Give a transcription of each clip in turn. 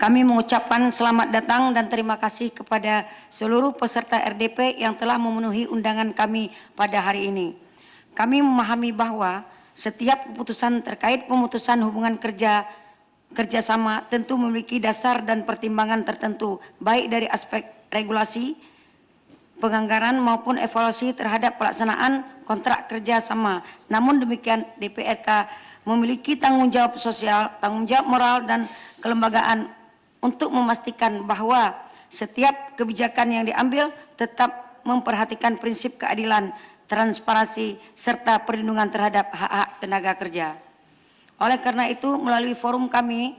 Kami mengucapkan selamat datang dan terima kasih kepada seluruh peserta RDP yang telah memenuhi undangan kami pada hari ini. Kami memahami bahwa setiap keputusan terkait pemutusan hubungan kerjasama tentu memiliki dasar dan pertimbangan tertentu, baik dari aspek regulasi, penganggaran maupun evaluasi terhadap pelaksanaan kontrak kerjasama. Namun demikian, DPRK memiliki tanggung jawab sosial, tanggung jawab moral, dan kelembagaan untuk memastikan bahwa setiap kebijakan yang diambil tetap memperhatikan prinsip keadilan, transparansi, serta perlindungan terhadap hak-hak tenaga kerja. Oleh karena itu, melalui forum kami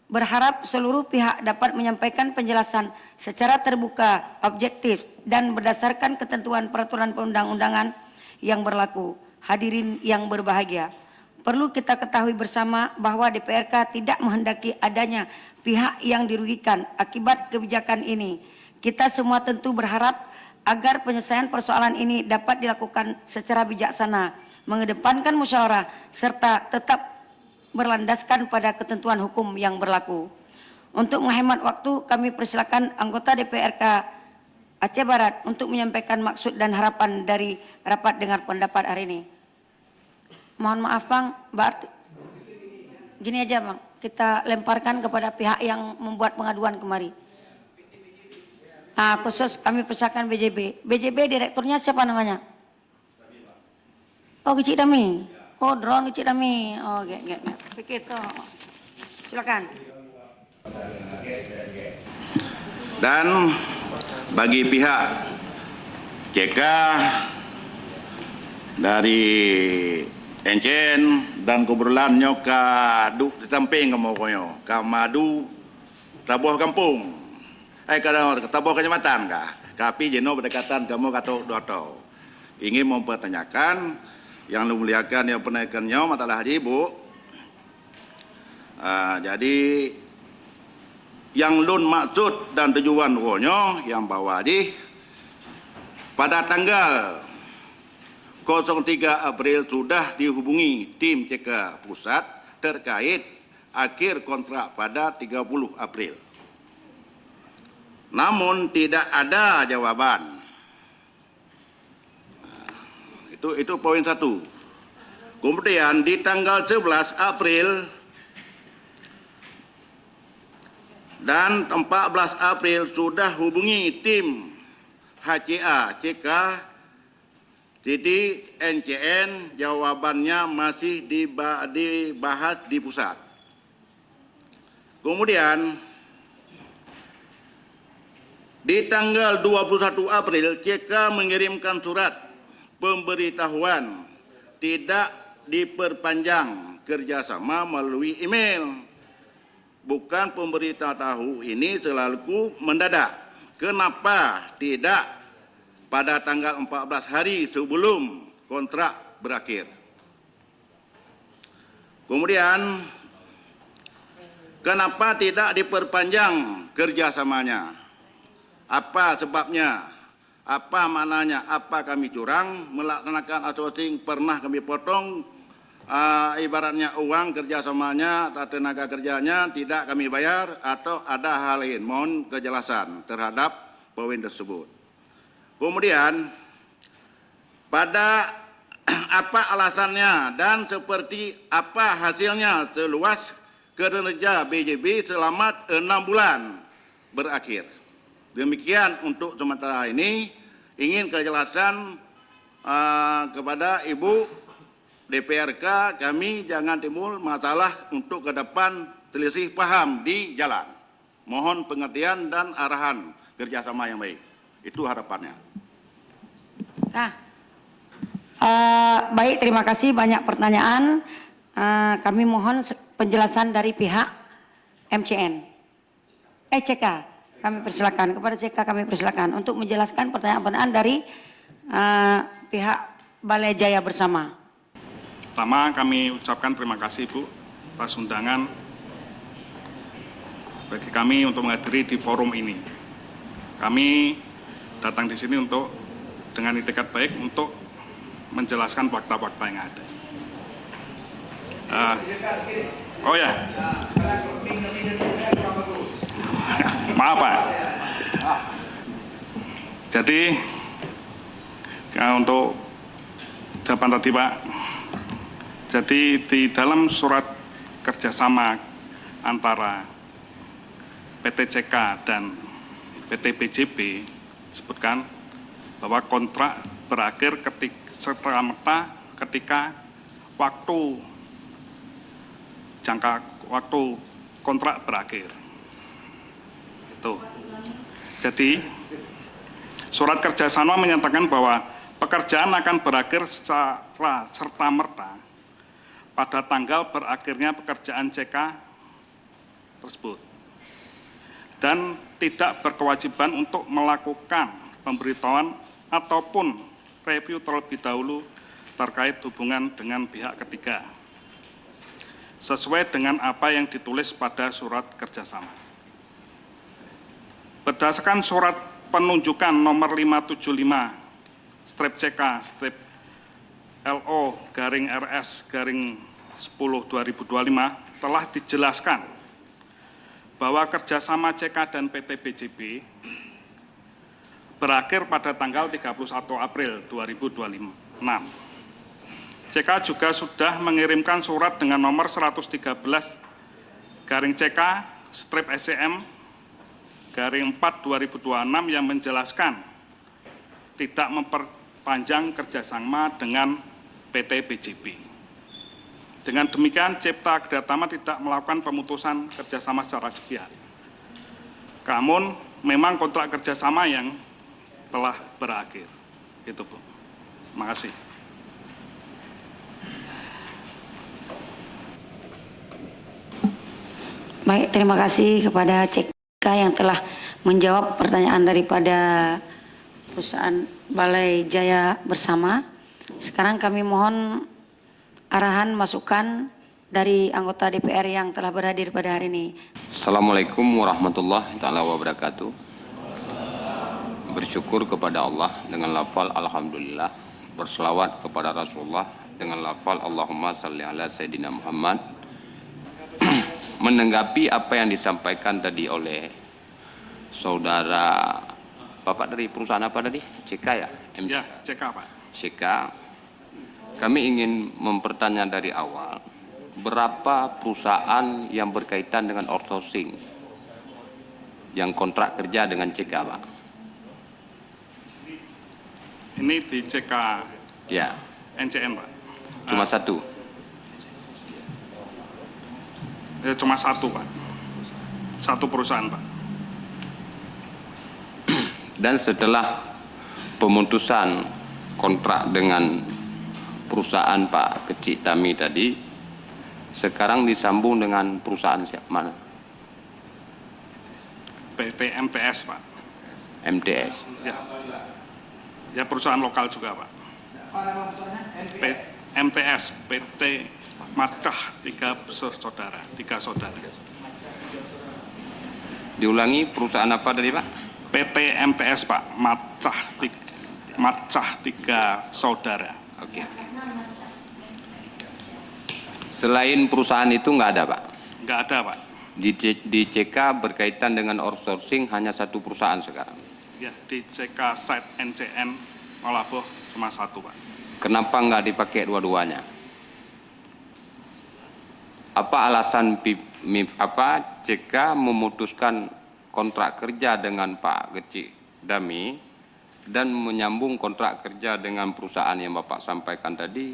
berharap seluruh pihak dapat menyampaikan penjelasan secara terbuka, objektif, dan berdasarkan ketentuan peraturan perundang-undangan yang berlaku. Hadirin yang berbahagia, perlu kita ketahui bersama bahwa DPRK tidak menghendaki adanya pihak yang dirugikan akibat kebijakan ini. Kita semua tentu berharap agar penyelesaian persoalan ini dapat dilakukan secara bijaksana, mengedepankan musyawarah, serta tetap berlandaskan pada ketentuan hukum yang berlaku. Untuk menghemat waktu, kami persilakan anggota DPRK Aceh Barat untuk menyampaikan maksud dan harapan dari rapat dengar pendapat hari ini. Mohon maaf Bang, gini aja Bang, kita lemparkan kepada pihak yang membuat pengaduan kemari. Khusus kami persilakan BJB. BJB direkturnya siapa namanya? Oh, Kecik Dami. Oh, drone Kecik Dami. Oh, begitu. Silakan. Dan bagi pihak CK dari Encen dan kebetulan nyoka duk di samping kamu konyo kamadu tabuh kampung kadang tabuh kecamatan tapi jeno berdekatan kamu kata doto ingin mempertanyakan yang memuliakan yang penaikannya matalah haji Bu. Jadi yang lun maksud dan tujuan konyo yang bawa di pada tanggal 03 April sudah dihubungi tim CK pusat terkait akhir kontrak pada 30 April. Namun tidak ada jawaban. Itu poin 1. Kemudian di tanggal 11 April dan 14 April sudah hubungi tim HCA CK. Jadi NCN jawabannya masih dibahas di pusat. Kemudian di tanggal 21 April CK mengirimkan surat pemberitahuan tidak diperpanjang kerjasama melalui email. Bukan pemberitahu ini selalu mendadak. Kenapa tidak pada tanggal 14 hari sebelum kontrak berakhir? Kemudian, kenapa tidak diperpanjang kerjasamanya? Apa sebabnya? Apa maknanya? Apa kami curang melaksanakan outsourcing? Pernah kami potong ibaratnya uang kerjasamanya atau tenaga kerjanya tidak kami bayar atau ada hal lain? Mohon kejelasan terhadap poin tersebut. Kemudian, pada apa alasannya dan seperti apa hasilnya seluas kinerja BJB selama 6 bulan berakhir. Demikian untuk sementara ini, ingin kejelasan kepada Ibu DPRK, kami jangan timbul masalah untuk ke depan selisih paham di jalan. Mohon pengertian dan arahan kerjasama yang baik. Itu harapannya. Baik, terima kasih, banyak pertanyaan. Kami mohon penjelasan dari pihak MCN. CK, kami persilakan. Kepada CK kami persilakan untuk menjelaskan pertanyaan-pertanyaan dari pihak Balai Jaya Bersama. Pertama, kami ucapkan terima kasih Bu atas undangan bagi kami untuk menghadiri di forum ini. Kami datang di sini untuk dengan itikat baik untuk menjelaskan fakta-fakta yang ada. Oh ya, Maaf Pak. Jadi untuk jawaban tadi Pak, jadi di dalam surat kerjasama antara PT CK dan PT BJB disebutkan bahwa kontrak berakhir serta-merta ketika jangka waktu kontrak berakhir. Itu. Jadi surat kerjasama menyatakan bahwa pekerjaan akan berakhir secara serta-merta pada tanggal berakhirnya pekerjaan CK tersebut dan tidak berkewajiban untuk melakukan pemberitahuan ataupun review terlebih dahulu terkait hubungan dengan pihak ketiga sesuai dengan apa yang ditulis pada surat kerjasama. Berdasarkan surat penunjukan nomor 575/LO/RS/10/2025 telah dijelaskan bahwa kerjasama CK dan PT BJB berakhir pada tanggal 31 April 2026. CK juga sudah mengirimkan surat dengan nomor 113/SCM/4/2026 yang menjelaskan tidak memperpanjang kerjasama dengan PT BJB. Dengan demikian, Cipta Kerjasama tidak melakukan pemutusan kerjasama secara sepihak. Namun, memang kontrak kerjasama yang telah berakhir. Itu Bu. Terima kasih. Baik, terima kasih kepada CK yang telah menjawab pertanyaan daripada perusahaan Balai Jaya Bersama. Sekarang kami mohon arahan masukan dari anggota DPR yang telah berhadir pada hari ini. Assalamualaikum warahmatullahi wabarakatuh. Bersyukur kepada Allah dengan lafal Alhamdulillah. Berselawat kepada Rasulullah dengan lafal Allahumma salli ala Sayyidina Muhammad. Menanggapi apa yang disampaikan tadi oleh saudara Bapak dari perusahaan apa tadi? CK ya? Ya, CK Pak. CK. Kami ingin mempertanya dari awal, berapa perusahaan yang berkaitan dengan outsourcing yang kontrak kerja dengan CK, Pak? Ini di CK Ya, NCN Pak. cuma satu. Cuma satu Pak. Satu perusahaan Pak. Dan setelah pemutusan kontrak dengan perusahaan Pak Kecik Tami tadi, sekarang disambung dengan perusahaan siapa mana? PT MTS Pak. MTS. Ya perusahaan lokal juga Pak. MTS, PT Macah tiga saudara. Diulangi, perusahaan apa tadi Pak? PT MTS Pak, Macah tiga saudara. Oke. Selain perusahaan itu nggak ada Pak? Nggak ada Pak. Di CK berkaitan dengan outsourcing hanya satu perusahaan sekarang. Ya di CK Site NCN Malaboh cuma satu Pak. Kenapa nggak dipakai dua-duanya? Apa alasan CK memutuskan kontrak kerja dengan Pak Kecik Dami dan menyambung kontrak kerja dengan perusahaan yang Bapak sampaikan tadi?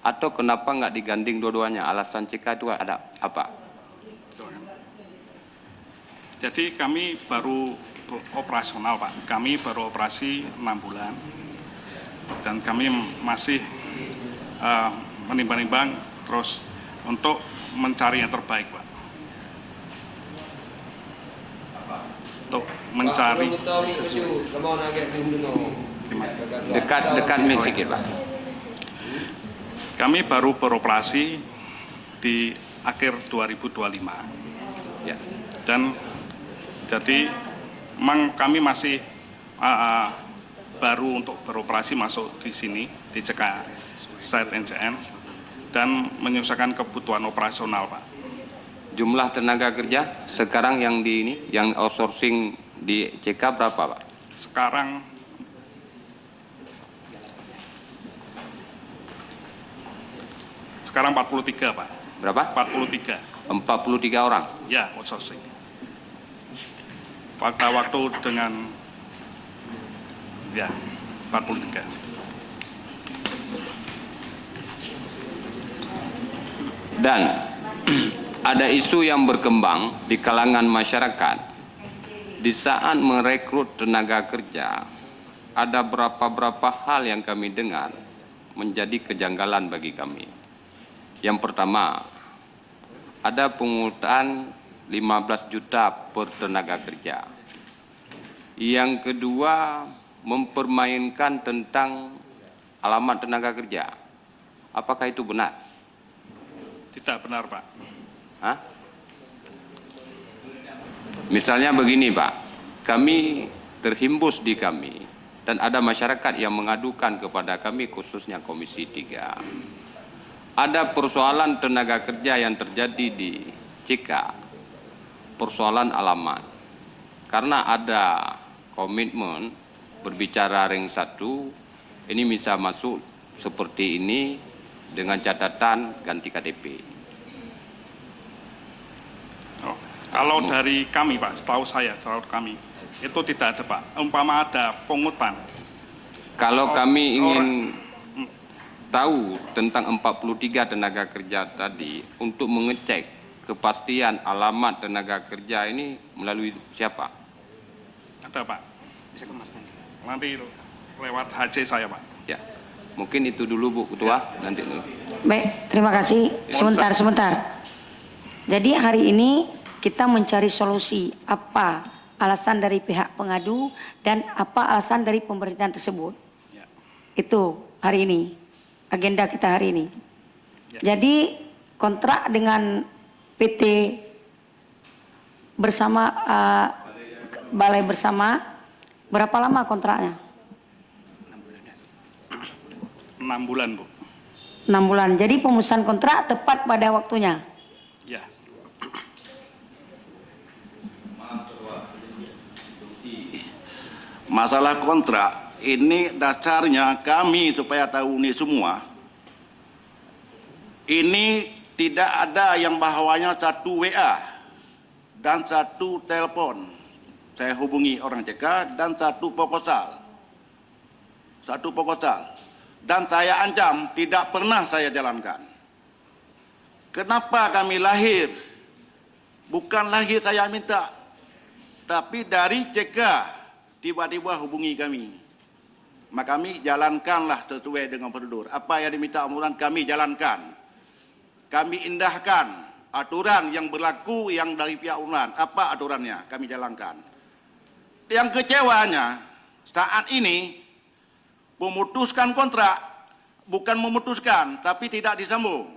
Atau kenapa nggak diganding dua-duanya? Alasan CK itu ada apa? Jadi kami baru operasional Pak. Kami baru operasi 6 bulan. Dan kami masih menimbang-nimbang terus untuk mencari yang terbaik Pak. Untuk mencari Dekat mic sedikit Pak. Kami baru beroperasi di akhir 2025. Ya. Dan jadi memang kami masih baru untuk beroperasi masuk di sini di CK Site NCN dan menyelesaikan kebutuhan operasional Pak. Jumlah tenaga kerja sekarang yang di ini, yang outsourcing di CK berapa, Pak? Sekarang 43, Pak. Berapa? 43. 43 orang. Ya, outsourcing. Pada waktu dengan ya 43. Dan ada isu yang berkembang di kalangan masyarakat di saat merekrut tenaga kerja, ada berapa hal yang kami dengar menjadi kejanggalan bagi kami. Yang pertama, ada pungutan 15 juta per tenaga kerja. Yang kedua, mempermainkan tentang alamat tenaga kerja. Apakah itu benar? Tidak benar, Pak. Hah? Misalnya begini, Pak, kami terhimbus di kami dan ada masyarakat yang mengadukan kepada kami khususnya Komisi 3. Ada persoalan tenaga kerja yang terjadi di CK, persoalan alamat. Karena ada komitmen berbicara ring 1, ini bisa masuk seperti ini dengan catatan ganti KTP. Oh, kalau dari kami, Pak, setahu kami, itu tidak ada, Pak. Umpama ada pungutan. Kalau kami ingin tahu tentang 43 tenaga kerja tadi, untuk mengecek kepastian alamat tenaga kerja ini melalui siapa? Ada, Pak. Nanti lewat HC saya, Pak. Ya, mungkin itu dulu Bu Ketua, nanti dulu. Baik, terima kasih. Sebentar. Jadi hari ini kita mencari solusi apa alasan dari pihak pengadu dan apa alasan dari pemerintahan tersebut. Ya. Itu hari ini, agenda kita hari ini. Ya. Jadi kontrak dengan PT bersama Balai Bersama, berapa lama kontraknya? 6 bulan, Bu. 6 bulan. Jadi pemutusan kontrak tepat pada waktunya. Ya. Masalah kontrak ini dasarnya kami supaya tahu ini semua. Ini tidak ada yang bahawanya satu WA dan satu telepon. Saya hubungi orang CK dan satu proposal. Dan saya ancam tidak pernah saya jalankan. Kenapa kami lahir? Bukan lahir saya minta, tapi dari CK tiba-tiba hubungi kami. Maka kami jalankanlah sesuai dengan prosedur. Apa yang diminta Ombudsman kami jalankan. Kami indahkan aturan yang berlaku yang dari pihak Ombudsman. Apa aturannya? Kami jalankan. Yang kecewanya saat ini memutuskan kontrak, bukan memutuskan tapi tidak disambung.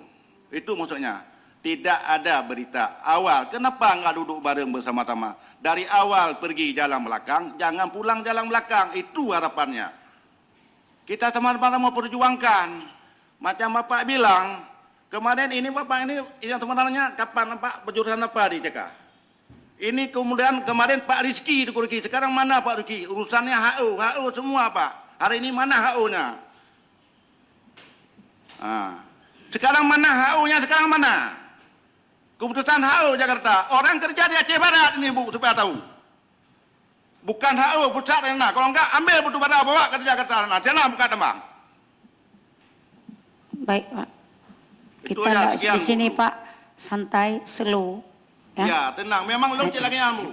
Itu maksudnya. Tidak ada berita awal. Kenapa nggak duduk bareng bersama-sama? Dari awal pergi jalan belakang, jangan pulang jalan belakang. Itu harapannya. Kita teman-teman mau perjuangkan. Macam Bapak bilang, kemarin ini Bapak ini yang sebenarnya kapan Pak berjurusan apa di CK? Ini kemudian kemarin Pak Rizky di Kurki. Sekarang mana Pak Rizky? Urusannya HO semua Pak. Hari ini mana HO-nya? Sekarang mana HO-nya? Sekarang mana? Keputusan HO Jakarta. Orang kerja di Aceh Barat ini Bu, supaya tahu. Bukan HO pusat Rena. Kalau enggak ambil putu barat bawa ke Jakarta Rena. Jangan buka tembang. Baik, Pak. Itu Kita ya, nggak sekian, di sini Bu. Pak, santai, slow. Ya, tenang. Memang lu lagi Bu.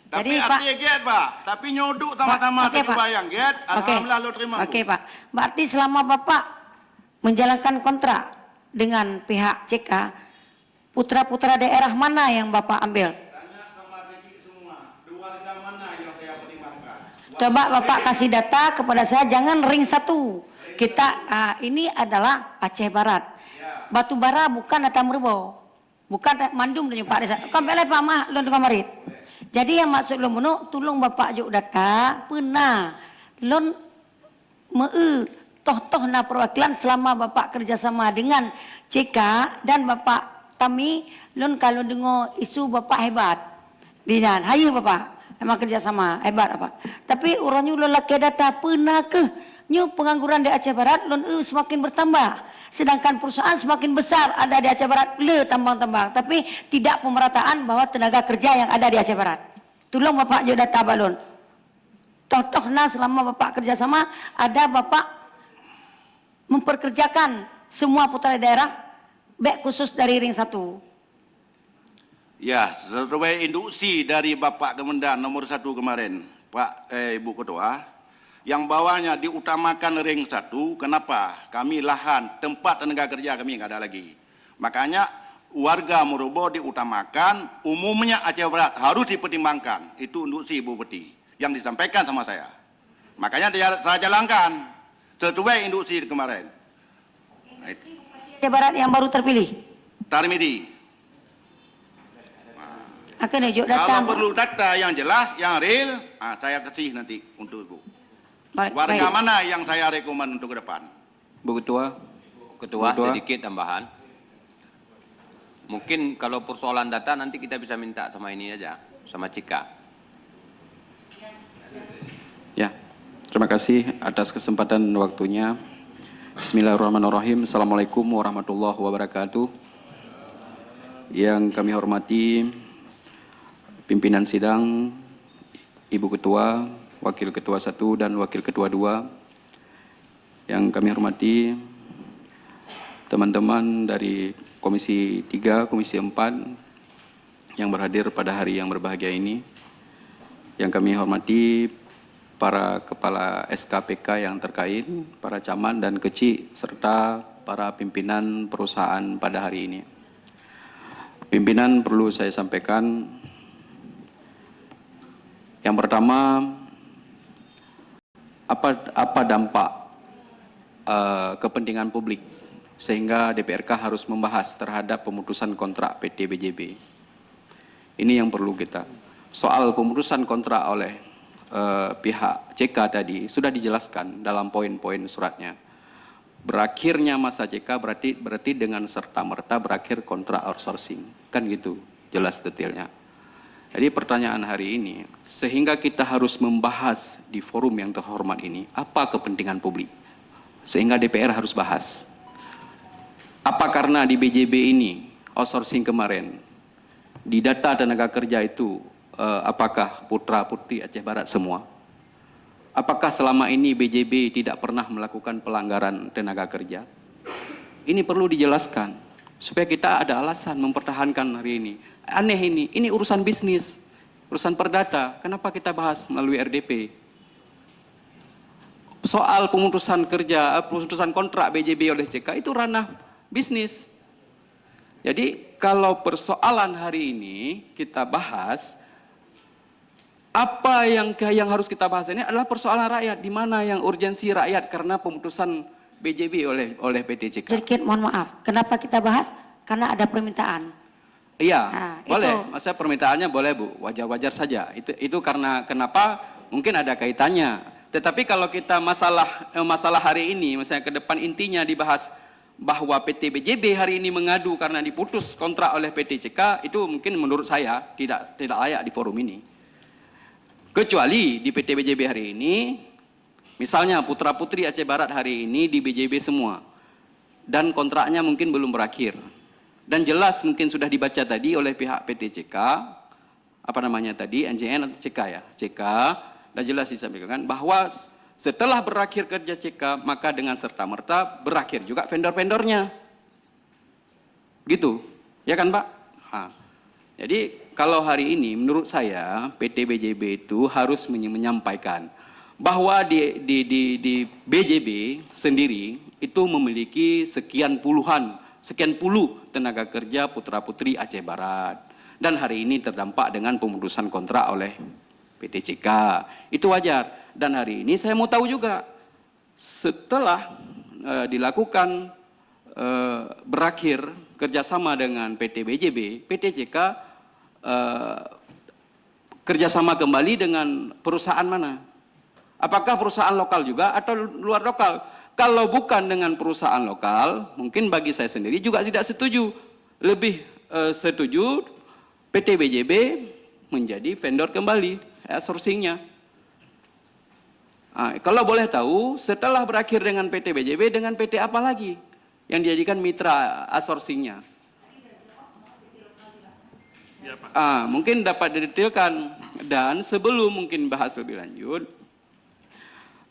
Tapi Jadi, Pak, artinya get Pak. Tapi nyoduk sama-sama Oke, Pak. bayang get. Alhamdulillah lu terima. Oke, Pak. Berarti selama Bapak menjalankan kontrak dengan pihak CK, putra-putra daerah mana yang Bapak ambil? Tanya sama kecil semua. Keluarga mana yang saya pertimbangkan? Coba Bapak kasih data kepada saya, jangan ring 1. Kita ini adalah Aceh Barat. Batu bara bukan Atam Rebo. Bukan Mandum dan Pak Desa. Kembali Pak Mah lon kamarit. Jadi yang maksud lon mono tolong Bapak juk data pernah lon toh na perwakilan selama Bapak kerjasama dengan CK dan Bapak kami Lon kalau dengar isu Bapak hebat. Dinan, hayu Bapak. Memang kerjasama hebat apa. Tapi orangnya ulun laki data pernah ke nyu pengangguran di Aceh Barat lon semakin bertambah. Sedangkan perusahaan semakin besar ada di Aceh Barat le tambang-tambang. Tapi tidak pemerataan bahwa tenaga kerja yang ada di Aceh Barat. Tolong Bapak jo data balon. Contohnya selama Bapak kerjasama ada Bapak memperkerjakan semua putra daerah baik khusus dari ring 1. Ya, sesuai induksi dari Bapak Kemendan nomor 1 kemarin, Pak Ibu Ketua, yang bawahnya diutamakan ring 1, kenapa? Kami lahan, tempat tenaga kerja kami nggak ada lagi. Makanya warga Murubo diutamakan, umumnya Aceh Barat harus dipertimbangkan. Itu induksi Ibu Peti yang disampaikan sama saya. Makanya saya jalankan sesuai induksi kemarin. Aceh Barat yang baru terpilih. Tarmidi. Akan tunjuk data. Kalau perlu data yang jelas, yang real, saya kasih nanti untuk Ibu. Warga mana yang saya rekomen untuk ke depan? Bu Ketua, Ketua, sedikit tambahan. Mungkin kalau persoalan data nanti kita bisa minta sama ini aja, sama Cika. Ya, terima kasih atas kesempatan dan waktunya. Bismillahirrahmanirrahim. Assalamualaikum warahmatullahi wabarakatuh. Yang kami hormati pimpinan sidang, Ibu Ketua, Wakil Ketua 1 dan Wakil Ketua 2. Yang kami hormati teman-teman dari Komisi 3, Komisi 4 yang berhadir pada hari yang berbahagia ini. Yang kami hormati para kepala SKPK yang terkait, para camat dan kecil, serta para pimpinan perusahaan pada hari ini. Pimpinan perlu saya sampaikan, yang pertama, apa dampak kepentingan publik sehingga DPRK harus membahas terhadap pemutusan kontrak PT BJB. Ini yang perlu kita. Soal pemutusan kontrak oleh pihak CK tadi sudah dijelaskan dalam poin-poin suratnya. Berakhirnya masa CK berarti dengan serta-merta berakhir kontrak outsourcing. Kan gitu, jelas detailnya. Jadi pertanyaan hari ini, sehingga kita harus membahas di forum yang terhormat ini, apa kepentingan publik? Sehingga DPR harus bahas. Apa karena di BJB ini, outsourcing kemarin, di data tenaga kerja itu, apakah putra-putri Aceh Barat semua? Apakah selama ini BJB tidak pernah melakukan pelanggaran tenaga kerja? Ini perlu dijelaskan, supaya kita ada alasan mempertahankan hari ini. Aneh ini urusan bisnis, urusan perdata, kenapa kita bahas melalui RDP? Soal pemutusan kontrak BJB oleh CK itu ranah bisnis. Jadi kalau persoalan hari ini kita bahas, apa yang harus kita bahas ini adalah persoalan rakyat, di mana yang urgensi rakyat karena pemutusan BJB oleh PT CK. Sedikit mohon maaf, kenapa kita bahas? Karena ada permintaan. Iya, boleh. Itu. Maksudnya permintaannya boleh Bu, wajar-wajar saja. Itu karena kenapa? Mungkin ada kaitannya. Tetapi kalau kita masalah hari ini, misalnya ke depan intinya dibahas bahwa PT BJB hari ini mengadu karena diputus kontrak oleh PT CK, itu mungkin menurut saya tidak layak di forum ini. Kecuali di PT BJB hari ini, misalnya putra-putri Aceh Barat hari ini di BJB semua, dan kontraknya mungkin belum berakhir. Dan jelas mungkin sudah dibaca tadi oleh pihak PT CK, apa namanya tadi, NJN atau CK ya, CK, dan jelas disampaikan bahwa setelah berakhir kerja CK, maka dengan serta-merta berakhir juga vendor-vendornya. Gitu, ya kan Pak? Nah, jadi kalau hari ini menurut saya PT BJB itu harus menyampaikan bahwa di BJB sendiri itu memiliki sekian puluh tenaga kerja putra-putri Aceh Barat. Dan hari ini terdampak dengan pemutusan kontrak oleh PT CK. Itu wajar. Dan hari ini saya mau tahu juga, setelah dilakukan berakhir kerjasama dengan PT BJB, PT CK kerjasama kembali dengan perusahaan mana? Apakah perusahaan lokal juga atau luar lokal? Kalau bukan dengan perusahaan lokal, mungkin bagi saya sendiri juga tidak setuju. Lebih setuju PT BJB menjadi vendor kembali outsourcing-nya. Kalau boleh tahu, setelah berakhir dengan PT BJB, dengan PT apa lagi yang dijadikan mitra outsourcing-nya? Ya, Pak. Mungkin dapat didetailkan. Dan sebelum mungkin bahas lebih lanjut,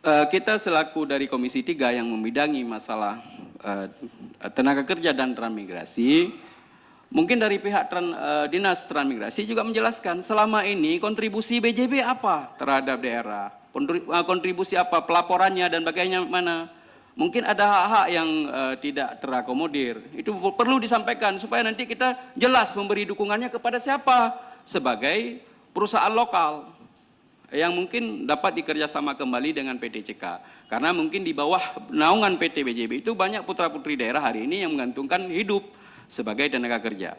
kita selaku dari Komisi 3 yang membidangi masalah tenaga kerja dan transmigrasi, mungkin dari pihak Dinas Transmigrasi juga menjelaskan selama ini kontribusi BJB apa terhadap daerah, kontribusi apa, pelaporannya dan bagaimana. Mungkin ada hak-hak yang tidak terakomodir. Itu perlu disampaikan supaya nanti kita jelas memberi dukungannya kepada siapa sebagai perusahaan lokal yang mungkin dapat dikerjasama kembali dengan PT CK. Karena mungkin di bawah naungan PT BJB itu banyak putra-putri daerah hari ini yang menggantungkan hidup sebagai tenaga kerja.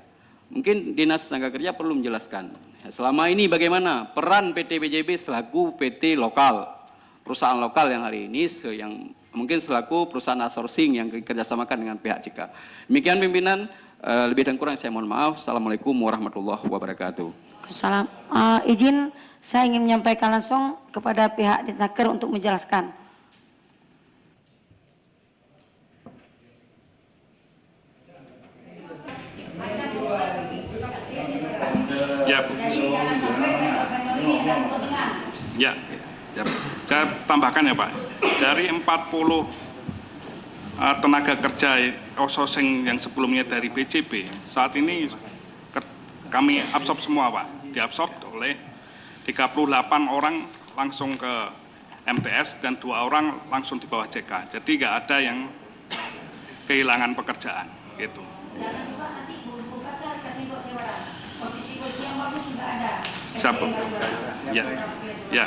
Mungkin Dinas Tenaga Kerja perlu menjelaskan. Selama ini bagaimana peran PT BJB selaku PT lokal, perusahaan lokal yang hari ini yang mungkin selaku perusahaan outsourcing yang dikerjasamakan dengan pihak CK. Demikian pimpinan, lebih dan kurang saya mohon maaf. Assalamualaikum warahmatullahi wabarakatuh. Salam. Izin saya ingin menyampaikan langsung kepada pihak Disnaker untuk menjelaskan. Ya, Bu. Ya, ya. Saya tambahkan ya, Pak. Dari 40 tenaga kerja outsourcing yang sebelumnya dari BJB, saat ini kami absorb semua, Pak. Diabsorb oleh 38 orang langsung ke MTS dan 2 orang langsung di bawah JK. Jadi nggak ada yang kehilangan pekerjaan, gitu. Posisi yang bagus juga ada. Siapa? Ya, ya.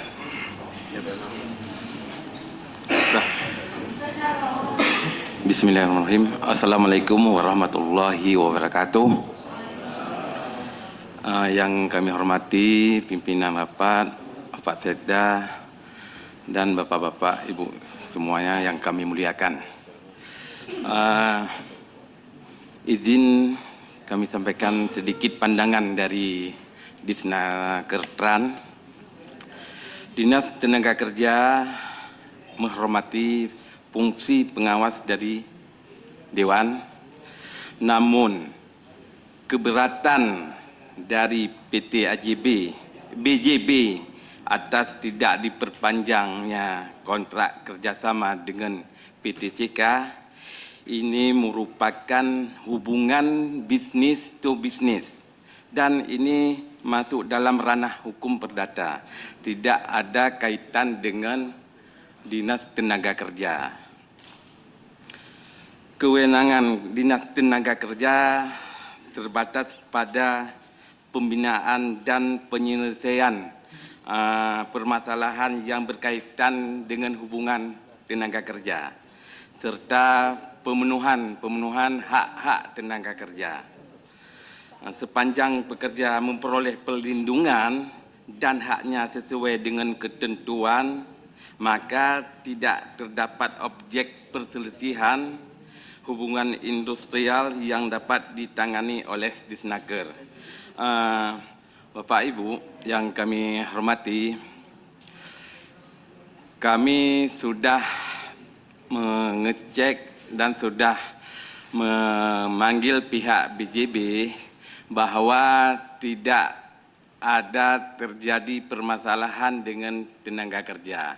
Bismillahirrahmanirrahim. Assalamualaikum warahmatullahi wabarakatuh. Yang kami hormati pimpinan rapat, Pak Sekda, dan Bapak-Bapak, Ibu semuanya yang kami muliakan. Izin kami sampaikan sedikit pandangan dari Disnaker Trans. Dinas Tenaga Kerja menghormati fungsi pengawas dari Dewan, namun keberatan dari PT BJB atas tidak diperpanjangnya kontrak kerjasama dengan PT CK ini merupakan hubungan bisnis to bisnis dan ini masuk dalam ranah hukum perdata, tidak ada kaitan dengan Dinas Tenaga Kerja. Kewenangan Dinas Tenaga Kerja terbatas pada pembinaan dan penyelesaian permasalahan yang berkaitan dengan hubungan tenaga kerja serta pemenuhan hak-hak tenaga kerja. Sepanjang pekerja memperoleh perlindungan dan haknya sesuai dengan ketentuan, maka tidak terdapat objek perselisihan hubungan industrial yang dapat ditangani oleh Disnaker. Bapak Ibu yang kami hormati, kami sudah mengecek dan sudah memanggil pihak BJB bahwa tidak ada terjadi permasalahan dengan tenaga kerja.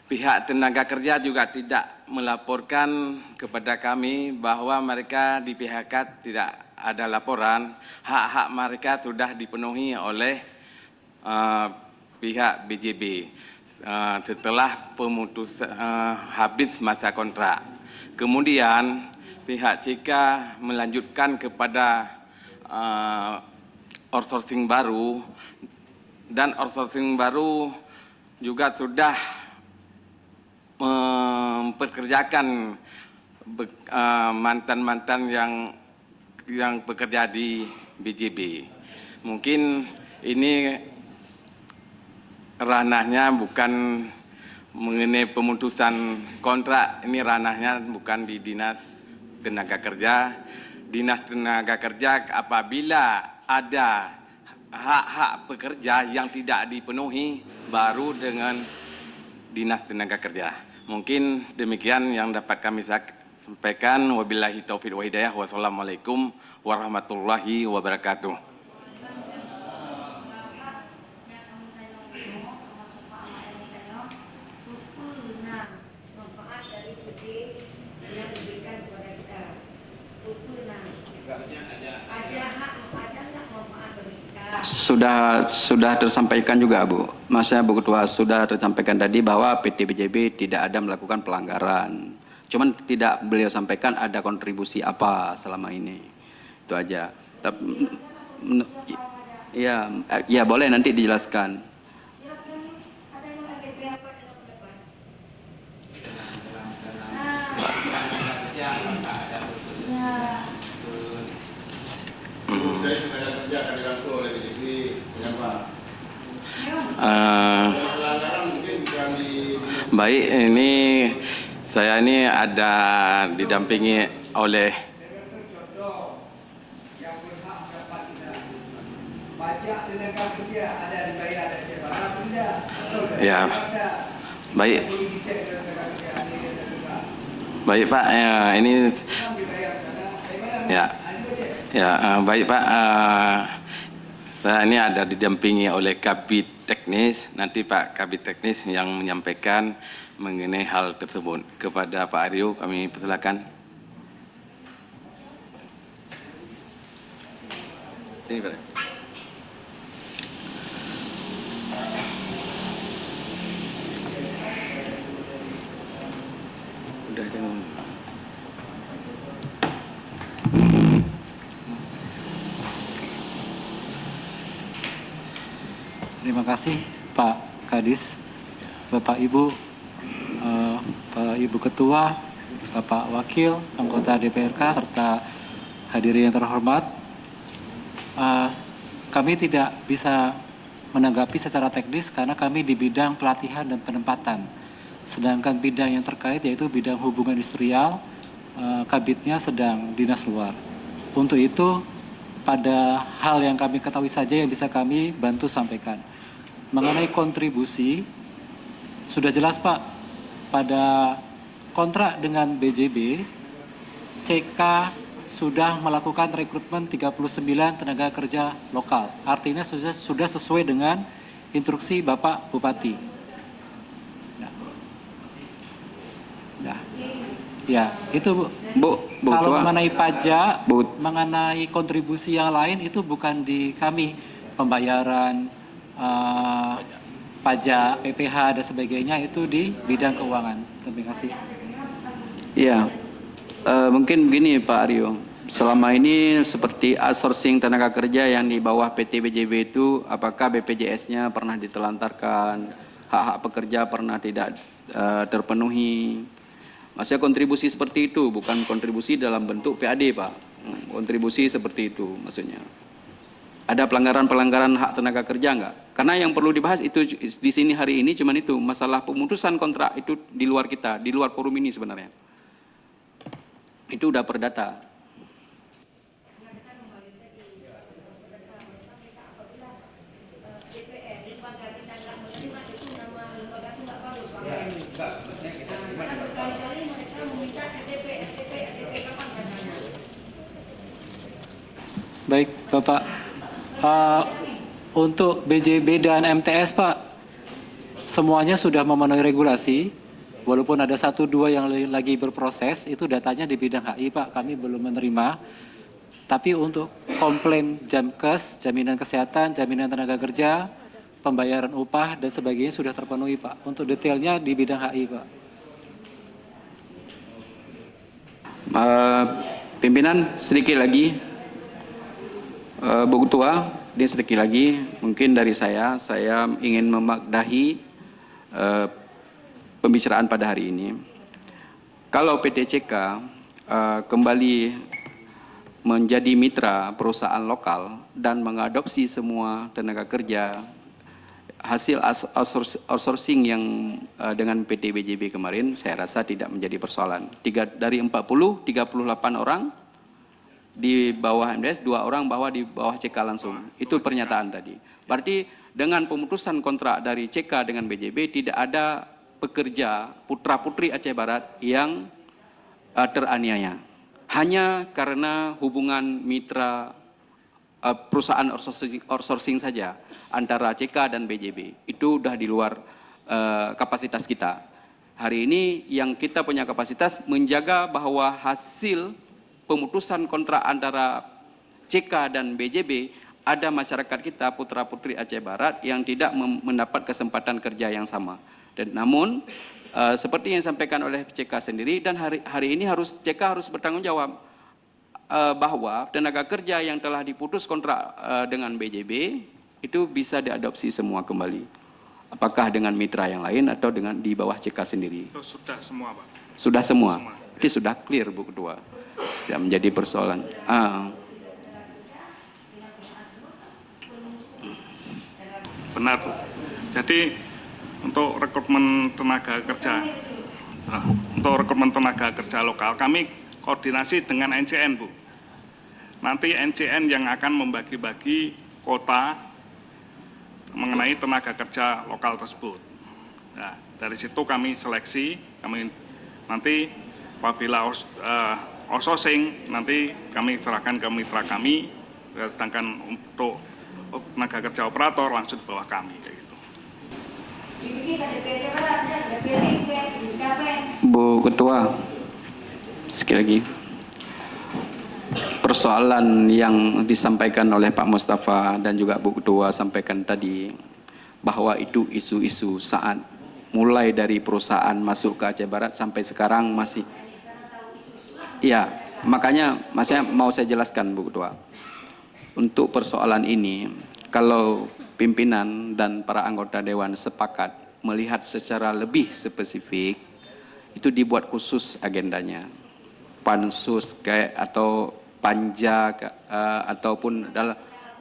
Pihak tenaga kerja juga tidak melaporkan kepada kami bahwa mereka di PHK tidak ada laporan, hak-hak mereka sudah dipenuhi oleh pihak BJB setelah habis masa kontrak. Kemudian pihak CK melanjutkan kepada outsourcing baru dan outsourcing baru juga sudah mempekerjakan mantan-mantan yang bekerja di BJB. Mungkin ini ranahnya bukan mengenai pemutusan kontrak, ini ranahnya bukan di Dinas Tenaga Kerja. Dinas Tenaga Kerja apabila ada hak-hak pekerja yang tidak dipenuhi baru dengan Dinas Tenaga Kerja. Mungkin demikian yang dapat kami sampaikan. Wabillahi taufiq wa hidayah. Wassalamualaikum warahmatullahi wabarakatuh. Sudah tersampaikan juga Bu, Maksudnya Bu Ketua sudah tersampaikan tadi bahwa PT BJB tidak ada melakukan pelanggaran. Cuman tidak beliau sampaikan ada kontribusi apa selama ini. Itu aja. Tapi, ya boleh nanti dijelaskan. Saya tenaga kerja akan dibantu oleh BJB dengan Pak. Pelanggaran mungkin bukan di. Baik, ini saya ini ada didampingi oleh ya. Baik. Baik Pak, ini baik Pak. Saya ini ada didampingi oleh Kabid Teknis. Nanti Pak Kabid Teknis yang menyampaikan mengenai hal tersebut. Kepada Pak Aryo kami persilakan. Ini Pak. Udah dengan. Terima kasih Pak Kadis, Bapak Ibu, Pak Ibu Ketua, Bapak Wakil, anggota DPRK, serta hadirin yang terhormat. Kami tidak bisa menanggapi secara teknis karena kami di bidang pelatihan dan penempatan. Sedangkan bidang yang terkait yaitu bidang hubungan industrial, kabitnya sedang dinas luar. Untuk itu, pada hal yang kami ketahui saja yang bisa kami bantu sampaikan. Mengenai kontribusi, sudah jelas Pak, pada kontrak dengan BJB, CK sudah melakukan rekrutmen 39 tenaga kerja lokal. Artinya sudah sesuai dengan instruksi Bapak Bupati. Ya, itu Bu. Kalau mengenai pajak, mengenai kontribusi yang lain itu bukan di kami. Pembayaran pajak, PPh dan sebagainya itu di bidang keuangan. Terima kasih. Ya, mungkin begini Pak Aryo. Selama ini seperti outsourcing tenaga kerja yang di bawah PT BJB itu, apakah BPJS-nya pernah ditelantarkan, hak-hak pekerja pernah tidak terpenuhi? Maksudnya kontribusi seperti itu, bukan kontribusi dalam bentuk PAD Pak. Kontribusi seperti itu maksudnya. Ada pelanggaran-pelanggaran hak tenaga kerja enggak? Karena yang perlu dibahas itu di sini hari ini cuman itu, masalah pemutusan kontrak itu di luar kita, di luar forum ini sebenarnya. Itu udah perdata. Baik, Bapak. Untuk BJB dan MTS, Pak, semuanya sudah memenuhi regulasi. Walaupun ada 1-2 yang lagi berproses, itu datanya di bidang HI, Pak. Kami belum menerima. Tapi untuk komplain Jamkes, jaminan kesehatan, jaminan tenaga kerja, pembayaran upah, dan sebagainya sudah terpenuhi, Pak. Untuk detailnya di bidang HI, Pak. Pimpinan, sedikit lagi. Bu Ketua, ini sedikit lagi, mungkin dari saya ingin memakdahi pembicaraan pada hari ini. Kalau PTCK kembali menjadi mitra perusahaan lokal dan mengadopsi semua tenaga kerja hasil outsourcing yang dengan PT BJB kemarin, saya rasa tidak menjadi persoalan. Dari 40, 38 orang di bawah MDS, 2 orang bahwa di bawah CK langsung. Itu pernyataan tadi. Berarti dengan pemutusan kontrak dari CK dengan BJB tidak ada pekerja putra-putri Aceh Barat yang teraniaya. Hanya karena hubungan mitra perusahaan outsourcing saja antara CK dan BJB. Itu sudah di luar kapasitas kita. Hari ini yang kita punya kapasitas menjaga bahwa hasil pemutusan kontrak antara CK dan BJB ada masyarakat kita putra-putri Aceh Barat yang tidak mendapat kesempatan kerja yang sama. Dan namun seperti yang disampaikan oleh CK sendiri dan hari ini CK harus bertanggung jawab bahwa tenaga kerja yang telah diputus kontrak dengan BJB itu bisa diadopsi semua kembali. Apakah dengan mitra yang lain atau dengan di bawah CK sendiri? Itu sudah semua, Pak. Sudah semua. Jadi sudah clear, Bu Ketua. Tidak menjadi persoalan. Benar, Bu. Jadi untuk rekrutmen tenaga kerja lokal kami koordinasi dengan NCN, Bu. Nanti NCN yang akan membagi-bagi kota mengenai tenaga kerja lokal tersebut. Nah, dari situ kami seleksi, nanti apabila outsourcing nanti kami serahkan ke mitra kami, sedangkan untuk tenaga kerja operator langsung di bawah kami kayak gitu. Bu Ketua, sekali lagi persoalan yang disampaikan oleh Pak Mustafa dan juga Bu Ketua sampaikan tadi bahwa itu isu-isu saat mulai dari perusahaan masuk ke Aceh Barat sampai sekarang masih. Ya, makanya mau saya jelaskan, Bu Ketua. Untuk persoalan ini, kalau pimpinan dan para anggota Dewan sepakat melihat secara lebih spesifik, itu dibuat khusus agendanya. Pansus kayak atau panja ataupun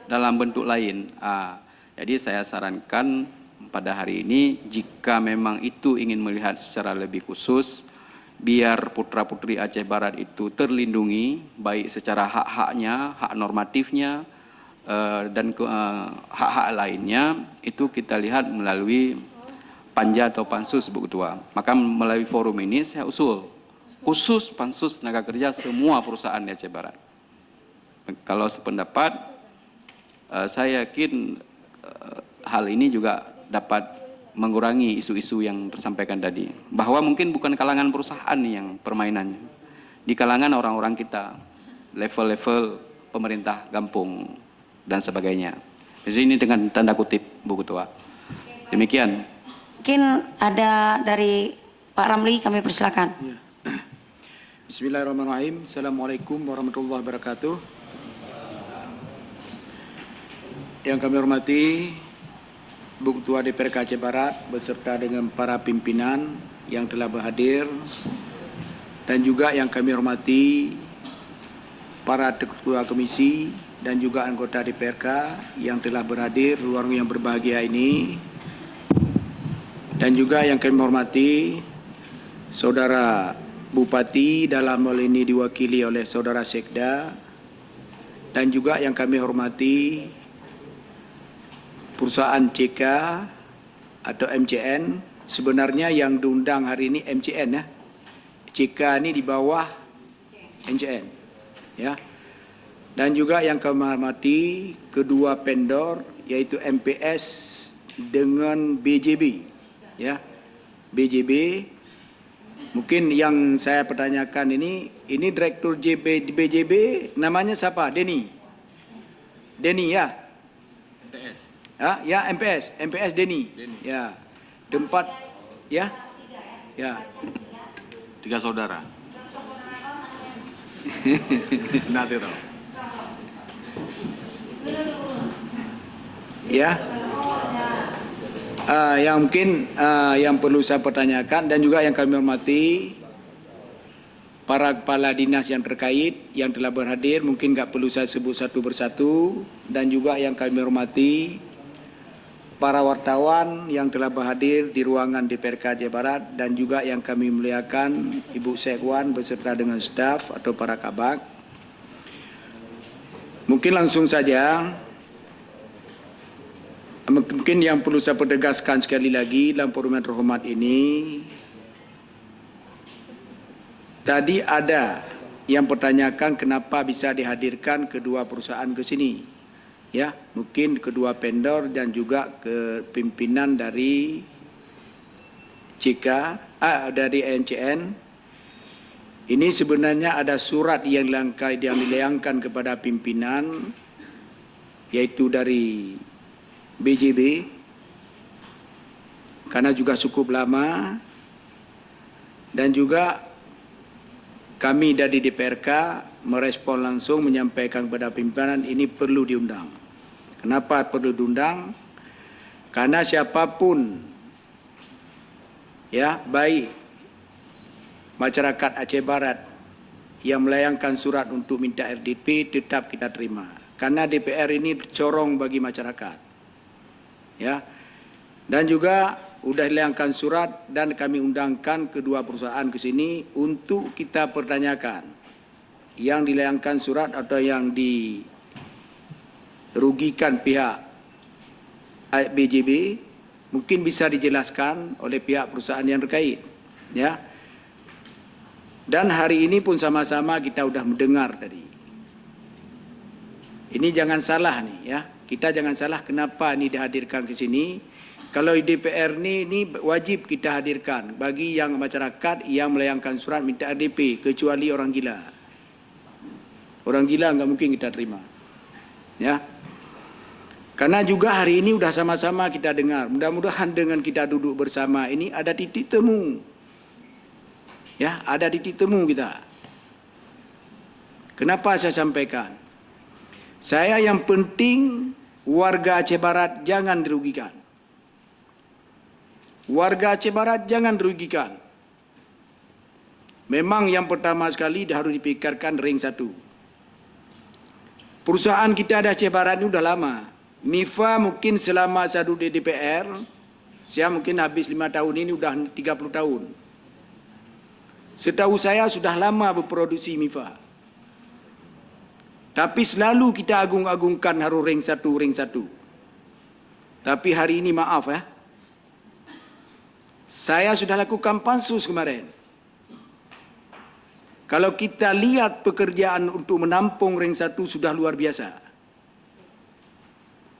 dalam bentuk lain. Jadi saya sarankan pada hari ini jika memang itu ingin melihat secara lebih khusus, biar putra-putri Aceh Barat itu terlindungi baik secara hak-haknya, hak normatifnya dan hak-hak lainnya, itu kita lihat melalui panja atau pansus, Bu Ketua. Maka melalui forum ini saya usul khusus pansus tenaga kerja semua perusahaan di Aceh Barat. Kalau sependapat, saya yakin hal ini juga dapat mengurangi isu-isu yang tersampaikan tadi. Bahwa mungkin bukan kalangan perusahaan yang permainannya. Di kalangan orang-orang kita, level-level pemerintah kampung dan sebagainya. Jadi ini dengan tanda kutip, Bu Ketua. Demikian. Mungkin ada dari Pak Ramli, kami persilakan. Ya. Bismillahirrahmanirrahim. Assalamualaikum warahmatullahi wabarakatuh. Yang kami hormati Bu Ketua DPRK Aceh Barat beserta dengan para pimpinan yang telah berhadir, dan juga yang kami hormati para ketua komisi dan juga anggota DPRK yang telah berhadir di ruang yang berbahagia ini, dan juga yang kami hormati Saudara Bupati dalam hal ini diwakili oleh Saudara Sekda, dan juga yang kami hormati perusahaan CK atau MCN. Sebenarnya yang diundang hari ini MCN ya. CK ini di bawah MCN ya. Dan juga yang kami hormati kedua vendor yaitu MPS dengan BJB ya. BJB mungkin yang saya pertanyakan ini direktur BJB namanya siapa? Denny ya. MPS. Ya, MPS Denny. Ya. Tempat ya. Ya. 3 saudara. Nanti tahu. Ya. Yang mungkin yang perlu saya pertanyakan dan juga yang kami hormati para kepala dinas yang terkait yang telah berhadir, mungkin nggak perlu saya sebut satu persatu, dan juga yang kami hormati para wartawan yang telah berhadir di ruangan DPRK Aceh Barat, dan juga yang kami muliakan Ibu Sekwan beserta dengan staf atau para kabak. Mungkin langsung saja. Mungkin yang perlu saya pertegaskan sekali lagi dalam forum yang terhormat ini, tadi ada yang pertanyakan kenapa bisa dihadirkan kedua perusahaan ke sini. Ya, mungkin kedua vendor dan juga ke pimpinan dari dari NCN. Ini sebenarnya ada surat yang dilayangkan kepada pimpinan, yaitu dari BJB, karena juga cukup lama, dan juga kami dari DPRK merespon langsung menyampaikan kepada pimpinan ini perlu diundang. Kenapa perlu diundang? Karena siapapun, ya, baik masyarakat Aceh Barat yang melayangkan surat untuk minta RDP tetap kita terima. Karena DPR ini corong bagi masyarakat. Ya, dan juga sudah dilayangkan surat dan kami undangkan kedua perusahaan ke sini untuk kita pertanyakan yang dilayangkan surat atau yang dirugikan pihak BJB mungkin bisa dijelaskan oleh pihak perusahaan yang terkait. Ya, dan hari ini pun sama-sama kita sudah mendengar tadi. Ini jangan salah nih, ya. Kita jangan salah kenapa ini dihadirkan ke sini. Kalau DPR ini wajib kita hadirkan bagi yang masyarakat yang melayangkan surat minta RDP, kecuali orang gila. Orang gila enggak mungkin kita terima. Ya. Karena juga hari ini sudah sama-sama kita dengar. Mudah-mudahan dengan kita duduk bersama ini ada titik temu. Ya, ada titik temu kita. Kenapa saya sampaikan? Saya yang penting warga Aceh Barat jangan dirugikan. Warga Aceh Barat jangan dirugikan. Memang yang pertama sekali harus dipikirkan ring 1. Perusahaan kita di Aceh Barat ini sudah lama. MIFA mungkin selama saya duduk di DPR, saya mungkin habis 5 tahun ini sudah 30 tahun. Setahu saya sudah lama berproduksi MIFA. Tapi selalu kita agung-agungkan harus ring 1, ring 1. Tapi hari ini maaf ya. Saya sudah lakukan pansus kemarin. Kalau kita lihat pekerjaan untuk menampung ring 1 sudah luar biasa.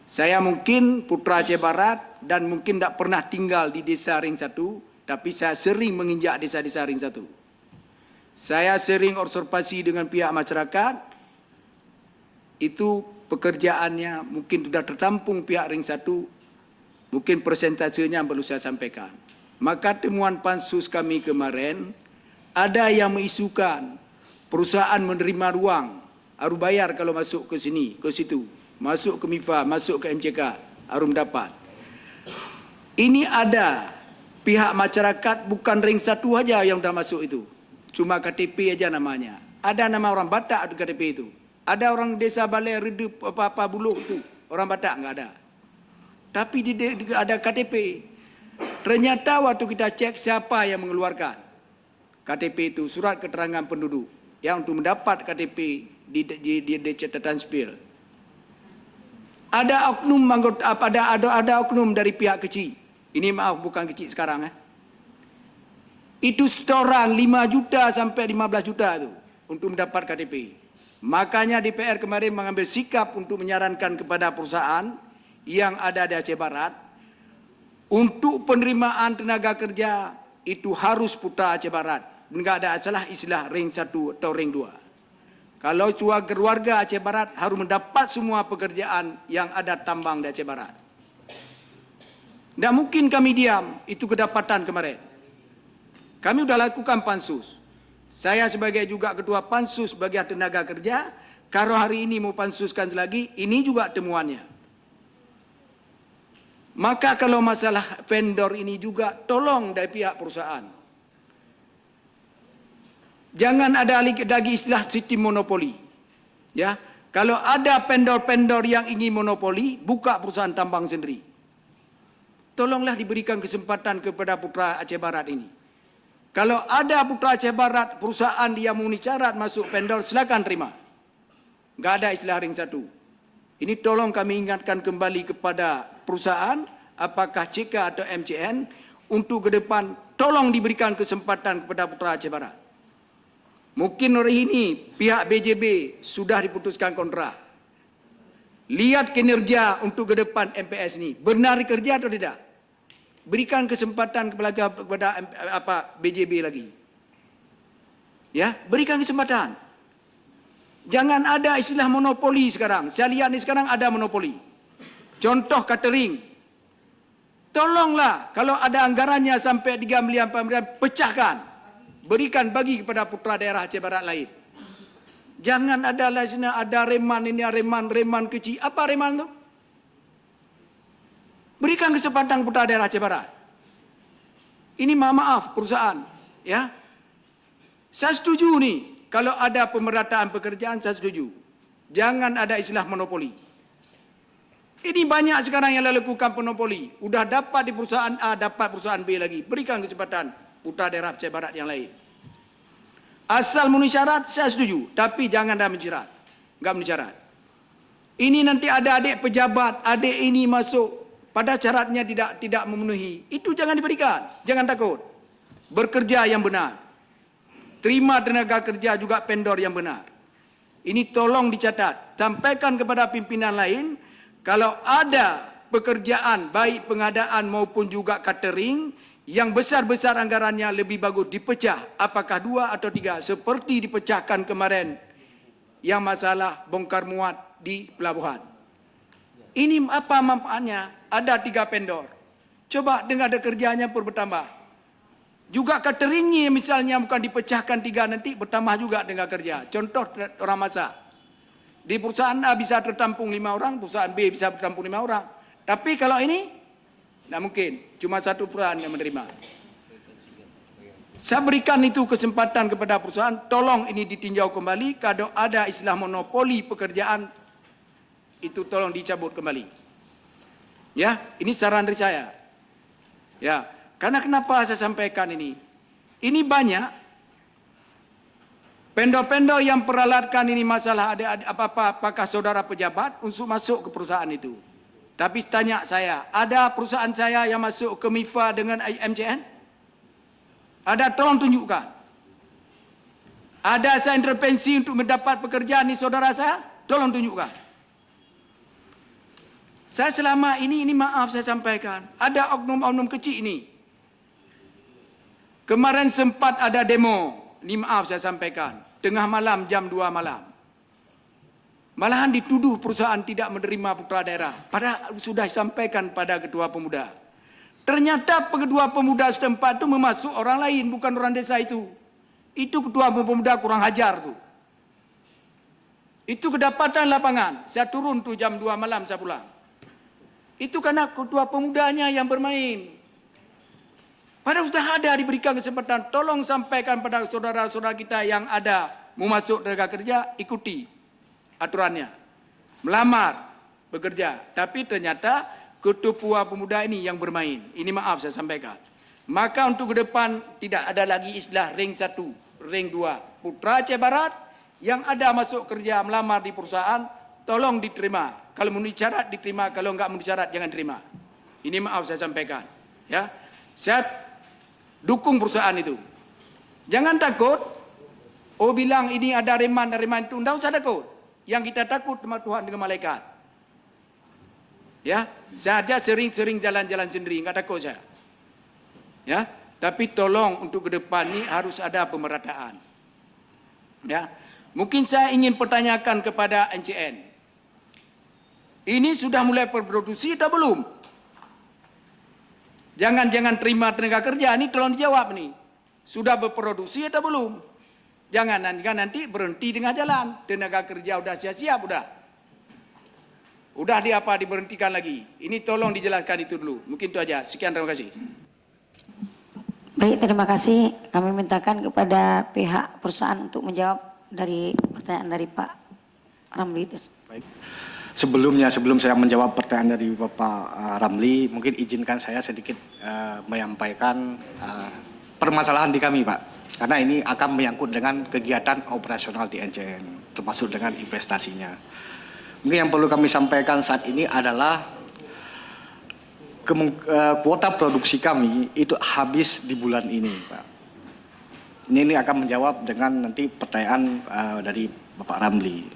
Saya mungkin putra Aceh Barat dan mungkin tak pernah tinggal di desa ring 1, tapi saya sering menginjak desa-desa ring 1. Saya sering observasi dengan pihak masyarakat. Itu pekerjaannya mungkin sudah tertampung pihak ring 1, mungkin persentasenya perlu saya sampaikan. Maka temuan pansus kami kemarin, ada yang mengisukan perusahaan menerima ruang, harus bayar kalau masuk ke sini, ke situ, masuk ke MIFA, masuk ke MCK, harus mendapat. Ini ada pihak masyarakat bukan ring 1 aja yang sudah masuk itu, cuma KTP aja namanya. Ada nama orang Batak di KTP itu. Ada orang desa Balai Redup apa-apa Buluk itu, orang Batak enggak ada. Tapi ada KTP. Ternyata waktu kita cek siapa yang mengeluarkan KTP itu, surat keterangan penduduk, yang untuk mendapat KTP di catatan sipil. Ada oknum anggota, ada oknum dari pihak kecil. Ini maaf bukan kecil sekarang. Itu setoran 5 juta sampai 15 juta itu untuk mendapat KTP. Makanya DPR kemarin mengambil sikap untuk menyarankan kepada perusahaan yang ada di Aceh Barat, untuk penerimaan tenaga kerja itu harus putra Aceh Barat. Enggak ada salah istilah ring 1 atau ring 2. Kalau keluarga Aceh Barat harus mendapat semua pekerjaan yang ada tambang di Aceh Barat. Tidak mungkin kami diam, itu kedapatan kemarin. Kami sudah lakukan pansus. Saya sebagai juga ketua pansus bagi tenaga kerja, kalau hari ini mau pansuskan lagi, ini juga temuannya. Maka kalau masalah vendor ini juga tolong dari pihak perusahaan. Jangan ada lagi istilah sistem monopoli. Ya, kalau ada vendor-vendor yang ingin monopoli, buka perusahaan tambang sendiri. Tolonglah diberikan kesempatan kepada putra Aceh Barat ini. Kalau ada putra Aceh Barat, perusahaan dia memenuhi syarat masuk vendor, silakan terima. Nggak ada istilah ring 1. Ini tolong kami ingatkan kembali kepada perusahaan, apakah CK atau MCN, untuk ke depan tolong diberikan kesempatan kepada Putra Aceh Barat. Mungkin hari ini pihak BJB sudah diputuskan kontrak. Lihat kinerja untuk ke depan MPS ini. Benar kerja atau tidak? Berikan kesempatan kepada BJB lagi. Ya, berikan kesempatan. Jangan ada istilah monopoli sekarang. Saya lihat ni sekarang ada monopoli. Contoh catering. Tolonglah kalau ada anggarannya sampai 3 miliar, 4 miliar, pecahkan. Berikan bagi kepada putra daerah Aceh Barat lain. Jangan ada lah sini ada reman ini, reman kecil. Apa reman tu? Berikan kesempatan putra daerah Aceh Barat. Ini maaf perusahaan, ya. Saya setuju nih. Kalau ada pemerataan pekerjaan, saya setuju. Jangan ada istilah monopoli. Ini banyak sekarang yang lakukan monopoli. Sudah dapat di perusahaan A, dapat perusahaan B lagi. Berikan kesempatan putra daerah Aceh Barat yang lain. Asal memenuhi syarat, saya setuju. Tapi jangan dah mencerat. Enggak memenuhi syarat. Ini nanti ada adik pejabat, adik ini masuk pada syaratnya tidak memenuhi. Itu jangan diberikan. Jangan takut. Bekerja yang benar. Terima tenaga kerja juga vendor yang benar. Ini tolong dicatat. Sampaikan kepada pimpinan lain, kalau ada pekerjaan baik pengadaan maupun juga catering yang besar-besar anggarannya lebih bagus dipecah. Apakah 2 atau 3 seperti dipecahkan kemarin yang masalah bongkar muat di pelabuhan. Ini apa manfaatnya? Ada 3 vendor. Coba dengan ada kerjanya pun bertambah. Juga cateringnya misalnya bukan dipecahkan 3 nanti bertambah juga dengan kerja. Contoh orang masak. Di perusahaan A bisa tertampung 5 orang, perusahaan B bisa tertampung 5 orang. Tapi kalau ini, tidak mungkin. Cuma satu perusahaan yang menerima. Saya berikan itu kesempatan kepada perusahaan, tolong ini ditinjau kembali. Kalau ada istilah monopoli pekerjaan, itu tolong dicabut kembali. Ya, ini saran dari saya. Ya. Karena kenapa saya sampaikan ini? Ini banyak vendor-vendor yang peralatkan ini masalah ada apakah saudara pejabat untuk masuk ke perusahaan itu. Tapi tanya saya, ada perusahaan saya yang masuk ke MIFA dengan MCN? Ada, tolong tunjukkan. Ada saya intervensi untuk mendapat pekerjaan ini saudara saya? Tolong tunjukkan. Saya selama ini maaf saya sampaikan. Ada oknum-oknum kecil ini. Kemarin sempat ada demo, ini maaf saya sampaikan, tengah malam jam 2 malam. Malahan dituduh perusahaan tidak menerima putra daerah, padahal sudah disampaikan pada ketua pemuda. Ternyata ketua pemuda setempat itu memasuk orang lain, bukan orang desa itu. Itu ketua pemuda kurang ajar tuh. Itu kedapatan lapangan, saya turun tuh jam 2 malam saya pulang. Itu karena ketua pemudanya yang bermain. Padahal sudah ada diberikan kesempatan, tolong sampaikan pada saudara-saudara kita yang ada mau masuk tenaga kerja, ikuti aturannya. Melamar, bekerja. Tapi ternyata ketua pemuda ini yang bermain. Ini maaf saya sampaikan. Maka untuk ke depan tidak ada lagi istilah ring 1, ring 2. Putra Aceh Barat yang ada masuk kerja melamar di perusahaan, tolong diterima. Kalau memenuhi syarat diterima, kalau enggak memenuhi syarat jangan terima. Ini maaf saya sampaikan. Ya, saya dukung perusahaan itu. Jangan takut. Oh bilang ini ada reman itu. Tidak usah takut. Yang kita takut sama Tuhan dengan malaikat. Ya, saya aja sering-sering jalan-jalan sendiri. Enggak takut saya. Ya, tapi tolong untuk ke depan ini harus ada pemerataan. Ya, mungkin saya ingin pertanyakan kepada NCN. Ini sudah mulai berproduksi atau belum? Jangan terima tenaga kerja, ini tolong dijawab nih. Sudah berproduksi atau belum? Jangan nanti berhenti tengah jalan. Tenaga kerja udah siap-siap udah. Udah diberhentikan lagi. Ini tolong dijelaskan itu dulu. Mungkin itu aja. Sekian, terima kasih. Baik, terima kasih. Kami mintakan kepada pihak perusahaan untuk menjawab dari pertanyaan dari Pak Ramli. Baik. Sebelum saya menjawab pertanyaan dari Bapak Ramli, mungkin izinkan saya sedikit menyampaikan permasalahan di kami, Pak. Karena ini akan menyangkut dengan kegiatan operasional di NCN. termasuk dengan investasinya. Mungkin yang perlu kami sampaikan saat ini adalah kuota produksi kami itu habis di bulan ini, Pak. Ini akan menjawab dengan nanti pertanyaan dari Bapak Ramli.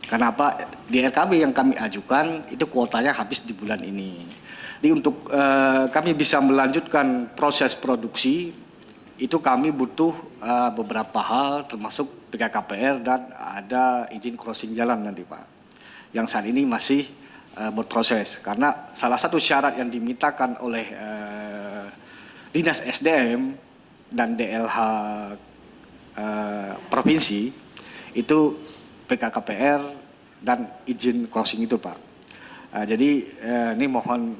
Kenapa di RKB yang kami ajukan itu kuotanya habis di bulan ini. Jadi untuk kami bisa melanjutkan proses produksi itu kami butuh beberapa hal termasuk PKKPR dan ada izin crossing jalan nanti, Pak. Yang saat ini masih berproses karena salah satu syarat yang dimintakan oleh Dinas SDM dan DLH provinsi itu PKKPR dan izin crossing itu, Pak. Jadi ini mohon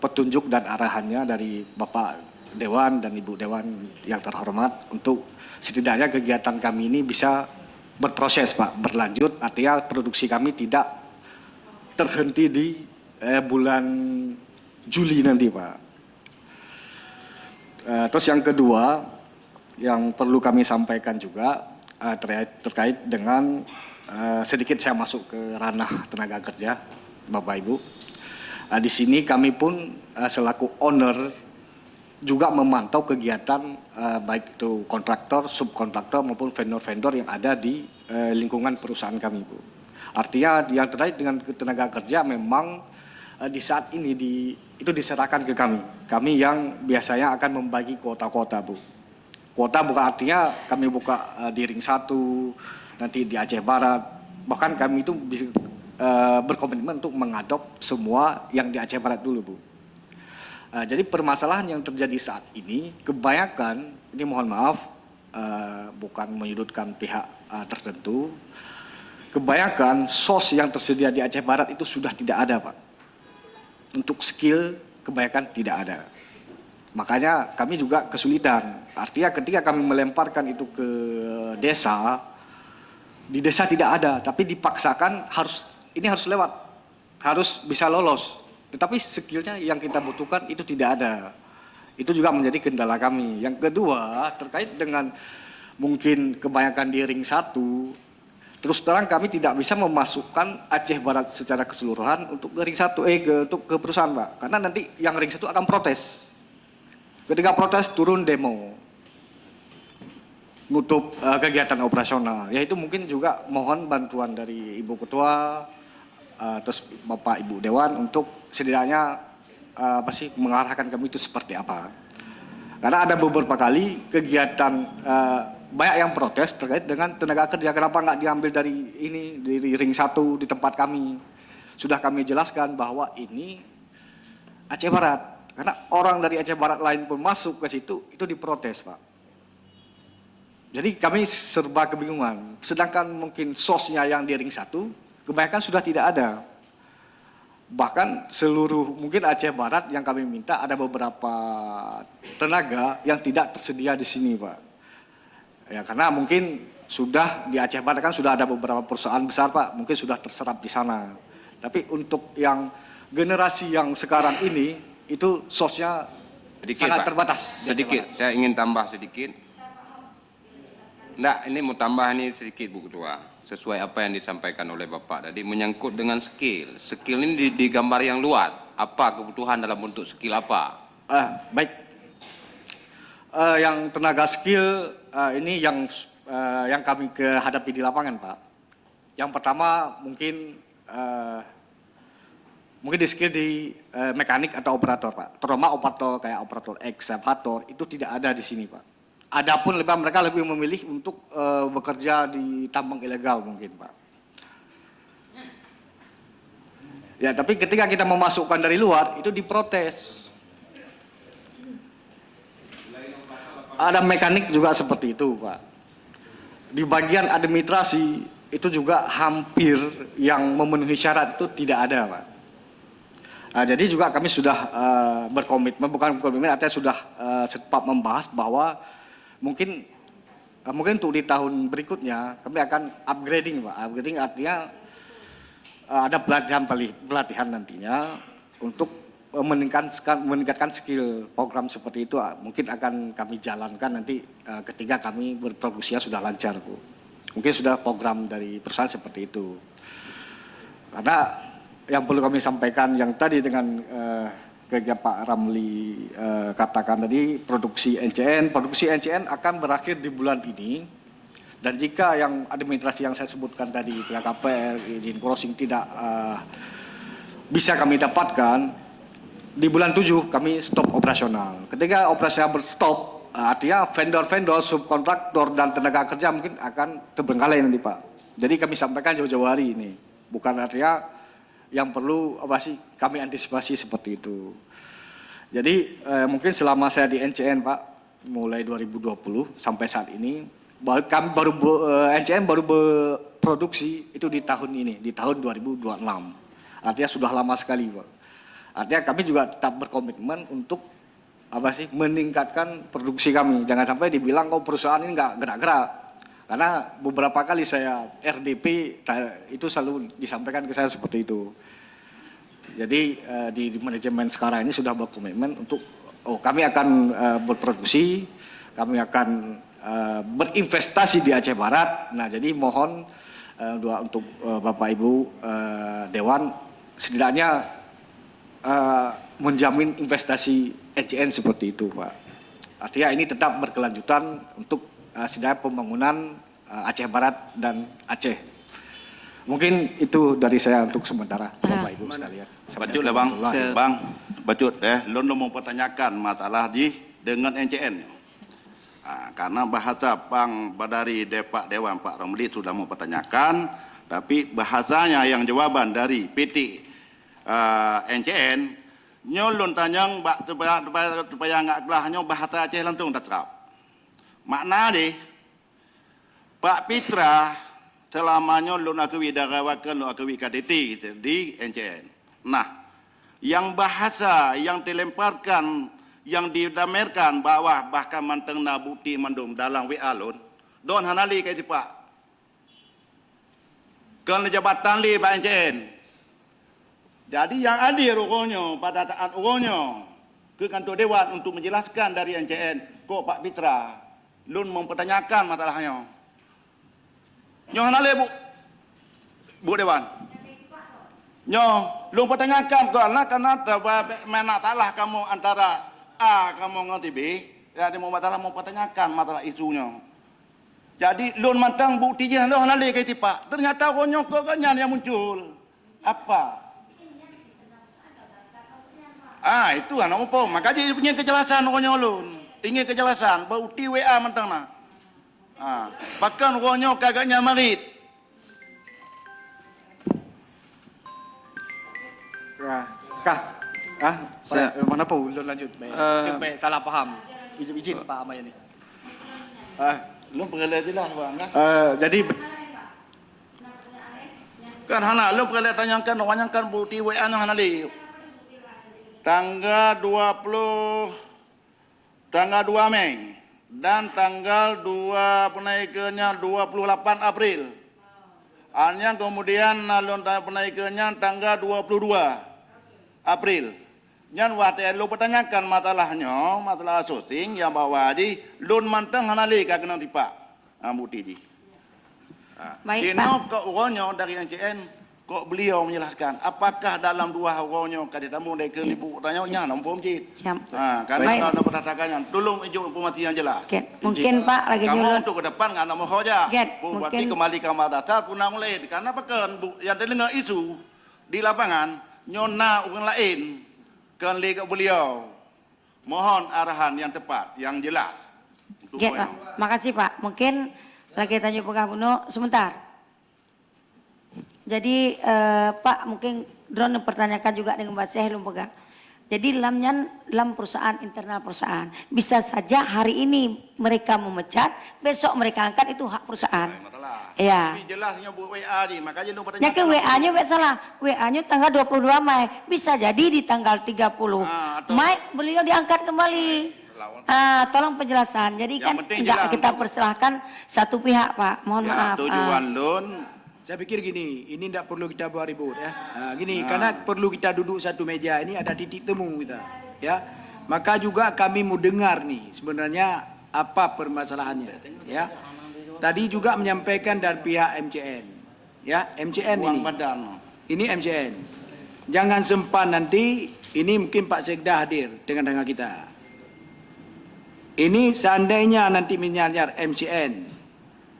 petunjuk dan arahannya dari Bapak Dewan dan Ibu Dewan yang terhormat untuk setidaknya kegiatan kami ini bisa berproses, Pak, berlanjut, artinya produksi kami tidak terhenti di bulan Juli nanti, Pak. Terus yang kedua yang perlu kami sampaikan juga terkait dengan sedikit saya masuk ke ranah tenaga kerja, Bapak Ibu. Di sini kami pun selaku owner juga memantau kegiatan baik itu kontraktor, subkontraktor maupun vendor-vendor yang ada di lingkungan perusahaan kami, Bu. Artinya yang terkait dengan tenaga kerja memang di saat ini itu diserahkan ke kami. Kami yang biasanya akan membagi kuota-kuota, Bu. Kuota bukan artinya kami buka di Ring 1, nanti di Aceh Barat. Bahkan kami itu bisa berkomitmen untuk mengadop semua yang di Aceh Barat dulu, Bu. Jadi permasalahan yang terjadi saat ini, kebanyakan, ini mohon maaf, bukan menyudutkan pihak tertentu, kebanyakan sos yang tersedia di Aceh Barat itu sudah tidak ada, Pak. Untuk skill, kebanyakan tidak ada. Makanya kami juga kesulitan. Artinya ketika kami melemparkan itu ke desa, di desa tidak ada, tapi dipaksakan ini harus lewat, harus bisa lolos. Tetapi skillnya yang kita butuhkan itu tidak ada. Itu juga menjadi kendala kami. Yang kedua, terkait dengan mungkin kebanyakan di Ring 1, terus terang kami tidak bisa memasukkan Aceh Barat secara keseluruhan untuk ke Ring 1, untuk ke perusahaan, Pak. Karena nanti yang Ring 1 akan protes. Ketika protes turun demo, nutup kegiatan operasional. Ya itu mungkin juga mohon bantuan dari Ibu Ketua, terus Bapak Ibu Dewan untuk setidaknya mengarahkan kami itu seperti apa. Karena ada beberapa kali kegiatan banyak yang protes terkait dengan tenaga kerja. Kenapa nggak diambil dari Ring 1 di tempat kami? Sudah kami jelaskan bahwa ini Aceh Barat. Karena orang dari Aceh Barat lain pun masuk ke situ, itu diprotes, Pak. Jadi kami serba kebingungan. Sedangkan mungkin sosnya yang di Ring 1, kebanyakan sudah tidak ada. Bahkan seluruh mungkin Aceh Barat yang kami minta ada beberapa tenaga yang tidak tersedia di sini, Pak. Ya karena mungkin sudah di Aceh Barat kan sudah ada beberapa perusahaan besar, Pak, mungkin sudah terserap di sana. Tapi untuk yang generasi yang sekarang ini itu sosnya Sedikit, sangat Pak. terbatas. Sedikit, saya ingin tambah sedikit. Enggak, ini mau tambah ini sedikit, Bu Ketua. Sesuai apa yang disampaikan oleh Bapak tadi, menyangkut dengan skill. Skill ini di gambar yang luar. Apa kebutuhan dalam bentuk skill apa? Baik. Yang tenaga skill ini yang kami hadapi di lapangan, Pak. Yang pertama mungkin di skill di mekanik atau operator, Pak. Terutama operator kayak operator ekskavator itu tidak ada di sini, Pak. Adapun mereka lebih memilih untuk bekerja di tambang ilegal mungkin, Pak. Ya, tapi ketika kita memasukkan dari luar itu diprotes. Ada mekanik juga seperti itu, Pak. Di bagian administrasi itu juga hampir yang memenuhi syarat itu tidak ada, Pak. Jadi juga kami sudah berkomitmen, bukan berkomitmen, artinya sudah sempat membahas bahwa mungkin untuk di tahun berikutnya kami akan upgrading, Pak. Upgrading artinya ada pelatihan nantinya untuk meningkatkan skill program seperti itu. Mungkin akan kami jalankan nanti ketika kami berproduksinya sudah lancar, Bu. Mungkin sudah program dari perusahaan seperti itu. Karena yang perlu kami sampaikan yang tadi dengan kegiatan Pak Ramli katakan tadi, produksi NCN akan berakhir di bulan ini. Dan jika yang administrasi yang saya sebutkan tadi, pihak KPR, izin crossing tidak bisa kami dapatkan, di bulan 7 kami stop operasional. Ketika operasional berstop, artinya vendor-vendor, subkontraktor, dan tenaga kerja mungkin akan terbengkalai nanti Pak. Jadi kami sampaikan jauh-jauh hari ini. Bukan artinya yang perlu kami antisipasi seperti itu. Jadi mungkin selama saya di NCN Pak, mulai 2020 sampai saat ini, NCN baru berproduksi itu di tahun ini, di tahun 2026. Artinya sudah lama sekali Pak. Artinya kami juga tetap berkomitmen untuk meningkatkan produksi kami. Jangan sampai dibilang perusahaan ini nggak gerak-gerak. Karena beberapa kali saya RDP itu selalu disampaikan ke saya seperti itu. Jadi di manajemen sekarang ini sudah berkomitmen untuk kami akan berproduksi, kami akan berinvestasi di Aceh Barat. Nah, jadi mohon untuk Bapak Ibu Dewan setidaknya menjamin investasi NCN seperti itu, Pak. Artinya ini tetap berkelanjutan untuk setidaknya pembangunan Aceh Barat dan Aceh. Mungkin itu dari saya untuk sementara, Bapak Ibu sekalian. Bacut lah Bang, Bacut Lon mempertanyakan masalah dengan NCN. Karena bahasa Bang Badari Pak Dewan Pak Ramli sudah mempertanyakan, tapi bahasanya yang jawaban dari PT NCN nyolon tanyang supaya nggak gelahnya bahasa Aceh langsung tak terap. Makna deh Pak Pitra selamanya lun akui darawakan lun akui KDT di NCN. Nah, yang bahasa yang dilemparkan, yang didamerkan bahwa bahkan manteng na bukti mandum dalam WA lun, don hanali kayak Pak. Kan jabatan li Pak NCN. Jadi yang adil rupanya pada taat urunnya ke kantor dewan untuk menjelaskan dari NCN, kok Pak Pitra lun mempertanyakan masalahnya. Nyo hanale Bu Dewan. Nyo lun pertanyakan karena mana talah kamu antara A kamu ngerti B, jadi mau pertanyakan masalah isunya. Jadi lun mantang buktinya lun hanale kayak Pak. Ternyata urunnya kok yang muncul. Apa? Itu kan apa? Makanya punya kejelasan orangnya ulun. Ingin kejelasan, bukti WA mentang nak. Bahkan orangnya kagaknya marit. Mana apa ulun lanjut? Baik, salah paham. Izin Pak Amay ini. Lu pengelet lah Bang. Jadi kan hana lu pengelet tanyakan bukti WA-nya hana li. Tanggal 2 Mei dan tanggal 2 penaikannya 28 April. Hanya kemudian nalun penaikannya tanggal 22 April. Nyan waktu lu pertanyakan masalah syuting yang bawa di lun manteng hanali kagak nanti Pak. Bukti di. Baik, Pak. Kok urunnya dari NCN kok beliau menjelaskan apakah dalam 2 urunnya kadang tamu dari ke ibu tanya nampu Cid. Karena ada pertanyaan tolong ijo informasi yang jelas. Mungkin Pak lagi kamu nyuruh untuk ke depan nggak nama hoja. Berarti mungkin kembali ke Madatar punang lain. Karena pekan yang dengar isu di lapangan nyona orang lain kan lihat beliau. Mohon arahan yang tepat, yang jelas. Pak. Makasih Pak. Mungkin lagi tanya Pak Buno sebentar. Jadi Pak mungkin drone pertanyakan juga dengan Mbak Syah Lumpegang. Jadi lam perusahaan internal perusahaan bisa saja hari ini mereka memecat, besok mereka angkat itu hak perusahaan. Iya. Tapi jelasnya bu WA nih, makanya lu pertanyakan. Ya WA-nya salah. WA-nya tanggal 22 Mei. Bisa jadi di tanggal 30 Mei beliau diangkat kembali. Tolong penjelasan. Jadi kan enggak kita persilahkan satu pihak Pak. Mohon maaf. Tujuan lun. Saya pikir gini, ini tidak perlu kita buat ribut ya. Karena perlu kita duduk satu meja, ini ada titik temu kita, ya. Maka juga kami mau dengar nih sebenarnya apa permasalahannya, ya. tadi juga menyampaikan dari pihak MCN. Ya, MCN Uang ini. badan. Ini MCN. Jangan sempat nanti, ini mungkin Pak Sekda hadir dengan kita. Ini seandainya nanti misalnya MCN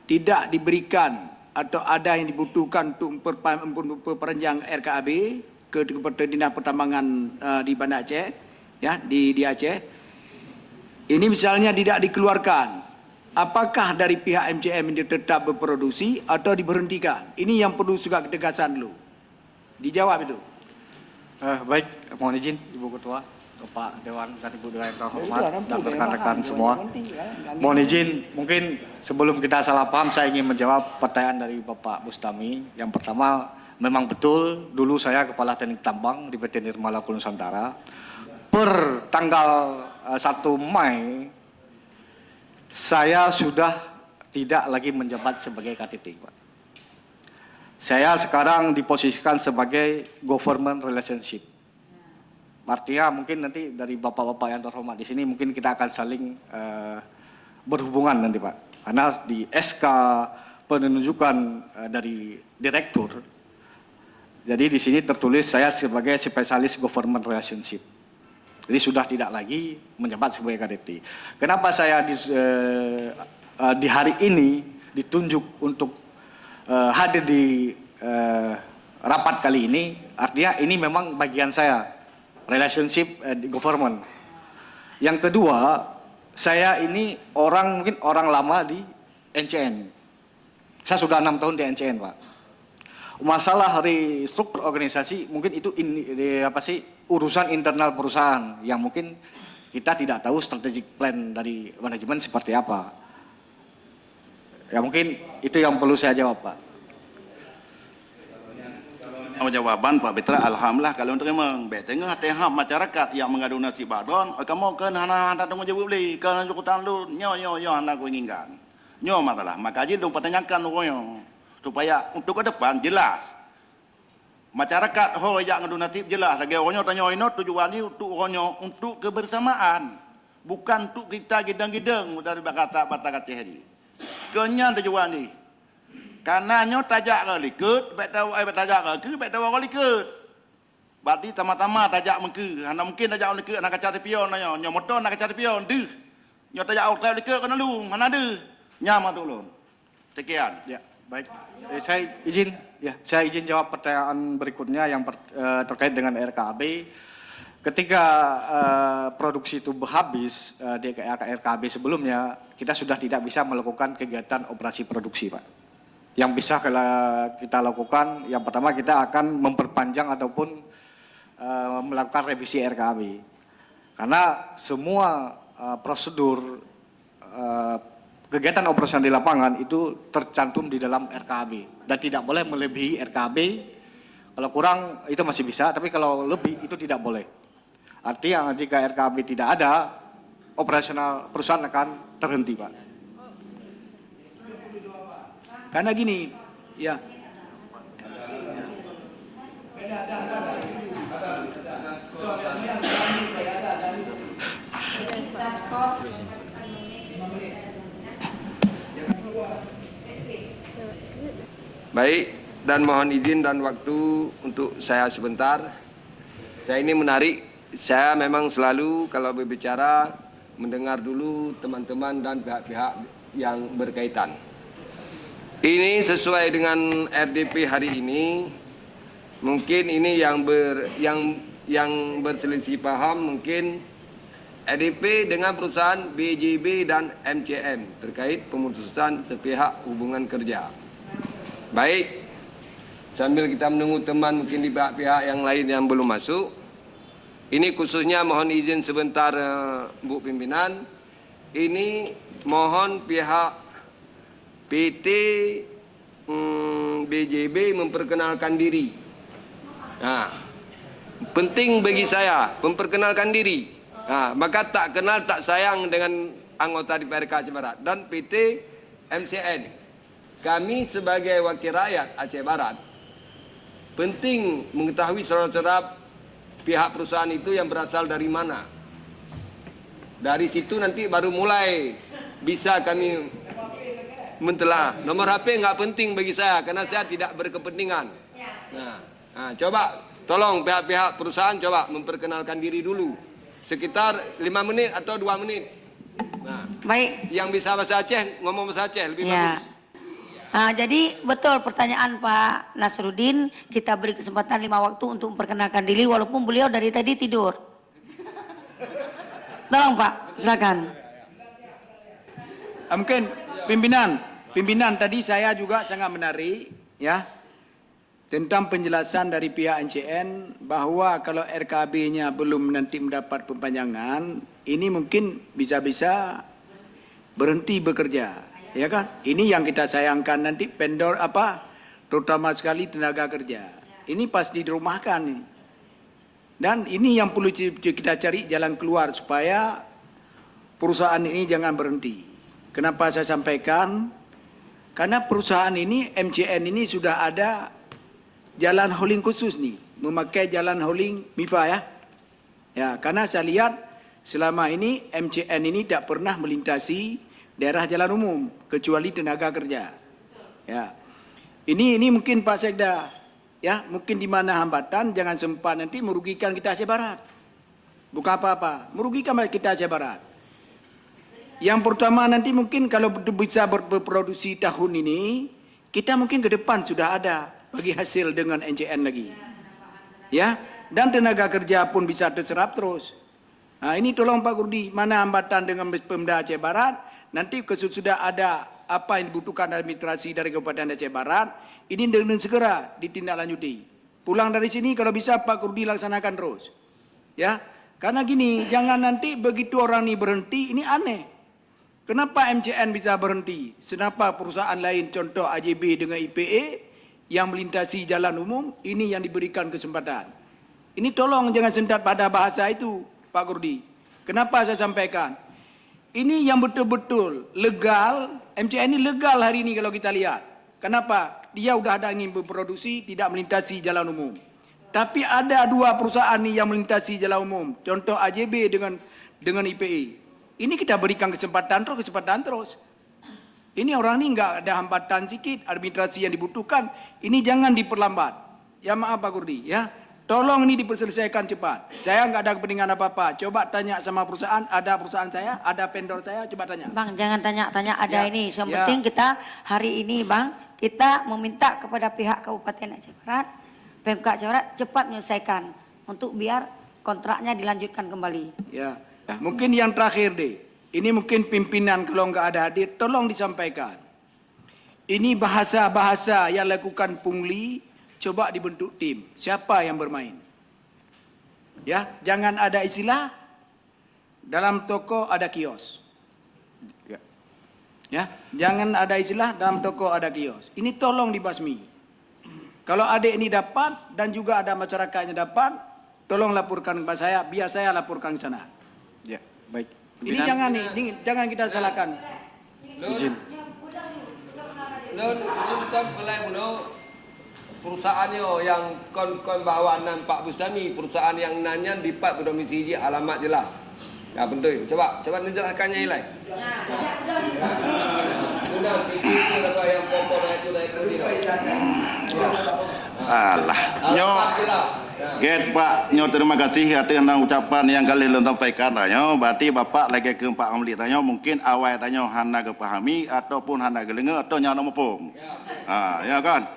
tidak diberikan atau ada yang dibutuhkan untuk perpanjang RKAB ke Dinas Pertambangan di Banda Aceh, ya di Aceh. Ini misalnya tidak dikeluarkan, apakah dari pihak MCM ini tetap berproduksi atau diberhentikan? Ini yang perlu juga ketegasan dulu. Dijawab itu. Baik, mohon izin Ibu Ketua, Bapak Dewan dan Ibu Dewan yang terhormat dan rekan-rekan semua. Mohon izin, mungkin sebelum kita salah paham, saya ingin menjawab pertanyaan dari Bapak Bustami. Yang pertama, memang betul dulu saya Kepala Teknik Tambang di PT Nirmala Kuala Nusantara. Per tanggal 1 Mei, saya sudah tidak lagi menjabat sebagai KTT, Pak. Saya sekarang diposisikan sebagai government relationship. Artinya mungkin nanti dari bapak-bapak yang terhormat di sini mungkin kita akan saling berhubungan nanti, Pak. Karena di SK penunjukan dari direktur, jadi di sini tertulis saya sebagai spesialis government relationship. Jadi sudah tidak lagi menjabat sebagai KDT. Kenapa saya di hari ini ditunjuk untuk hadir di rapat kali ini? Artinya ini memang bagian saya, relationship di government. Yang kedua, saya ini mungkin orang lama di NCN. Saya sudah 6 tahun di NCN, Pak. Masalah restruktur organisasi mungkin itu urusan internal perusahaan yang mungkin kita tidak tahu strategic plan dari manajemen seperti apa. Ya mungkin itu yang perlu saya jawab, Pak. Jawaban Pak Betra, alhamdulillah kalau terima. Tengah tehap masyarakat yang mengadu nasi badon, kamu ke hana tunggu jawab beli, ke jukutan lu, nyo anda ku inginkan. Nyo masalah, maka jadi dong pertanyakan pokoknya supaya untuk ke depan jelas. Masyarakat yang ngadu nasi jelas, lagi orang tanya ini tujuan ini untuk kebersamaan, bukan untuk kita gidang-gidang dari kata Aceh ini. Kenya tujuan ini. Karena nyo tajak ke likut, tajak ke, betul likut. Berarti tama-tama tajak mengke, anda mungkin tajak likut, nak cari pion nyo motor nak cari pion, deh. Nyo tajak hotel likut kena lu, mana ada? Nyama tulun. Sekian. Ya, baik. Saya izin jawab pertanyaan berikutnya yang terkait dengan RKAB. Ketika produksi itu habis di RKAB sebelumnya, kita sudah tidak bisa melakukan kegiatan operasi produksi, Pak. Yang bisa kita lakukan, yang pertama kita akan memperpanjang ataupun melakukan revisi RKAB. Karena semua prosedur kegiatan operasional di lapangan itu tercantum di dalam RKAB. Dan tidak boleh melebihi RKAB. Kalau kurang itu masih bisa, tapi kalau lebih itu tidak boleh. Artinya jika RKAB tidak ada, operasional perusahaan akan terhenti, Pak. Karena gini, ya. Baik, dan mohon izin dan waktu untuk saya sebentar. Saya ini menarik, saya memang selalu kalau berbicara mendengar dulu teman-teman dan pihak-pihak yang berkaitan. Ini sesuai dengan RDP hari ini. Mungkin ini yang berselisih paham mungkin RDP dengan perusahaan BJB dan MCM terkait pemutusan sepihak hubungan kerja. Baik, sambil kita menunggu teman mungkin di pihak-pihak yang lain yang belum masuk. Ini khususnya mohon izin sebentar Bu Pimpinan. Ini mohon pihak PT BJB memperkenalkan diri. Nah, penting bagi saya memperkenalkan diri. Nah, maka tak kenal tak sayang dengan anggota DPRK Aceh Barat dan PT MCN. Kami sebagai wakil rakyat Aceh Barat penting mengetahui serap-serap pihak perusahaan itu yang berasal dari mana. Dari situ nanti baru mulai bisa kami mentelaah. Nomor HP nggak penting bagi saya karena saya tidak berkepentingan. Coba tolong pihak-pihak perusahaan coba memperkenalkan diri dulu. Sekitar 5 menit atau 2 menit. Nah, Baik. yang bisa bahasa Aceh ngomong bahasa Aceh lebih Ya. bagus. Jadi betul pertanyaan Pak Nasruddin, kita beri kesempatan 5 waktu untuk memperkenalkan diri walaupun beliau dari tadi tidur. Tolong Pak, silakan. Mungkin pimpinan tadi saya juga sangat menarik ya tentang penjelasan dari pihak NCN bahwa kalau RKB-nya belum nanti mendapat perpanjangan, ini mungkin bisa-bisa berhenti bekerja. Ya kan? Ini yang kita sayangkan nanti vendor terutama sekali tenaga kerja. Ini pasti dirumahkan nih. Dan ini yang perlu kita cari jalan keluar supaya perusahaan ini jangan berhenti. Kenapa saya sampaikan? Karena perusahaan ini, MCN ini sudah ada jalan hauling khusus nih, memakai jalan hauling MIFA ya. Ya, karena saya lihat selama ini MCN ini tidak pernah melintasi daerah jalan umum kecuali tenaga kerja. Ya. Ini mungkin Pak Sekda ya, mungkin di mana hambatan jangan sempat nanti merugikan kita Aceh Barat. Bukan apa-apa, merugikan kita Aceh Barat. Yang pertama nanti mungkin kalau bisa berproduksi tahun ini, kita mungkin ke depan sudah ada bagi hasil dengan NCN lagi. Ya, dan tenaga kerja pun bisa terserap terus. Nah, ini tolong Pak Kurdi, mana hambatan dengan Pemda Aceh Barat? Nanti sudah ada apa yang dibutuhkan administrasi dari Kabupaten Aceh Barat, ini dengan segera ditindaklanjuti. Pulang dari sini kalau bisa Pak Kurdi laksanakan terus. Ya, karena gini, jangan nanti begitu orang ini berhenti, ini aneh. Kenapa MCN bisa berhenti? Kenapa perusahaan lain contoh AJB dengan IPA yang melintasi jalan umum, ini yang diberikan kesempatan. Ini tolong jangan sendat pada bahasa itu, Pak Kurdi. Kenapa saya sampaikan? Ini yang betul-betul legal, MCN ini legal hari ini kalau kita lihat. Kenapa? Dia sudah ada ingin berproduksi, tidak melintasi jalan umum. Tapi ada 2 perusahaan nih yang melintasi jalan umum. Contoh AJB dengan IPA. Ini kita berikan kesempatan terus. Ini orang ini enggak ada hambatan sedikit, administrasi yang dibutuhkan. Ini jangan diperlambat. Ya maaf Pak Kurdi ya. Tolong ini diselesaikan cepat. Saya enggak ada kepentingan apa-apa. Coba tanya sama perusahaan, ada perusahaan saya, ada vendor saya, coba tanya. Bang, jangan tanya-tanya ada Ya, ini. Yang ya. penting kita hari ini Bang, kita meminta kepada pihak Kabupaten Aceh Barat, Pemkab Aceh Barat cepat menyelesaikan untuk biar kontraknya dilanjutkan kembali. Ya. Mungkin yang terakhir deh. Ini mungkin pimpinan kalau enggak ada hadir, tolong disampaikan. Ini bahasa-bahasa yang lakukan pungli, coba dibentuk tim. Siapa yang bermain? Ya, jangan ada istilah dalam toko ada kios. Ya, jangan ada istilah dalam toko ada kios. Ini tolong dibasmi. Kalau adik ini dapat dan juga ada masyarakatnya dapat, tolong laporkan kepada saya, biar saya laporkan ke sana. Ya, baik. Ini jangan jangan kita salahkan. Izin. Nun pelai perusahaannya yang kon bawa nan Pak Bustami, perusahaan yang nanya dipat berdomisili alamat jelas. Ya betul. Coba menjelaskannya ini. Sudah itu atau yang kompor itu Alah, nyo, get Pak, nyo terima kasih atas ucapan yang kali lo sampaikan nyo. Berarti Bapak lagi ke Pak Amli tanya mungkin awal tanya hana kepahami ataupun hana gelenga atau nyana mupung. Ya kan?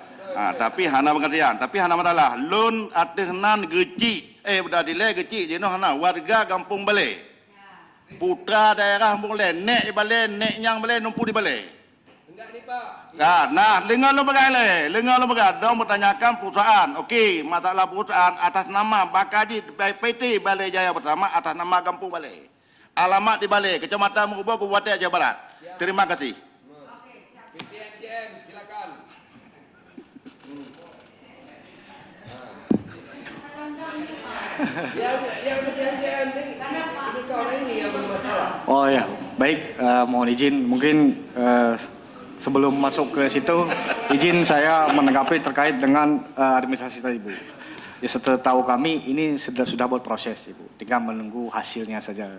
Tapi hana pengertian, tapi hana masalah. Lun atas nan geci, udah dileh geci, jenuh hana warga kampung Balai. Putra daerah kampung Balai, nek di Balai, nek yang Balai numpu di Balai. Enggak nih Pak. Nah, dengar lo bagai dong bertanyakan perusahaan. Okey, masalah perusahaan atas nama Bakaji PT Balai Jaya Bersama atas nama Kampung Balai. Alamat di Balai, Kecamatan Merubah, Kabupaten Aceh Barat. Terima kasih. PT NCM, silakan. Yang PT NCM ini kawan ini yang bermasalah. Oh ya, baik. Mohon izin, mungkin sebelum masuk ke situ, izin saya menanggapi terkait dengan administrasi tadi, Bu. Ya, setahu kami ini sudah berproses, Ibu. Tinggal menunggu hasilnya saja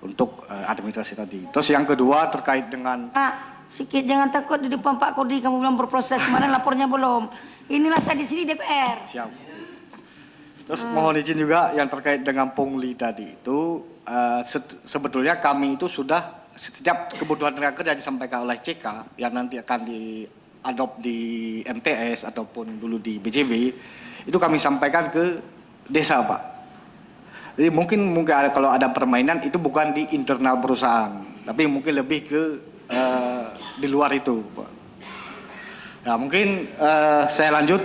untuk administrasi tadi. Terus yang kedua terkait dengan Pak, Sikit jangan takut di depan Pak Kurdi kamu belum berproses. Kemarin lapornya belum. Inilah saya di sini DPR. Siap. Terus mohon izin juga yang terkait dengan pungli tadi itu sebetulnya kami itu sudah setiap kebutuhan tenaga kerja disampaikan oleh CK yang nanti akan diadop di MTS ataupun dulu di BJB itu kami sampaikan ke desa, Pak. Jadi mungkin ada, kalau ada permainan itu bukan di internal perusahaan, tapi mungkin lebih ke di luar itu, Pak. Nah, mungkin saya lanjut.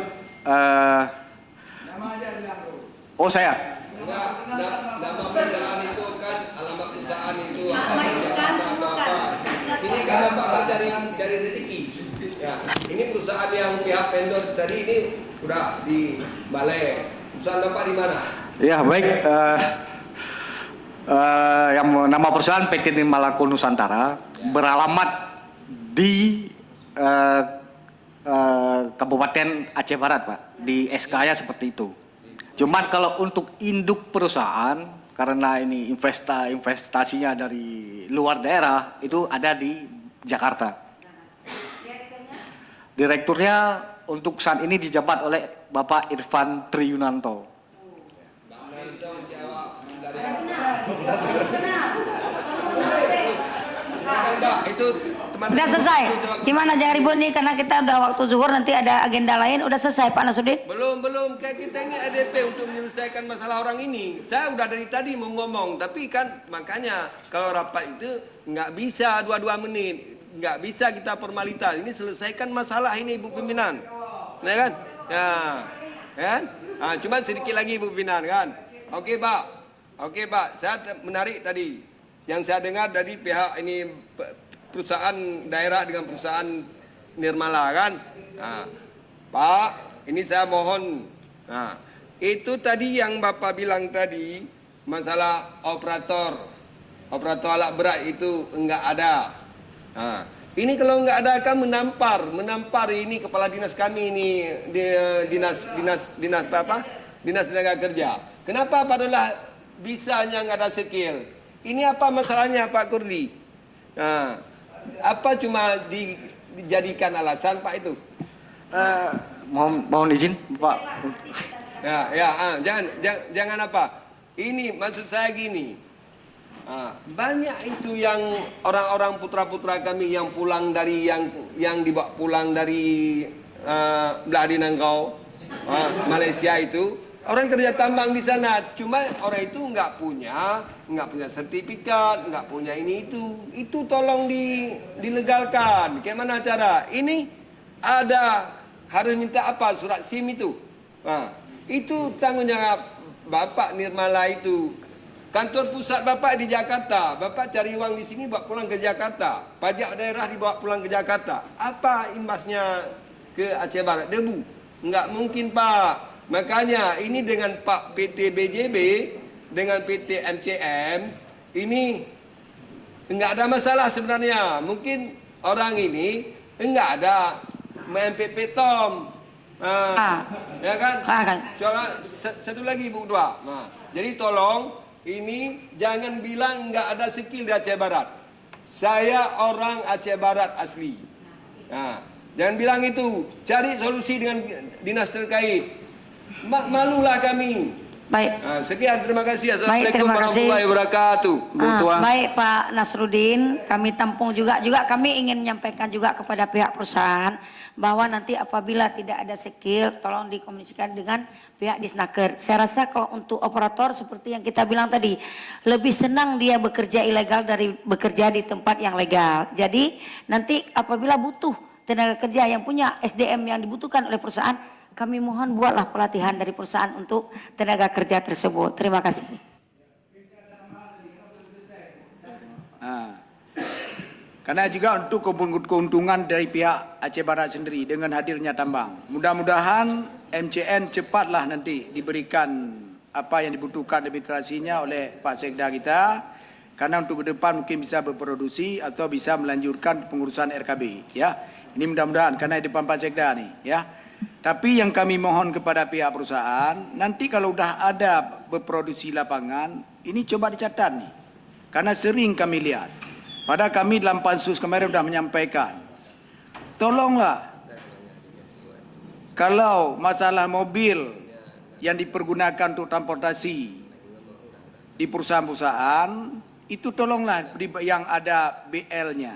Oh saya. Nama perusahaan itu kan alamat perusahaan itu apa. Ini kan Bapak cari rezeki. Ya, ini perusahaan yang pihak vendor tadi ini sudah di Balai. Perusahaan Bapak di mana? Ya baik. Yang nama perusahaan PT Malako Nusantara beralamat di Kabupaten Aceh Barat, Pak. Di SK-nya seperti itu. Cuman kalau untuk induk perusahaan, karena ini investasinya dari luar daerah, itu ada di Jakarta. Direkturnya untuk saat ini dijabat oleh Bapak Irfan Triyunanto. Udah selesai. Gimana jangan ribut nih karena kita udah waktu zuhur, nanti ada agenda lain. Udah selesai Pak Nasruddin? Belum. Kayak kita ini ADP untuk menyelesaikan masalah orang ini. Saya udah dari tadi mau ngomong, tapi kan makanya kalau rapat itu nggak bisa 2 menit. Nggak bisa kita formalitas. Ini selesaikan masalah ini Ibu Pimpinan. Ya kan? Ya. Kan? Nah, cuma sedikit lagi Ibu Pimpinan kan. Oke Pak. Saya menarik tadi. Yang saya dengar dari pihak ini perusahaan daerah dengan perusahaan Nirmala kan. Nah, Pak, ini saya mohon. Nah, itu tadi yang Bapak bilang tadi masalah operator alat berat itu enggak ada. Nah, ini kalau enggak ada kan menampar ini kepala dinas kami ini dinas tenaga kerja. Kenapa padahal bisanya enggak ada skill? Ini apa masalahnya Pak Kurdi? Nah, apa cuma dijadikan alasan Pak itu? Mohon izin Pak. Jangan apa. Ini maksud saya gini. Banyak itu yang orang-orang putra-putra kami yang pulang dari yang dibawa pulang dari Beladi Nanggau, Malaysia itu. Orang kerja tambang di sana, cuma orang itu nggak punya sertifikat, nggak punya ini itu tolong dilegalkan. Bagaimana cara? Ini harus minta apa? Surat SIM itu. Nah, itu tanggung jawab Bapak Nirmala itu. Kantor pusat Bapak di Jakarta, Bapak cari uang di sini bawa pulang ke Jakarta. Pajak daerah dibawa pulang ke Jakarta. Apa imbasnya ke Aceh Barat? Debu. Nggak mungkin Pak. Makanya ini dengan Pak PT BJB, dengan PT MCM, ini enggak ada masalah sebenarnya. Mungkin orang ini enggak ada MPP Tom. Ya kan? Satu lagi Bu Dua. Nah, jadi tolong ini jangan bilang enggak ada skill di Aceh Barat. Saya orang Aceh Barat asli. Nah, jangan bilang itu. Cari solusi dengan dinas terkait. Malulah kami. Baik. Sekian, terima kasih. Baik, Assalamualaikum terima kasih. warahmatullahi wabarakatuh. Baik Pak Nasruddin, kami tampung juga kami ingin menyampaikan juga kepada pihak perusahaan bahwa nanti apabila tidak ada skill tolong dikomunikasikan dengan pihak Disnaker. Saya rasa kalau untuk operator seperti yang kita bilang tadi, lebih senang dia bekerja ilegal dari bekerja di tempat yang legal. Jadi nanti apabila butuh tenaga kerja yang punya SDM yang dibutuhkan oleh perusahaan, kami mohon buatlah pelatihan dari perusahaan untuk tenaga kerja tersebut. Terima kasih. Karena juga untuk keuntungan dari pihak Aceh Barat sendiri dengan hadirnya tambang. Mudah-mudahan MCN cepatlah nanti diberikan apa yang dibutuhkan administrasinya oleh Pak Sekda kita. Karena untuk ke depan mungkin bisa berproduksi atau bisa melanjutkan pengurusan RKB. Ya, ini mudah-mudahan karena di depan Pak Sekda nih. Ya. Tapi yang kami mohon kepada pihak perusahaan, nanti kalau sudah ada berproduksi lapangan, ini coba dicatat nih. Karena sering kami lihat, Pada kami dalam pansus kemarin sudah menyampaikan, tolonglah kalau masalah mobil yang dipergunakan untuk transportasi di perusahaan-perusahaan, itu tolonglah yang ada BL-nya.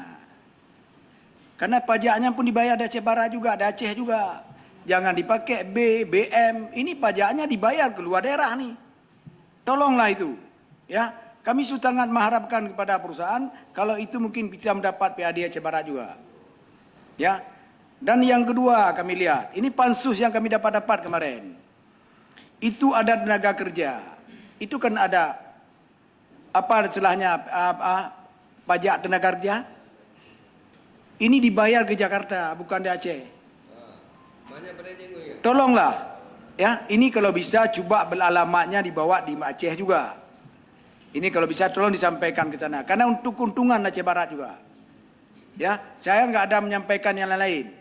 Karena pajaknya pun dibayar dari Aceh Barat juga, ada Aceh juga. Jangan dipakai B, BM, ini pajaknya dibayar ke luar daerah nih. Tolonglah itu. Ya, kami sangat mengharapkan kepada perusahaan, kalau itu mungkin bisa mendapat PAD Aceh Barat juga. Ya. Dan yang kedua kami lihat, ini pansus yang kami dapat kemarin. Itu ada tenaga kerja. Itu kan ada apa istilahnya pajak tenaga kerja. Ini dibayar ke Jakarta, bukan di Aceh. Tolonglah, ya. Ini kalau bisa coba beralamatnya dibawa di Aceh juga. Ini kalau bisa tolong disampaikan ke sana. Karena untuk keuntungan Aceh Barat juga. Ya, saya nggak ada menyampaikan yang lain.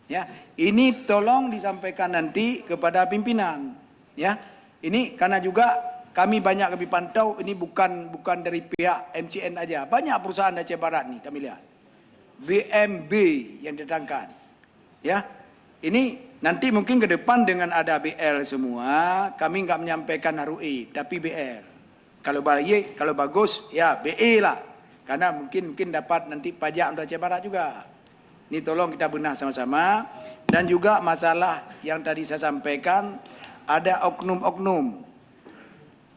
Ya, ini tolong disampaikan nanti kepada pimpinan. Ya, ini karena juga kami banyak kami pantau, ini bukan dari pihak MCN aja, banyak perusahaan Aceh Barat nih kami lihat. BMB yang didatangkan. Ya, ini nanti mungkin ke depan dengan ada BL semua, kami nggak menyampaikan RUE, tapi BR. Kalau bagus, ya BE lah. Karena mungkin dapat nanti pajak untuk Aceh Barat juga. Ini tolong kita benar sama-sama. Dan juga masalah yang tadi saya sampaikan, ada oknum-oknum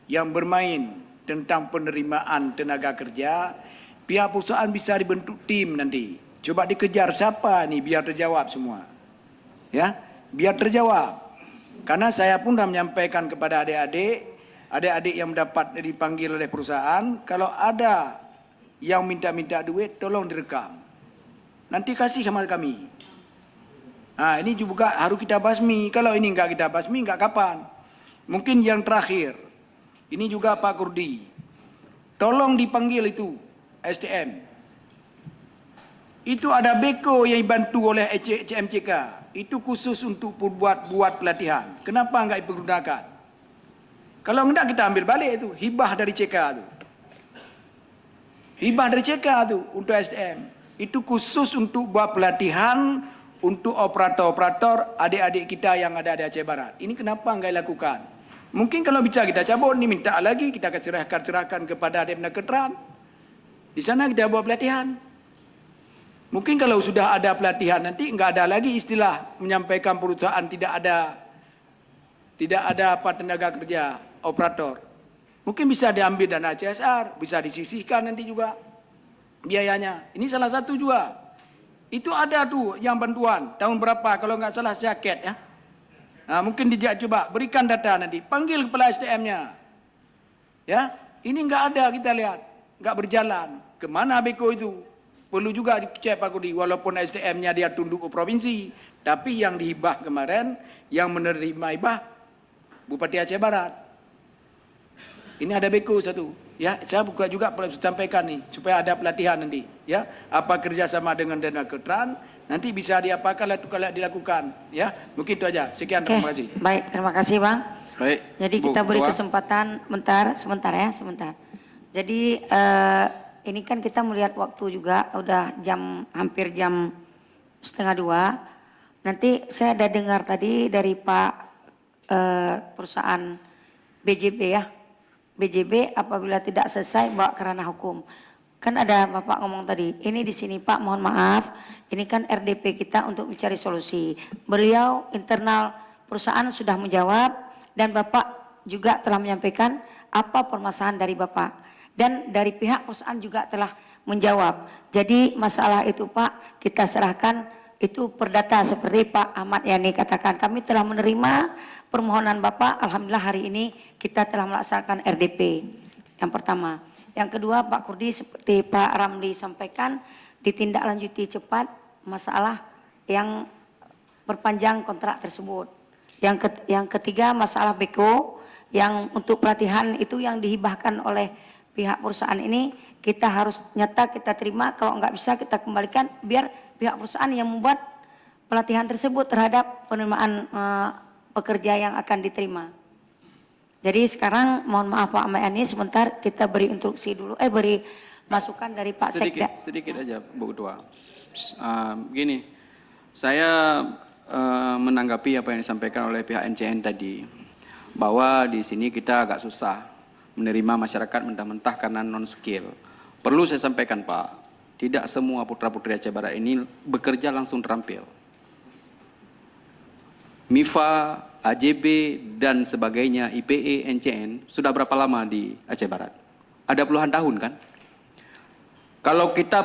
yang bermain tentang penerimaan tenaga kerja. Pihak perusahaan bisa dibentuk tim nanti. Coba dikejar siapa nih biar terjawab semua. Ya, biar terjawab. Karena saya pun sudah menyampaikan kepada adik-adik yang mendapat dipanggil oleh perusahaan, kalau ada yang minta-minta duit, tolong direkam. Nanti kasih sama kami. Nah, ini juga harus kita basmi. Kalau ini enggak kita basmi, enggak kapan. Mungkin yang terakhir, ini juga Pak Kurdi. Tolong dipanggil itu, SDM. Itu ada beko yang dibantu oleh CMCK. Itu khusus untuk buat pelatihan. Kenapa enggak dipergunakan? Kalau enggak kita ambil balik itu, hibah dari CK itu. Hibah dari CK itu untuk SDM. Itu khusus untuk buat pelatihan untuk operator-operator adik-adik kita yang ada di Aceh Barat. Ini kenapa enggak dilakukan? Mungkin kalau bisa kita cabut, ini minta lagi, kita serahkan kepada adik Keteran. Di sana kita buat pelatihan. Mungkin kalau sudah ada pelatihan, nanti enggak ada lagi istilah menyampaikan perusahaan tidak ada apa tenaga kerja operator. Mungkin bisa diambil dana CSR, bisa disisihkan nanti juga biayanya. Ini salah satu juga. Itu ada tuh yang bantuan tahun berapa kalau nggak salah jaket ya. Nah, mungkin dia coba berikan data nanti, panggil kepala SDM-nya. Ya, ini nggak ada kita lihat, nggak berjalan. Kemana beko itu? Perlu juga dicek Pak Kudi, walaupun SDM-nya dia tunduk ke provinsi, tapi yang dihibah kemarin, yang menerima hibah Bupati Aceh Barat. Ini ada beko satu. Ya, saya buka juga sampaikan nih supaya ada pelatihan nanti. Ya, apa kerjasama dengan Dana Ketran nanti bisa diapakan kalau dilakukan. Ya, mungkin itu aja. Sekian, terima kasih. Baik, terima kasih Bang. Baik. Jadi kita beri kesempatan, sebentar. Jadi ini kan kita melihat waktu juga udah hampir jam 1:30. Nanti saya ada dengar tadi dari Pak perusahaan BJB ya. BJB apabila tidak selesai bawa ke ranah hukum. Kan ada Bapak ngomong tadi, ini di sini Pak mohon maaf, ini kan RDP kita untuk mencari solusi. Beliau internal perusahaan sudah menjawab dan Bapak juga telah menyampaikan apa permasalahan dari Bapak. Dan dari pihak perusahaan juga telah menjawab. Jadi masalah itu Pak kita serahkan itu perdata seperti Pak Ahmad Yani katakan. Kami telah menerima permohonan Bapak, alhamdulillah hari ini kita telah melaksanakan RDP. Yang pertama. Yang kedua Pak Kurdi seperti Pak Ramli sampaikan ditindaklanjuti cepat masalah yang perpanjang kontrak tersebut. Yang ketiga masalah beko yang untuk pelatihan itu yang dihibahkan oleh pihak perusahaan ini kita harus nyata kita terima, kalau nggak bisa kita kembalikan biar pihak perusahaan yang membuat pelatihan tersebut terhadap penerimaan pekerja yang akan diterima. Jadi sekarang mohon maaf Pak Ahmad Yani sebentar kita beri instruksi dulu, beri masukan dari Pak Sekda. Sedikit aja, Bu Ketua. Begini, saya menanggapi apa yang disampaikan oleh pihak NCN tadi, bahwa di sini kita agak susah menerima masyarakat mentah-mentah karena non-skill. Perlu saya sampaikan, Pak, tidak semua putra-putri Aceh Barat ini bekerja langsung terampil. MIFA, AJB, dan sebagainya, IPE, NCN, sudah berapa lama di Aceh Barat? Ada puluhan tahun kan? Kalau kita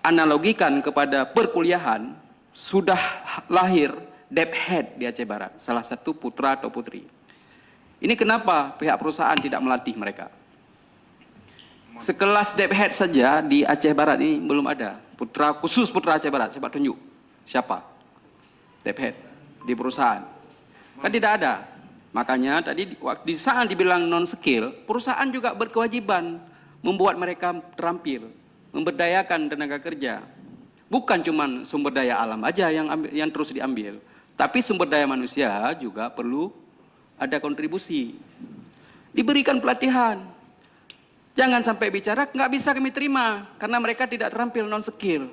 analogikan kepada perkuliahan, sudah lahir DepHead di Aceh Barat, salah satu putra atau putri. Ini kenapa pihak perusahaan tidak melatih mereka? Sekelas DepHead saja di Aceh Barat ini belum ada. Khusus putra Aceh Barat, coba tunjuk. Siapa? DepHead di perusahaan. Kan tidak ada. Makanya tadi di saat dibilang non-skill, perusahaan juga berkewajiban membuat mereka terampil, memberdayakan tenaga kerja. Bukan cuma sumber daya alam aja yang terus diambil, tapi sumber daya manusia juga perlu ada kontribusi. Diberikan pelatihan. Jangan sampai bicara nggak bisa kami terima karena mereka tidak terampil, non skill.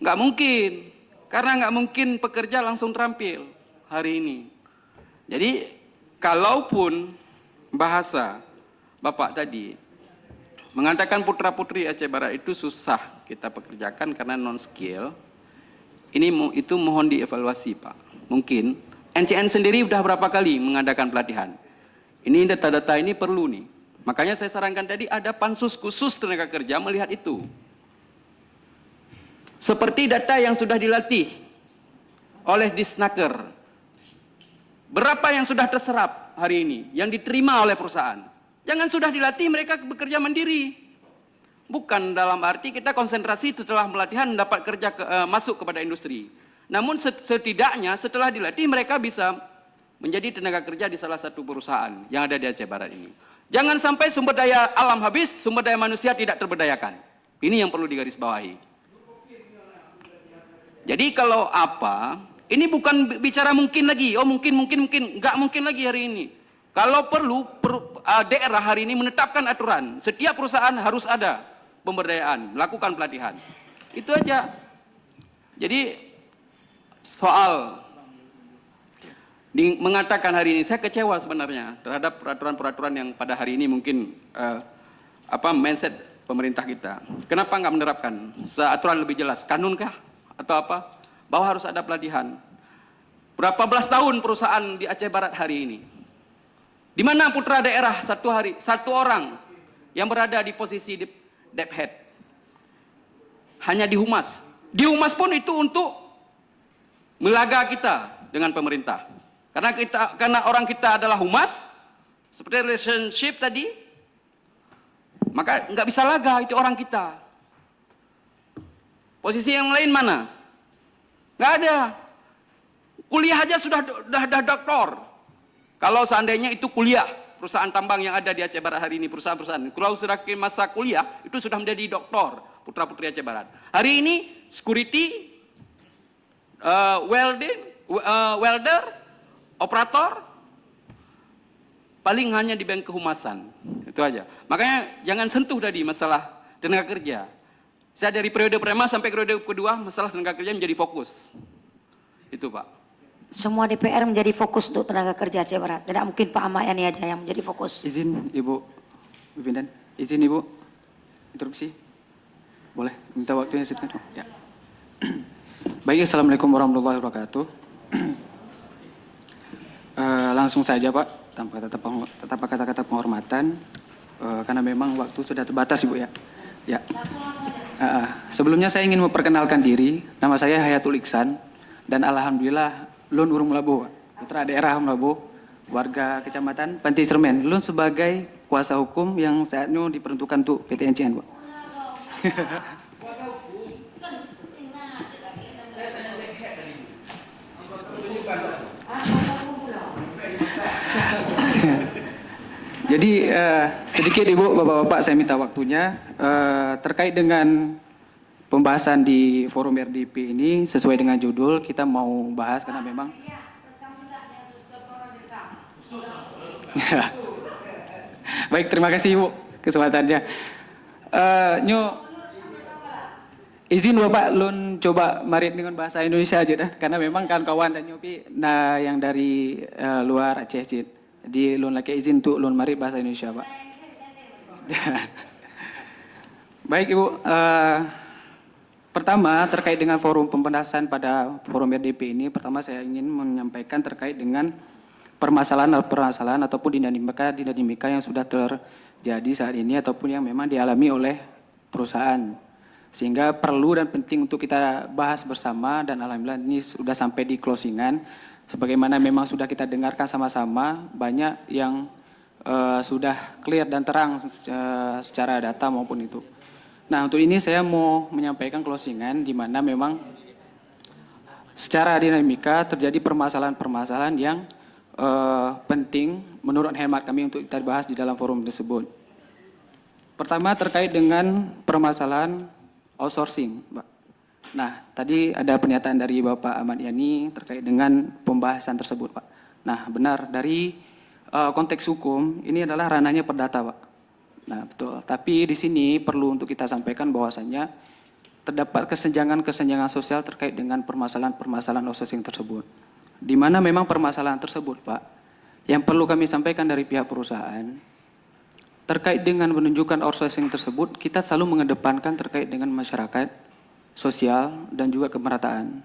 Nggak mungkin, karena nggak mungkin pekerja langsung terampil hari ini. Jadi kalaupun bahasa Bapak tadi mengatakan putra-putri Aceh Barat itu susah kita pekerjakan karena non skill, itu mohon dievaluasi, Pak. Mungkin NCN sendiri sudah berapa kali mengadakan pelatihan. Ini data-data ini perlu nih. Makanya saya sarankan tadi ada pansus khusus tenaga kerja melihat itu. Seperti data yang sudah dilatih oleh Disnaker. Berapa yang sudah terserap hari ini, yang diterima oleh perusahaan. Jangan sudah dilatih mereka bekerja mandiri. Bukan dalam arti kita konsentrasi setelah pelatihan dapat kerja masuk kepada industri. Namun setidaknya setelah dilatih mereka bisa menjadi tenaga kerja di salah satu perusahaan yang ada di Aceh Barat ini. Jangan sampai sumber daya alam habis, sumber daya manusia tidak terberdayakan. Ini yang perlu digarisbawahi. Jadi kalau apa, ini bukan bicara mungkin lagi. Oh mungkin, nggak mungkin lagi hari ini. Kalau perlu daerah hari ini menetapkan aturan, setiap perusahaan harus ada pemberdayaan, melakukan pelatihan. Itu aja. Jadi soal mengatakan hari ini, saya kecewa sebenarnya terhadap peraturan-peraturan yang pada hari ini mungkin mindset pemerintah kita. Kenapa nggak menerapkan aturan lebih jelas, kanunkah atau apa, bahwa harus ada pelatihan. Berapa belas tahun perusahaan di Aceh Barat hari ini? Di mana putra daerah satu orang yang berada di posisi DepHead? Hanya di Humas. Di Humas pun itu untuk melaga kita dengan pemerintah. Karena orang kita adalah Humas, seperti relationship tadi, maka nggak bisa laga, itu orang kita. Posisi yang lain mana? Nggak ada. Kuliah aja sudah doktor. Kalau seandainya itu kuliah, perusahaan tambang yang ada di Aceh Barat hari ini, perusahaan-perusahaan, kalau sudah ke masa kuliah, itu sudah menjadi doktor, putra-putri Aceh Barat. Hari ini, security, welder, operator, paling hanya di bank kehumasan. Itu aja. Makanya jangan sentuh tadi masalah tenaga kerja. Saya dari periode pertama sampai periode kedua, masalah tenaga kerja menjadi fokus. Itu Pak. Semua DPR menjadi fokus untuk tenaga kerja Aceh Barat. Tidak mungkin Pak Amayani aja yang menjadi fokus. Izin Ibu Pimpinan, izin Ibu interupsi. Boleh minta waktunya sedikit? Ya. Baik, Assalamualaikum warahmatullahi wabarakatuh. Langsung saja Pak, tanpa kata-kata penghormatan, karena memang waktu sudah terbatas Ibu ya. Ya. Sebelumnya saya ingin memperkenalkan diri, nama saya Hayatul Iksan, dan alhamdulillah Lun Urung Melabu, putra daerah Melabu, warga kecamatan Pantai Cermen. Lun sebagai kuasa hukum yang saatnya diperuntukkan untuk PT NCN Pak. Jadi sedikit Ibu, Bapak-Bapak saya minta waktunya terkait dengan pembahasan di forum RDP ini sesuai dengan judul kita mau bahas karena memang baik, terima kasih Ibu kesempatannya. Izin Bapak lun coba marit dengan bahasa Indonesia aja dah, karena memang kawan-kawan dan nyopi nah yang dari luar Aceh Cid. Jadi lun laki izin untuk lun marit bahasa Indonesia, Pak. Baik Ibu, pertama terkait dengan forum pembahasan pada forum RDP ini, pertama saya ingin menyampaikan terkait dengan permasalahan ataupun dinamika yang sudah terjadi saat ini ataupun yang memang dialami oleh perusahaan. Sehingga perlu dan penting untuk kita bahas bersama dan alhamdulillah ini sudah sampai di closingan. Sebagaimana memang sudah kita dengarkan sama-sama, banyak yang sudah clear dan terang secara data maupun itu. Nah untuk ini saya mau menyampaikan closingan di mana memang secara dinamika terjadi permasalahan-permasalahan yang penting menurut hemat kami untuk kita bahas di dalam forum tersebut. Pertama terkait dengan permasalahan outsourcing, Pak. Nah, tadi ada pernyataan dari Bapak Ahmad Yani terkait dengan pembahasan tersebut, Pak. Nah, benar dari konteks hukum ini adalah ranahnya perdata, Pak. Nah, betul. Tapi di sini perlu untuk kita sampaikan bahwasannya terdapat kesenjangan sosial terkait dengan permasalahan outsourcing tersebut. Di mana memang permasalahan tersebut, Pak, yang perlu kami sampaikan dari pihak perusahaan terkait dengan menunjukkan outsourcing tersebut, kita selalu mengedepankan terkait dengan masyarakat, sosial, dan juga kemerataan.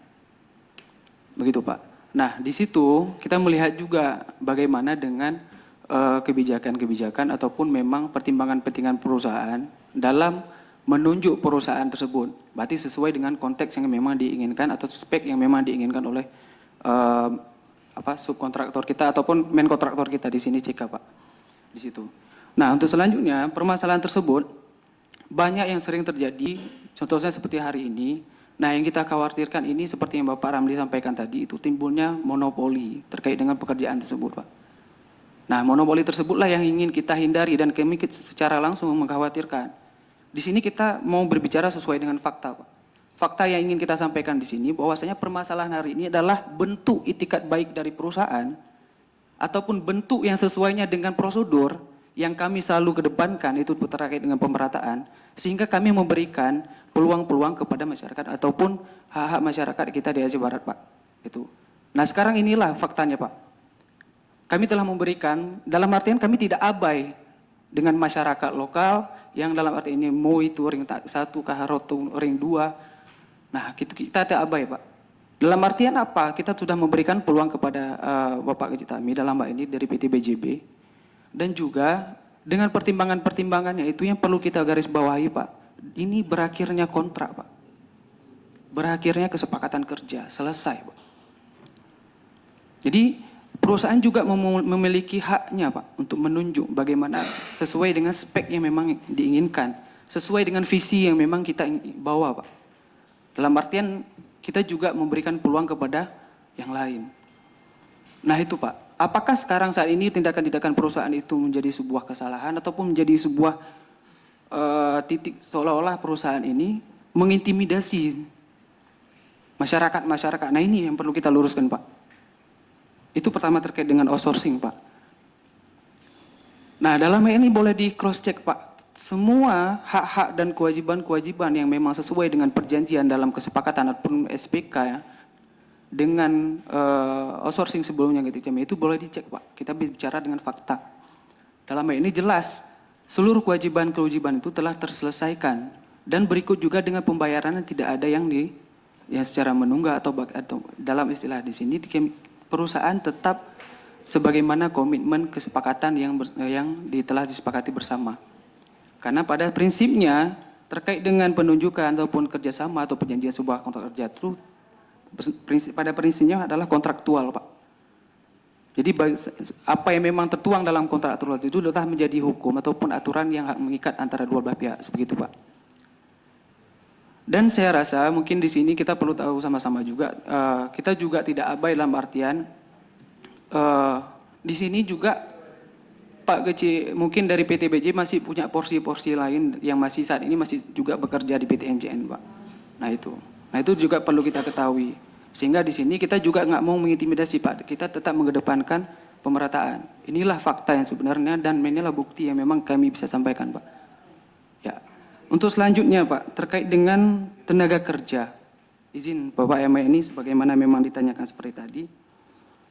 Begitu Pak. Nah di situ kita melihat juga bagaimana dengan kebijakan-kebijakan ataupun memang pertimbangan-pertimbangan perusahaan dalam menunjuk perusahaan tersebut. Berarti sesuai dengan konteks yang memang diinginkan atau spek yang memang diinginkan oleh subkontraktor kita ataupun main kontraktor kita di sini CK Pak. Di situ. Nah untuk selanjutnya permasalahan tersebut banyak yang sering terjadi, contohnya seperti hari ini. Nah yang kita khawatirkan ini seperti yang Bapak Ramli sampaikan tadi, itu timbulnya monopoli terkait dengan pekerjaan tersebut Pak. Nah monopoli tersebutlah yang ingin kita hindari dan kami secara langsung mengkhawatirkan. Di sini kita mau berbicara sesuai dengan fakta Pak. Fakta yang ingin kita sampaikan di sini bahwasanya permasalahan hari ini adalah bentuk itikat baik dari perusahaan ataupun bentuk yang sesuainya dengan prosedur yang kami selalu kedepankan itu terkait dengan pemerataan, sehingga kami memberikan peluang-peluang kepada masyarakat ataupun hak-hak masyarakat kita di Aceh Barat Pak. Itu. Nah sekarang inilah faktanya Pak. Kami telah memberikan, dalam artian kami tidak abai dengan masyarakat lokal yang dalam arti ini mau itu ring 1, Kaharotu, ring 2. Nah kita tidak abai Pak. Dalam artian apa? Kita sudah memberikan peluang kepada Bapak Kecitami dalam hal ini dari PT BJB. Dan juga dengan pertimbangan-pertimbangannya itu yang perlu kita garis bawahi Pak. Ini berakhirnya kontrak Pak. Berakhirnya kesepakatan kerja, selesai Pak. Jadi perusahaan juga memiliki haknya Pak untuk menunjuk bagaimana sesuai dengan spek yang memang diinginkan. Sesuai dengan visi yang memang kita bawa Pak. Dalam artian kita juga memberikan peluang kepada yang lain. Nah itu Pak. Apakah sekarang saat ini tindakan-tindakan perusahaan itu menjadi sebuah kesalahan ataupun menjadi sebuah titik seolah-olah perusahaan ini mengintimidasi masyarakat. Nah ini yang perlu kita luruskan Pak. Itu pertama terkait dengan outsourcing Pak. Nah dalam hal ini boleh di cross check Pak. Semua hak-hak dan kewajiban-kewajiban yang memang sesuai dengan perjanjian dalam kesepakatan ataupun SPK ya, dengan outsourcing sebelumnya gitu, itu boleh dicek Pak. Kita bicara dengan fakta. Dalam hal ini jelas seluruh kewajiban-kewajiban itu telah terselesaikan dan berikut juga dengan pembayaran yang tidak ada yang secara menunggak atau dalam istilah di sini perusahaan tetap sebagaimana komitmen kesepakatan yang telah disepakati bersama. Karena pada prinsipnya terkait dengan penunjukan ataupun kerjasama atau perjanjian sebuah kontrak kerja itu pada prinsipnya adalah kontraktual Pak. Jadi apa yang memang tertuang dalam kontraktual itu telah menjadi hukum ataupun aturan yang mengikat antara dua belah pihak, sebegitu Pak. Dan saya rasa mungkin di sini kita perlu tahu sama-sama juga, kita juga tidak abai dalam artian di sini juga Pak Geci mungkin dari PT BJ masih punya porsi-porsi lain yang masih saat ini masih juga bekerja di PT NCN Pak. Nah itu juga perlu kita ketahui. Sehingga di sini kita juga nggak mau mengintimidasi Pak. Kita tetap mengedepankan pemerataan. Inilah fakta yang sebenarnya dan inilah bukti yang memang kami bisa sampaikan Pak. Ya. Untuk selanjutnya Pak, terkait dengan tenaga kerja. Izin Bapak ini sebagaimana memang ditanyakan seperti tadi.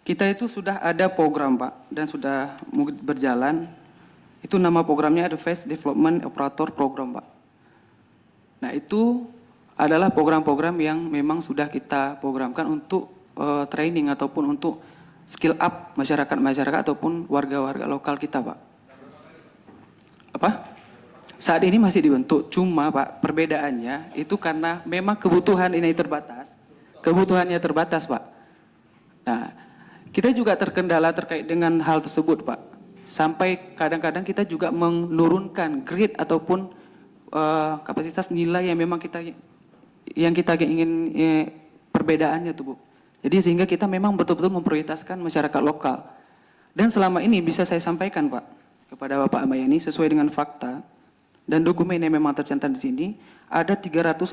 Kita itu sudah ada program Pak, dan sudah berjalan. Itu nama programnya Advanced Development Operator Program Pak. Nah itu adalah program-program yang memang sudah kita programkan untuk training ataupun untuk skill up masyarakat ataupun warga-warga lokal kita Pak. Apa? Saat ini masih dibentuk, cuma Pak perbedaannya itu karena memang kebutuhan ini terbatas. Kebutuhannya terbatas Pak. Nah, kita juga terkendala terkait dengan hal tersebut Pak. Sampai kadang-kadang kita juga menurunkan grade ataupun kapasitas nilai yang memang kita ingin perbedaannya tuh Bu. Jadi sehingga kita memang betul-betul memprioritaskan masyarakat lokal. Dan selama ini bisa saya sampaikan Pak kepada Bapak Amayani sesuai dengan fakta dan dokumen yang memang tercantum di sini, ada 383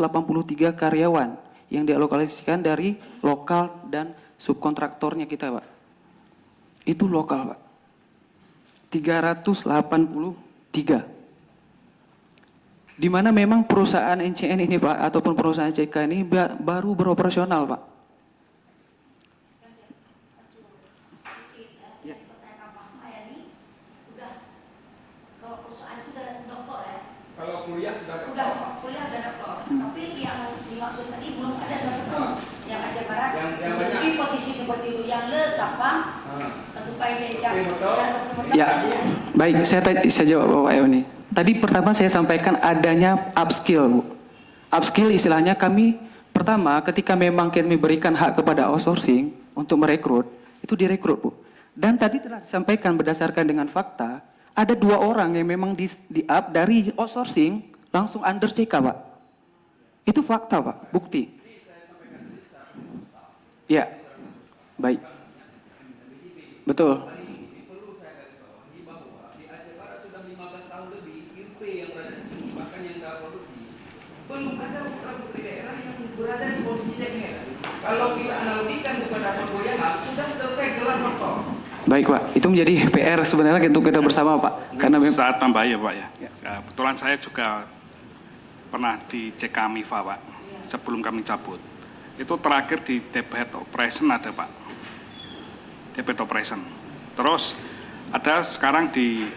karyawan yang dialokasikan dari lokal dan subkontraktornya kita Pak. Itu lokal Pak. 383. Di mana memang perusahaan NCN ini Pak, ataupun perusahaan CK ini baru beroperasional Pak. Ya. Kalau kuliah sudah doktor. Udah kuliah udah doktor. Tapi yang dimaksud tadi belum ada satupun yang Aceh Barat yang memiliki posisi seperti itu, yang Le Capang, untuk PIDK dan Ya, baik, saya jawab Bapak Eoni. Tadi pertama saya sampaikan adanya upskill, Bu. Upskill istilahnya kami pertama ketika memang kami berikan hak kepada outsourcing untuk merekrut, itu direkrut Bu. Dan tadi telah disampaikan berdasarkan dengan fakta, ada 2 orang yang memang di-up dari outsourcing langsung under CK Pak. Itu fakta Pak, bukti. Ya, baik. Betul. Belum ada putra-putri daerah yang berada di posisi DKR. Kalau kita analogikan kepada perkuliahan, sudah selesai gelar doktor. Baik Pak, itu menjadi PR sebenarnya untuk kita bersama Pak. Karena Saya tambah ya Pak ya. Kebetulan saya juga pernah di CK MIFA Pak, sebelum kami cabut. Itu terakhir di DBHET Operation ada Pak. DBHET Operation. Terus ada sekarang di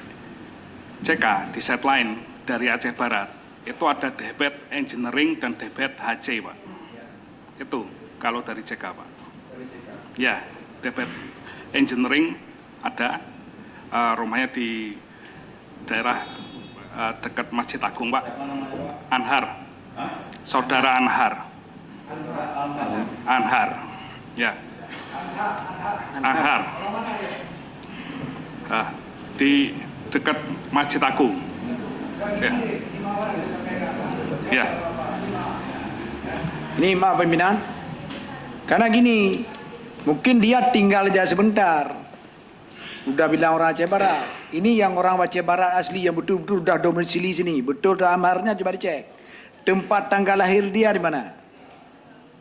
CK, di set lain dari Aceh Barat. Itu ada DBHET Engineering dan DBHET HC Pak. Itu kalau dari CK Pak. Ya, DBHET Engineering ada, rumahnya di daerah dekat Masjid Agung Pak. Anhar, saudara Anhar. Anhar, ya. Anhar. Di dekat Masjid Agung. Ya. Ya. Ini maaf pimpinan, karena gini, mungkin dia tinggal aja sebentar. Udah bilang orang Aceh Barat. Ini yang orang Aceh Barat asli yang betul-betul udah domisili sini. Betul amarnya coba dicek. Tempat tanggal lahir dia di mana?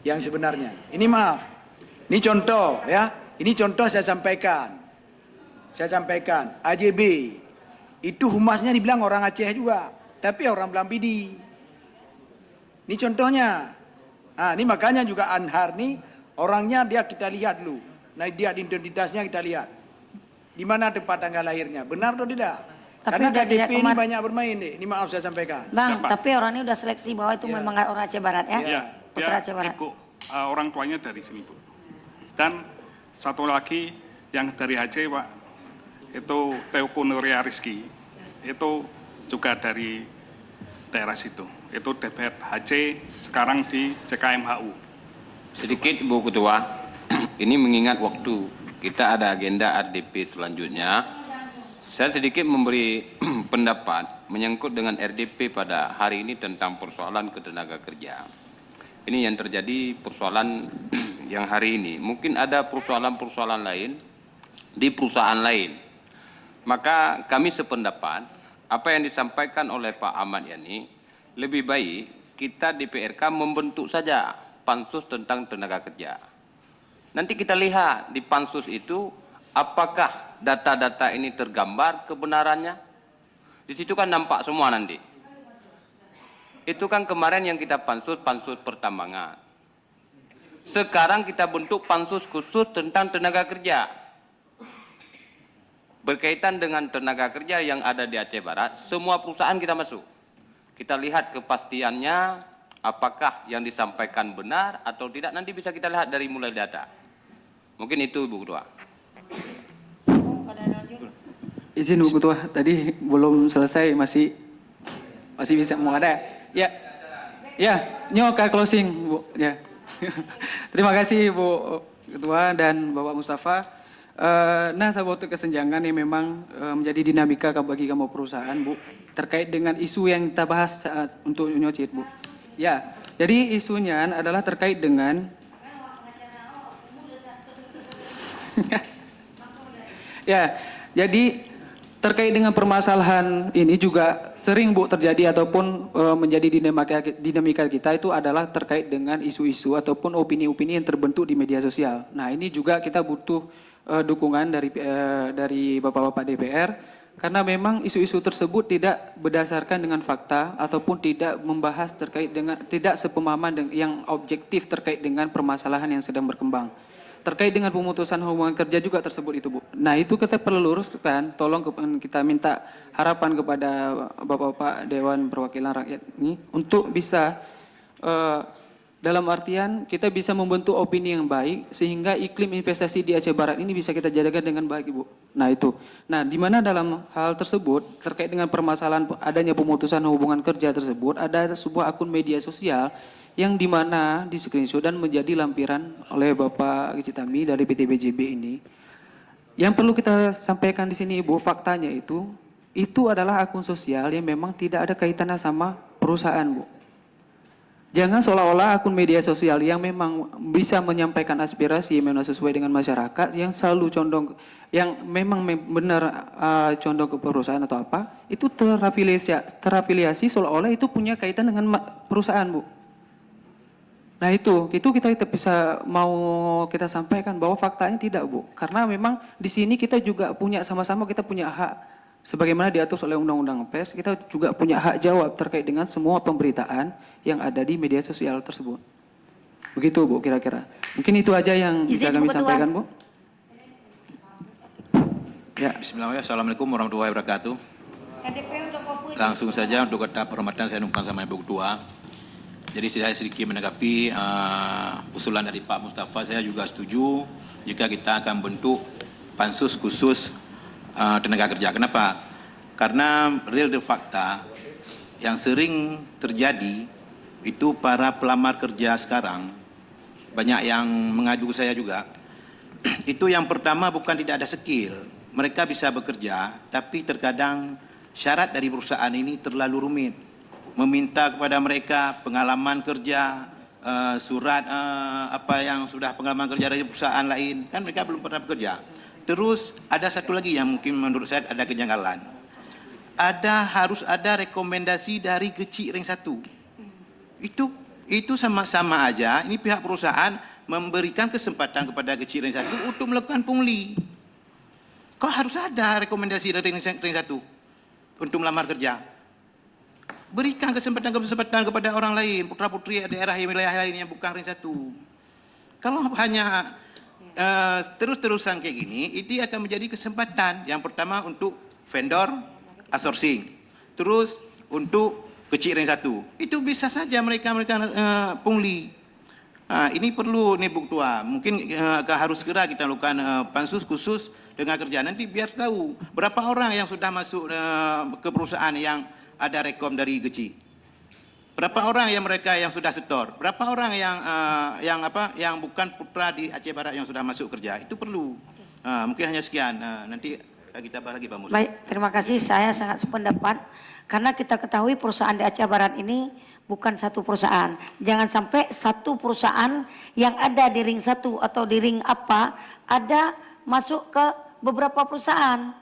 Yang sebenarnya. Ini maaf. Ini contoh ya. Ini contoh saya sampaikan. Saya sampaikan. AJB itu humasnya dibilang orang Aceh juga, tapi orang Belambidi. Ini contohnya. Nah, ini makanya juga Anhar nih orangnya dia kita lihat dulu. Nah, dia identitasnya kita lihat. Di mana tempat tanggal lahirnya? Benar atau tidak? Tapi karena udah KTP ini tidak banyak bermain deh. Ini maaf saya sampaikan. Bang, Siapa? tapi orang ini udah seleksi bahwa itu memang orang Aceh Barat ya? Ya, Putra Aceh Barat. ibu, orang tuanya dari sini Bu. Dan satu lagi yang dari Aceh Pak, itu Teuku Nuria Rizki, itu juga dari daerah situ. Itu DBHET HC, sekarang di CKMHU. Sedikit Bu Ketua, ini mengingat waktu kita ada agenda RDP selanjutnya. Saya sedikit memberi pendapat menyangkut dengan RDP pada hari ini tentang persoalan ketenaga kerja. Ini yang terjadi persoalan yang hari ini. Mungkin ada persoalan-persoalan lain di perusahaan lain. Maka kami sependapat, apa yang disampaikan oleh Pak Ahmad Yani, lebih baik kita di PRK membentuk saja pansus tentang tenaga kerja. Nanti kita lihat di pansus itu apakah data-data ini tergambar kebenarannya. Di situ kan nampak semua nanti. Itu kan kemarin yang kita pansus pertambangan. Sekarang kita bentuk pansus khusus tentang tenaga kerja. Berkaitan dengan tenaga kerja yang ada di Aceh Barat, semua perusahaan kita masuk. Kita lihat kepastiannya, apakah yang disampaikan benar atau tidak, nanti bisa kita lihat dari mulai data. Mungkin itu Bu Ketua. Izin Bu Ketua, tadi belum selesai, masih bisa mau ada. Ya, nyoka closing Bu. Ya. Terima kasih Bu Ketua dan Bapak Mustafa. Nah, sahabat kesenjangan yang memang menjadi dinamika bagi kamu perusahaan, Bu, terkait dengan isu yang kita bahas untuk nyocit, Bu. Ya, jadi isunya adalah terkait dengan ya, jadi terkait dengan permasalahan ini juga sering Bu terjadi ataupun menjadi dinamika kita itu adalah terkait dengan isu-isu ataupun opini-opini yang terbentuk di media sosial. Nah, ini juga kita butuh dukungan dari Bapak-Bapak DPR karena memang isu-isu tersebut tidak berdasarkan dengan fakta ataupun tidak membahas terkait dengan tidak sepemahaman yang objektif terkait dengan permasalahan yang sedang berkembang. Terkait dengan pemutusan hubungan kerja juga tersebut itu Bu. Nah, itu kita perlu luruskan, tolong kita minta harapan kepada Bapak-Bapak Dewan Perwakilan Rakyat ini untuk bisa dalam artian kita bisa membentuk opini yang baik sehingga iklim investasi di Aceh Barat ini bisa kita jaga dengan baik Bu. Nah, itu. Nah, di mana dalam hal tersebut terkait dengan permasalahan adanya pemutusan hubungan kerja tersebut ada sebuah akun media sosial yang dimana di screenshot dan menjadi lampiran oleh Bapak Citami dari PT BJB ini. Yang perlu kita sampaikan di sini Ibu, faktanya itu adalah akun sosial yang memang tidak ada kaitannya sama perusahaan Bu. Jangan seolah-olah akun media sosial yang memang bisa menyampaikan aspirasi memang sesuai dengan masyarakat yang selalu condong, yang memang benar condong ke perusahaan atau apa, itu terafiliasi seolah-olah itu punya kaitan dengan perusahaan Bu. Nah, itu kita bisa mau kita sampaikan bahwa faktanya tidak Bu, karena memang di sini kita juga punya sama-sama kita punya hak sebagaimana diatur oleh Undang-Undang Pers, kita juga punya hak jawab terkait dengan semua pemberitaan yang ada di media sosial tersebut. Begitu Bu kira-kira. Mungkin itu aja yang bisa kami sampaikan Bu. Ya, bismillahirrahmanirrahim. Assalamualaikum warahmatullahi wabarakatuh. Langsung saja untuk kata perhormatan saya numpang sama Ibu Ketua. Jadi saya sedikit menanggapi usulan dari Pak Mustafa. Saya juga setuju jika kita akan bentuk pansus khusus tenaga kerja. Kenapa? Karena real de fakta yang sering terjadi itu para pelamar kerja sekarang, banyak yang mengadu saya juga, itu yang pertama bukan tidak ada skill. Mereka bisa bekerja, tapi terkadang syarat dari perusahaan ini terlalu rumit. Meminta kepada mereka pengalaman kerja, surat apa yang sudah pengalaman kerja dari perusahaan lain, kan mereka belum pernah bekerja. Terus ada satu lagi yang mungkin menurut saya ada kejanggalan. Harus ada rekomendasi dari kecil ring 1. Itu sama-sama aja. Ini pihak perusahaan memberikan kesempatan kepada kecil ring 1 untuk melakukan pungli. Kok harus ada rekomendasi dari ring 1 untuk melamar kerja? Berikan kesempatan kepada orang lain, putra-putri daerah wilayah lain yang bukan ring 1. Kalau hanya terus-terusan kayak gini, itu akan menjadi kesempatan. Yang pertama untuk vendor outsourcing, terus untuk kecil ring 1. Itu bisa saja mereka pungli. Ini perlu nih Bu Ketua. Mungkin harus segera kita lakukan pansus khusus dengan kerja. Nanti biar tahu berapa orang yang sudah masuk ke perusahaan yang ada rekom dari kecil. Berapa orang yang mereka yang sudah setor? Berapa orang yang bukan putra di Aceh Barat yang sudah masuk kerja? Itu perlu. Mungkin hanya sekian. Nanti kita bahas lagi Pak Musa. Baik, terima kasih. Saya sangat sependapat karena kita ketahui perusahaan di Aceh Barat ini bukan satu perusahaan. Jangan sampai satu perusahaan yang ada di ring 1 atau di ring apa ada masuk ke beberapa perusahaan.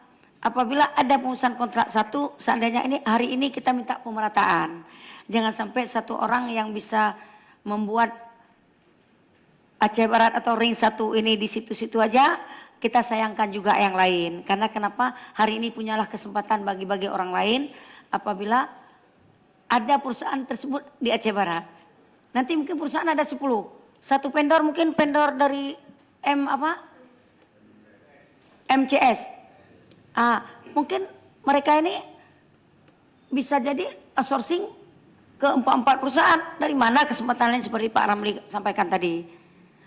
Apabila ada pemenuhan kontrak satu, seandainya hari ini kita minta pemerataan. Jangan sampai satu orang yang bisa membuat Aceh Barat atau ring 1 ini di situ-situ aja, kita sayangkan juga yang lain. Karena kenapa hari ini punyalah kesempatan bagi orang lain apabila ada perusahaan tersebut di Aceh Barat. Nanti mungkin perusahaan ada 10. Satu vendor mungkin vendor dari MCS. Mungkin mereka ini bisa jadi outsourcing ke 4 perusahaan. Dari mana kesempatan lain seperti Pak Ramli sampaikan tadi?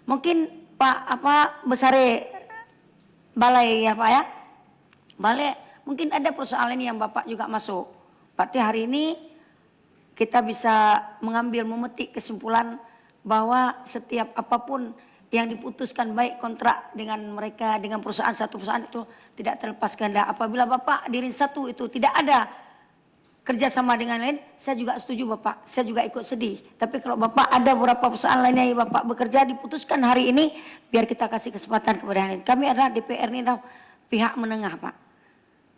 Mungkin Pak Besare Balai ya Pak ya. Balai mungkin ada perusahaan lain yang Bapak juga masuk. Berarti hari ini kita bisa memetik kesimpulan bahwa setiap apapun yang diputuskan baik kontrak dengan mereka, dengan perusahaan, satu perusahaan itu tidak terlepas ganda. Apabila Bapak di Ring 1 itu tidak ada kerjasama dengan lain, saya juga setuju Bapak, saya juga ikut sedih. Tapi kalau Bapak ada beberapa perusahaan lainnya yang Bapak bekerja, diputuskan hari ini, biar kita kasih kesempatan kepada yang lain. Kami adalah DPR ini adalah pihak menengah Pak.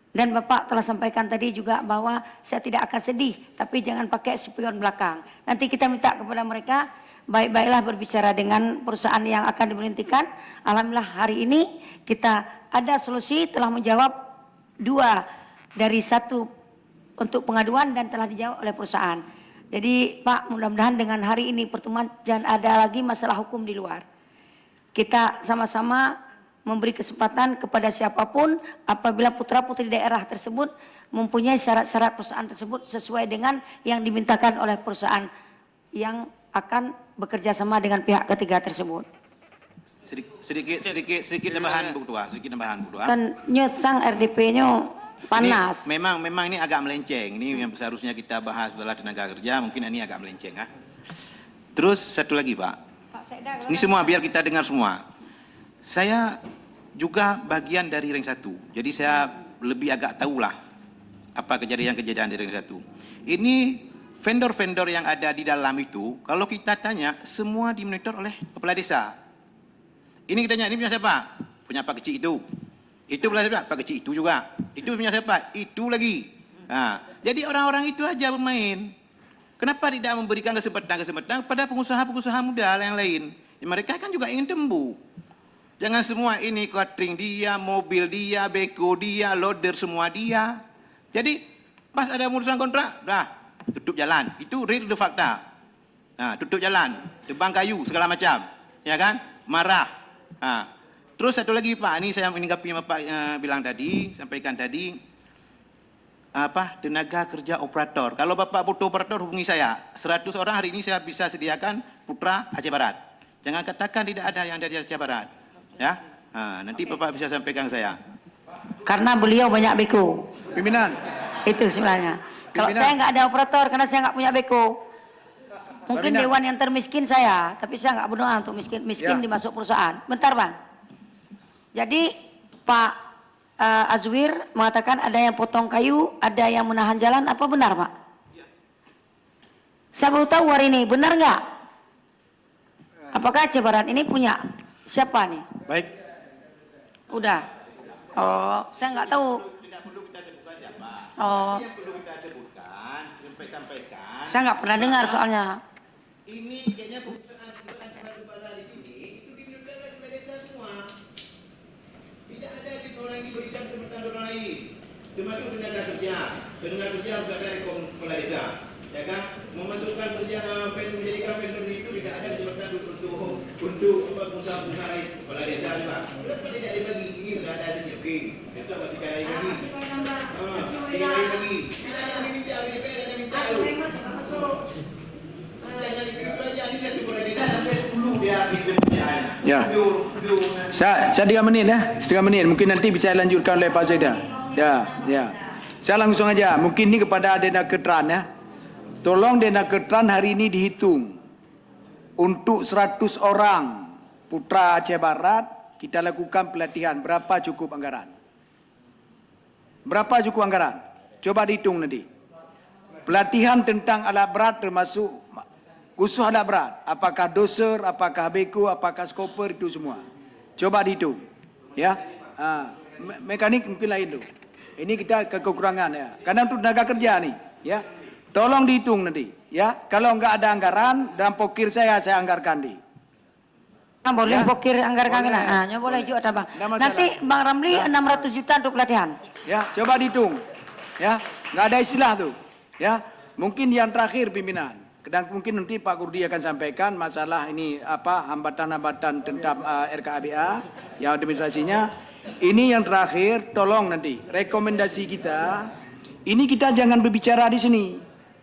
Dan Bapak telah sampaikan tadi juga bahwa saya tidak akan sedih, tapi jangan pakai spion belakang. Nanti kita minta kepada mereka, baik-baiklah berbicara dengan perusahaan yang akan diberhentikan. Alhamdulillah hari ini kita ada solusi, telah menjawab 2 dari 1 untuk pengaduan dan telah dijawab oleh perusahaan. Jadi Pak, mudah-mudahan dengan hari ini pertemuan jangan ada lagi masalah hukum di luar. Kita sama-sama memberi kesempatan kepada siapapun apabila putra-putri daerah tersebut mempunyai syarat-syarat perusahaan tersebut sesuai dengan yang dimintakan oleh perusahaan yang akan bekerja sama dengan pihak ketiga tersebut. Sedikit tambahan Bu Ketua, Kan nyutsang RDP-nya panas. Memang ini agak melenceng. Ini yang seharusnya kita bahas adalah tenaga kerja, mungkin ini agak melenceng ya. Terus satu lagi Pak. Ini semua biar kita dengar semua. Saya juga bagian dari Ring 1. Jadi saya lebih agak tahulah apa kejadian-kejadian di Ring 1. Ini vendor-vendor yang ada di dalam itu, kalau kita tanya, semua dimonitor oleh kepala desa. Ini kita tanya, ini punya siapa? Punya Pak Kecil itu. Itu punya siapa? Pak Kecil itu juga. Itu punya siapa? Itu lagi. Nah, jadi orang-orang itu aja bermain. Kenapa tidak memberikan kesempatan pada pengusaha-pengusaha muda yang lain? Ya, mereka kan juga ingin tumbuh. Jangan semua ini catering dia, mobil dia, beko dia, loader semua dia. Jadi pas ada urusan kontrak, dah tutup jalan. Itu real de fakta. Nah, tutup jalan, tebang kayu segala macam, ya kan? Marah. Nah, terus satu lagi Pak, ini saya menanggapi Bapak bilang tadi, sampaikan tadi, tenaga kerja operator. Kalau Bapak butuh operator hubungi saya. 100 orang hari ini saya bisa sediakan putra Aceh Barat. Jangan katakan tidak ada yang dari Aceh Barat. Ya, nanti Bapak bisa sampaikan saya. Karena beliau banyak beko. Pimpinan. Itu sebenarnya. Kalau saya nggak ada operator karena saya nggak punya beko. Mungkin dewan yang termiskin saya, tapi saya nggak berdoa untuk miskin dimasuk perusahaan. Bentar Bang. Jadi Pak Azwir mengatakan ada yang potong kayu, ada yang menahan jalan. Apa benar Pak? Saya baru tahu hari ini, benar nggak? Apakah Aceh Barat ini punya siapa nih? Baik. Udah. Oh, saya nggak tahu. Tidak perlu kita sebutkan siapa. Oh. Yang perlu kita sebutkan, sampaikan. Saya nggak pernah dengar soalnya. Ini kayaknya perusahaan pada di sini itu dimiliki oleh kepala desa semua. Tidak ada orang yang diberikan kesempatan orang lain. Termasuk tenaga kerja. Tenaga kerja harus ada di kepala desa. Ya kan? Memasukkan kerja menjadikan vendor itu tidak ada kesempatan untuk pengusaha-pengusaha lain. Kepala desa juga. Kenapa tidak dibagi? Ini sudah ada di CP. Itu masih lagi. Masih lagi. Tidak ada yang minta, DPR ada yang minta. Jangan dipikir aja, ini satu kepala desa sampai 10 dia pikir kerjaannya. Ya. Saya 3 menit ya. 3 menit. Mungkin nanti bisa lanjutkan oleh Pak Zaida. Ya. Saya langsung aja. Mungkin ini kepada Dena Ketran ya. Tolong Dena Ketran hari ini dihitung. Untuk 100 orang putra Aceh Barat, kita lakukan pelatihan. Berapa cukup anggaran? Berapa cukup anggaran? Coba dihitung nanti. Pelatihan tentang alat berat termasuk khusus alat berat. Apakah doser, apakah beko, apakah skoper, itu semua. Coba dihitung. Ya. Mekanik mungkin lain tuh. Ini kita kekurangan ya. Karena untuk tenaga kerja nih. Ya. Tolong dihitung nanti, ya. Kalau enggak ada anggaran, dalam pokir saya anggarkan di. Boleh pokir anggarkan kena. Boleh juga Bang. Nanti Bang Ramli 600 juta untuk pelatihan. Ya, coba dihitung. Ya, enggak ada istilah tuh. Ya. Mungkin yang terakhir pimpinan, dan mungkin nanti Pak Kurdi akan sampaikan masalah ini apa hambatan-hambatan tentang RKABA yang administrasinya. Ini yang terakhir, tolong nanti rekomendasi kita, ini kita jangan berbicara di sini.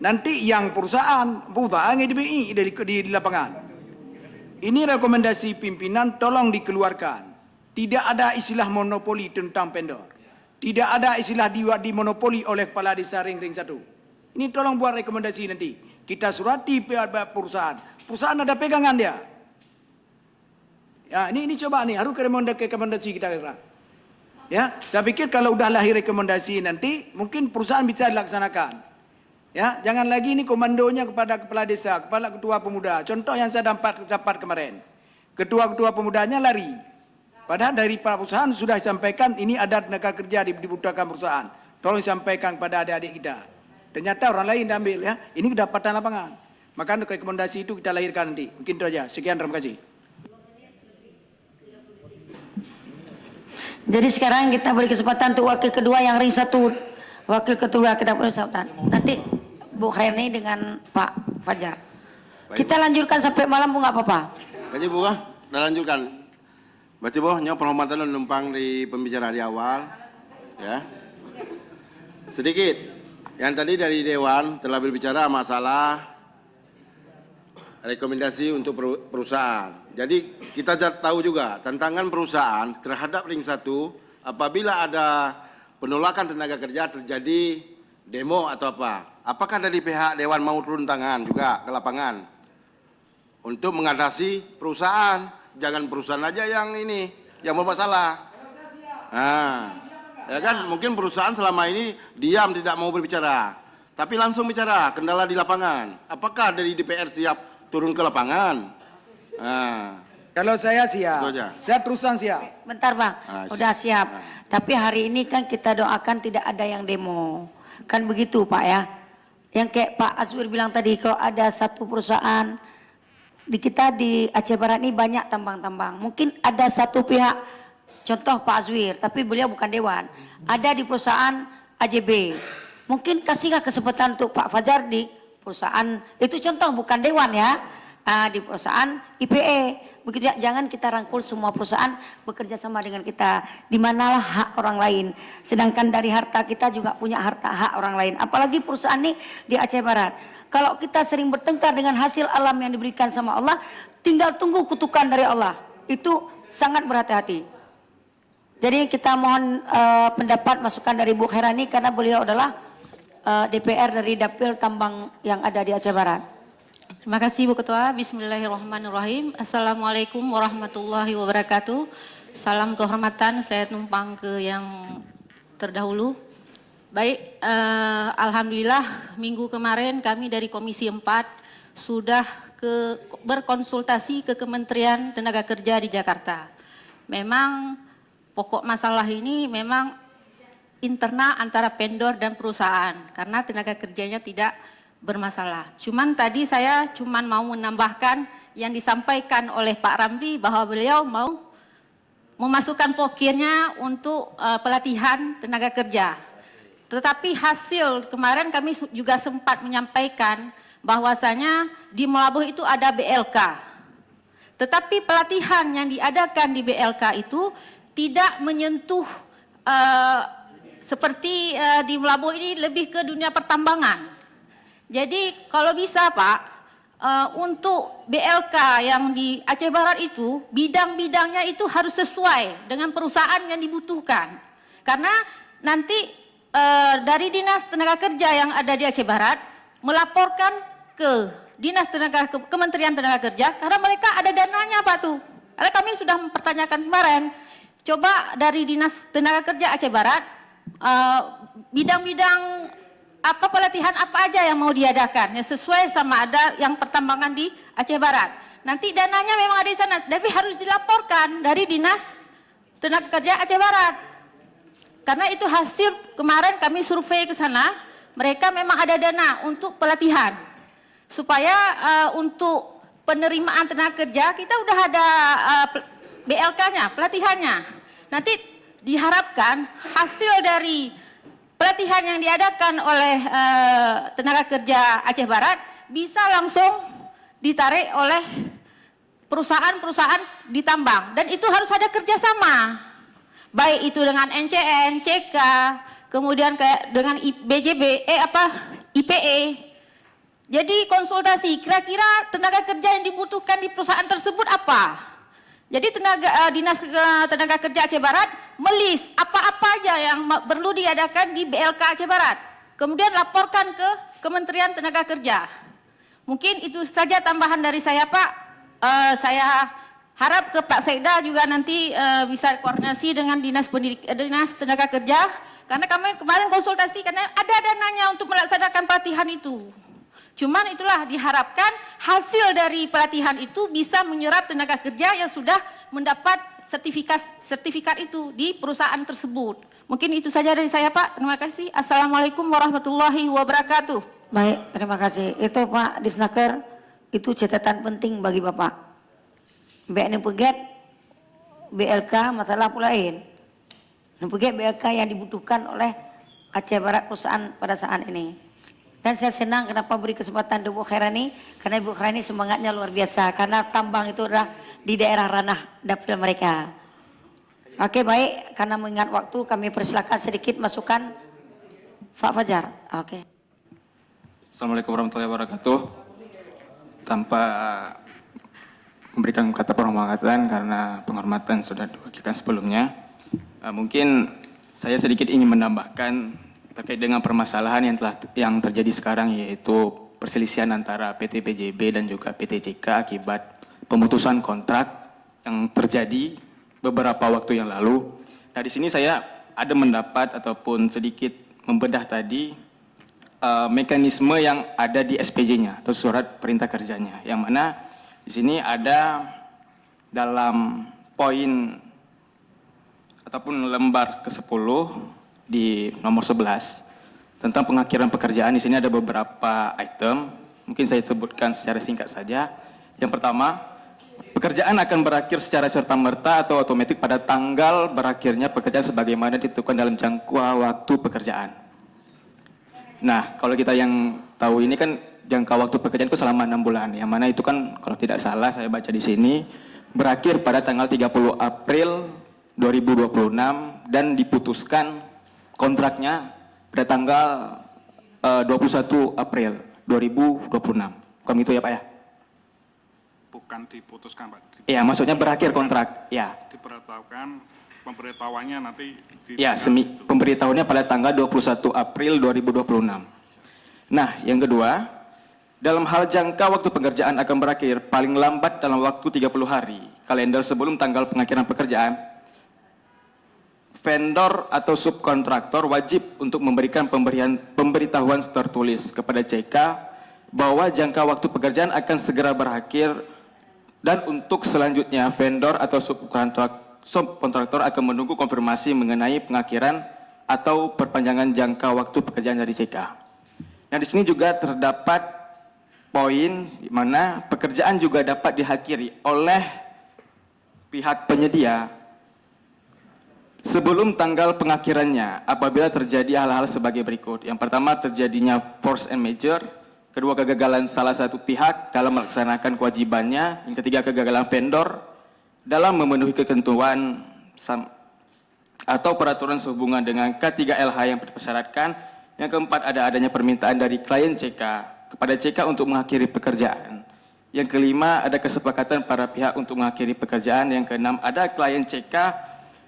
Nanti yang perusahaan EDBI di lapangan. Ini rekomendasi pimpinan tolong dikeluarkan. Tidak ada istilah monopoli tentang vendor. Tidak ada istilah dimonopoli oleh kepala desa ring-ring 1. Ini tolong buat rekomendasi nanti. Kita surati perusahaan. Perusahaan ada pegangan dia. Ya, ini coba nih, harus rekomendasi kita kira. Ya, saya pikir kalau udah lahir rekomendasi nanti, mungkin perusahaan bisa dilaksanakan. Ya, jangan lagi ini komandonya kepada kepala desa, kepala ketua pemuda. Contoh yang saya dapat kemarin. Ketua-ketua pemudanya lari. Padahal dari perusahaan sudah disampaikan ini ada tenaga kerja dibutuhkan perusahaan. Tolong disampaikan kepada adik-adik kita. Ternyata orang lain diambil ya. Ini kedapatan lapangan. Maka rekomendasi itu kita lahirkan nanti. Mungkin itu aja. Sekian, terima kasih. Jadi sekarang kita beri kesempatan untuk wakil kedua yang ring 1. Wakil kedua kita beri kesempatan. Nanti Bu Khairni dengan Pak Fajar. Baik. Kita lanjutkan sampai malam Bu, nggak apa-apa. Baik Bu, kita lanjutkan. Baca Bu, nyo penghormatan numpang di pembicara di awal. Ya. Sedikit. Yang tadi dari Dewan telah berbicara masalah rekomendasi untuk perusahaan. Jadi kita tahu juga tantangan perusahaan terhadap ring 1 apabila ada penolakan tenaga kerja terjadi demo atau apa. Apakah dari pihak Dewan mau turun tangan juga ke lapangan untuk mengatasi perusahaan? Jangan perusahaan aja yang ini yang bermasalah. Nah, ya kan mungkin perusahaan selama ini diam tidak mau berbicara, tapi langsung bicara kendala di lapangan. Apakah dari DPR siap turun ke lapangan? Nah, kalau saya siap, saya terusan siap. Bentar Bang, udah siap. Tapi hari ini kan kita doakan tidak ada yang demo. Kan begitu Pak ya. Yang kayak Pak Azwir bilang tadi, kalau ada satu perusahaan, di kita di Aceh Barat ini banyak tambang-tambang. Mungkin ada satu pihak, contoh Pak Azwir, tapi beliau bukan Dewan. Ada di perusahaan AJB. Mungkin kasihlah kesempatan untuk Pak Fajar di perusahaan, itu contoh bukan Dewan ya. Di perusahaan IPE. Begitu ya, jangan kita rangkul semua perusahaan bekerja sama dengan kita. Di manalah hak orang lain. Sedangkan dari harta kita juga punya harta hak orang lain. Apalagi perusahaan ini di Aceh Barat. Kalau kita sering bertengkar dengan hasil alam yang diberikan sama Allah, tinggal tunggu kutukan dari Allah. Itu sangat berhati-hati. Jadi kita mohon pendapat masukan dari Bu Khairani karena beliau adalah DPR dari Dapil Tambang yang ada di Aceh Barat. Terima kasih Bu Ketua. Bismillahirrahmanirrahim. Assalamualaikum warahmatullahi wabarakatuh. Salam kehormatan. Saya numpang ke yang terdahulu. Baik, alhamdulillah minggu kemarin kami dari Komisi 4 sudah berkonsultasi ke Kementerian Tenaga Kerja di Jakarta. Memang pokok masalah ini memang internal antara vendor dan perusahaan karena tenaga kerjanya tidak bermasalah. Cuman tadi saya mau menambahkan yang disampaikan oleh Pak Ramli bahwa beliau mau memasukkan pokirnya untuk pelatihan tenaga kerja. Tetapi hasil kemarin kami juga sempat menyampaikan bahwasanya di Melabuh itu ada BLK. Tetapi pelatihan yang diadakan di BLK itu tidak menyentuh seperti di Melabuh ini lebih ke dunia pertambangan. Jadi kalau bisa Pak, untuk BLK yang di Aceh Barat itu, bidang-bidangnya itu harus sesuai dengan perusahaan yang dibutuhkan. Karena nanti dari Dinas Tenaga Kerja yang ada di Aceh Barat, melaporkan ke Kementerian Tenaga Kerja, karena mereka ada dananya Pak tuh. Karena kami sudah mempertanyakan kemarin, coba dari Dinas Tenaga Kerja Aceh Barat, bidang-bidang apa pelatihan apa aja yang mau diadakan yang sesuai sama ada yang pertambangan di Aceh Barat. Nanti dananya memang ada di sana, tapi harus dilaporkan dari Dinas Tenaga Kerja Aceh Barat. Karena itu hasil kemarin kami survei ke sana, mereka memang ada dana untuk pelatihan. Supaya untuk penerimaan tenaga kerja kita udah ada BLK-nya, pelatihannya. Nanti diharapkan hasil dari pelatihan yang diadakan oleh tenaga kerja Aceh Barat bisa langsung ditarik oleh perusahaan-perusahaan di tambang, dan itu harus ada kerjasama, baik itu dengan NCN, CK, kemudian kayak dengan BJB, IPE. Jadi konsultasi, kira-kira tenaga kerja yang dibutuhkan di perusahaan tersebut apa? Jadi Dinas Tenaga Kerja Aceh Barat melis apa-apa aja yang perlu diadakan di BLK Aceh Barat. Kemudian laporkan ke Kementerian Tenaga Kerja. Mungkin itu saja tambahan dari saya, Pak. Saya harap ke Pak Sekda juga nanti bisa koordinasi dengan Dinas Tenaga Kerja. Karena kami kemarin konsultasi karena ada dananya untuk melaksanakan pelatihan itu. Cuman itulah diharapkan hasil dari pelatihan itu bisa menyerap tenaga kerja yang sudah mendapat sertifikat itu di perusahaan tersebut. Mungkin itu saja dari saya, Pak. Terima kasih. Assalamualaikum warahmatullahi wabarakatuh. Baik, terima kasih. Itu Pak Disnaker, itu catatan penting bagi Bapak. BN Peget, BLK masalah pula lain. Peget BLK yang dibutuhkan oleh Aceh Barat perusahaan pada saat ini. Dan saya senang kenapa beri kesempatan Ibu Khairani, karena Ibu Khairani semangatnya luar biasa, karena tambang itu adalah di daerah ranah dapil mereka. Oke, baik, karena mengingat waktu kami persilakan sedikit masukan Pak Fajar. Oke. Assalamualaikum warahmatullahi wabarakatuh. Tanpa memberikan kata penghormatan karena penghormatan sudah diwakilkan sebelumnya, mungkin saya sedikit ingin menambahkan terkait dengan permasalahan yang terjadi sekarang, yaitu perselisihan antara PT BJB dan juga PT CK akibat pemutusan kontrak yang terjadi beberapa waktu yang lalu. Nah, di sini saya ada mendapat ataupun sedikit membedah tadi mekanisme yang ada di SPJ-nya atau surat perintah kerjanya, yang mana di sini ada dalam poin ataupun lembar ke-10 di nomor 11 tentang pengakhiran pekerjaan. Di sini ada beberapa item, mungkin saya sebutkan secara singkat saja. Yang pertama, pekerjaan akan berakhir secara serta-merta atau otomatis pada tanggal berakhirnya pekerjaan sebagaimana ditentukan dalam jangka waktu pekerjaan. Nah, kalau kita yang tahu ini kan jangka waktu pekerjaan itu selama 6 bulan, yang mana itu kan kalau tidak salah saya baca di sini berakhir pada tanggal 30 April 2026 dan diputuskan kontraknya pada tanggal 21 April 2026. Bukan itu ya, Pak ya? Bukan diputuskan, Pak. Iya, maksudnya berakhir kontrak. Ya. Diberitahukan, pemberitahuannya nanti Ya, pemberitahuannya pada tanggal 21 April 2026. Nah, yang kedua, dalam hal jangka waktu pekerjaan akan berakhir paling lambat dalam waktu 30 hari kalender sebelum tanggal pengakhiran pekerjaan, vendor atau subkontraktor wajib untuk memberikan pemberitahuan tertulis kepada CK bahwa jangka waktu pekerjaan akan segera berakhir, dan untuk selanjutnya vendor atau subkontraktor akan menunggu konfirmasi mengenai pengakhiran atau perpanjangan jangka waktu pekerjaan dari CK. Nah, di sini juga terdapat poin di mana pekerjaan juga dapat diakhiri oleh pihak penyedia sebelum tanggal pengakhirannya apabila terjadi hal-hal sebagai berikut. Yang pertama, terjadinya force and major. Kedua, kegagalan salah satu pihak dalam melaksanakan kewajibannya. Yang ketiga, kegagalan vendor dalam memenuhi ketentuan atau peraturan sehubungan dengan K3LH yang dipersyaratkan. Yang keempat, adanya permintaan dari klien CK kepada CK untuk mengakhiri pekerjaan. Yang kelima, ada kesepakatan para pihak untuk mengakhiri pekerjaan. Yang keenam, ada klien CK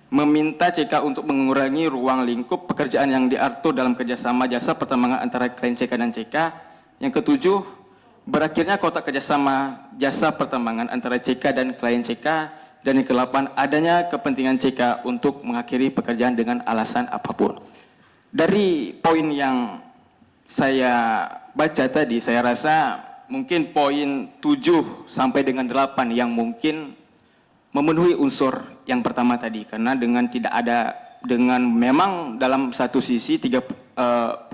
meminta CK untuk mengurangi ruang lingkup pekerjaan yang diatur dalam kerjasama jasa pertambangan antara klien CK dan CK. Yang ketujuh, berakhirnya kontrak kerjasama jasa pertambangan antara CK dan klien CK. Dan yang ke-8, adanya kepentingan CK untuk mengakhiri pekerjaan dengan alasan apapun. Dari poin yang saya baca tadi, saya rasa mungkin poin 7 sampai dengan 8 yang mungkin memenuhi unsur yang pertama tadi, karena dengan tidak ada, dengan memang dalam satu sisi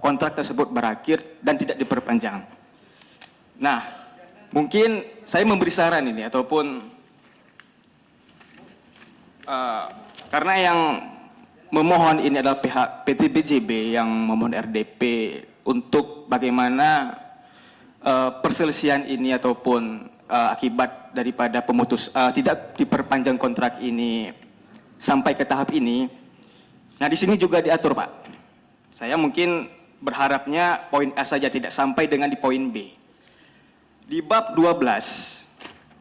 kontrak tersebut berakhir dan tidak diperpanjang. Nah, mungkin saya memberi saran ini ataupun karena yang memohon ini adalah pihak PT BJB yang memohon RDP untuk bagaimana perselisihan ini ataupun akibat daripada tidak diperpanjang kontrak ini sampai ke tahap ini. Nah, di sini juga diatur, Pak. Saya mungkin berharapnya poin A saja, tidak sampai dengan di poin B. Di bab 12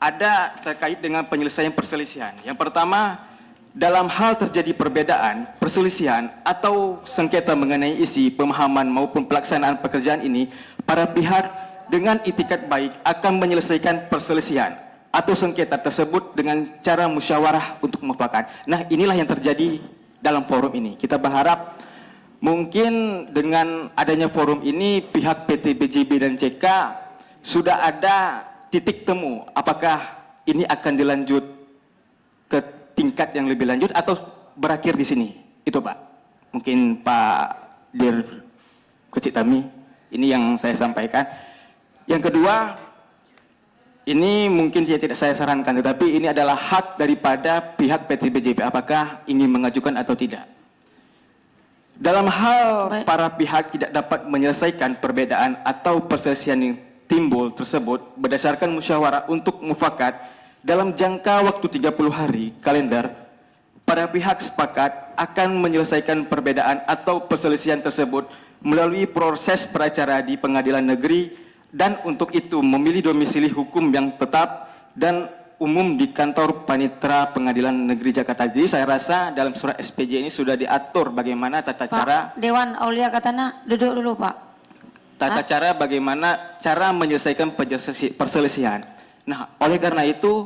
ada terkait dengan penyelesaian perselisihan. Yang pertama, dalam hal terjadi perbedaan, perselisihan atau sengketa mengenai isi, pemahaman maupun pelaksanaan pekerjaan ini, para pihak dengan itikat baik akan menyelesaikan perselisihan atau sengketa tersebut dengan cara musyawarah untuk mufakat. Nah, inilah yang terjadi dalam forum ini. Kita berharap mungkin dengan adanya forum ini pihak PT BJB dan CK sudah ada titik temu apakah ini akan dilanjut ke tingkat yang lebih lanjut atau berakhir di sini. Itu, Pak. Mungkin Pak Dir Kecik Tami, ini yang saya sampaikan. Yang kedua, ini mungkin tidak saya sarankan, tetapi ini adalah hak daripada pihak PT BJB apakah ingin mengajukan atau tidak. Dalam hal para pihak tidak dapat menyelesaikan perbedaan atau perselisihan yang timbul tersebut berdasarkan musyawarah untuk mufakat dalam jangka waktu 30 hari kalender, para pihak sepakat akan menyelesaikan perbedaan atau perselisihan tersebut melalui proses peracara di pengadilan negeri dan untuk itu memilih domisili hukum yang tetap dan umum di kantor panitera Pengadilan Negeri Jakarta. Jadi saya rasa dalam surat SPJ ini sudah diatur bagaimana tata cara Dewan Aulia Katana, duduk dulu, Pak. Tata cara bagaimana cara menyelesaikan perselisihan. Nah, oleh karena itu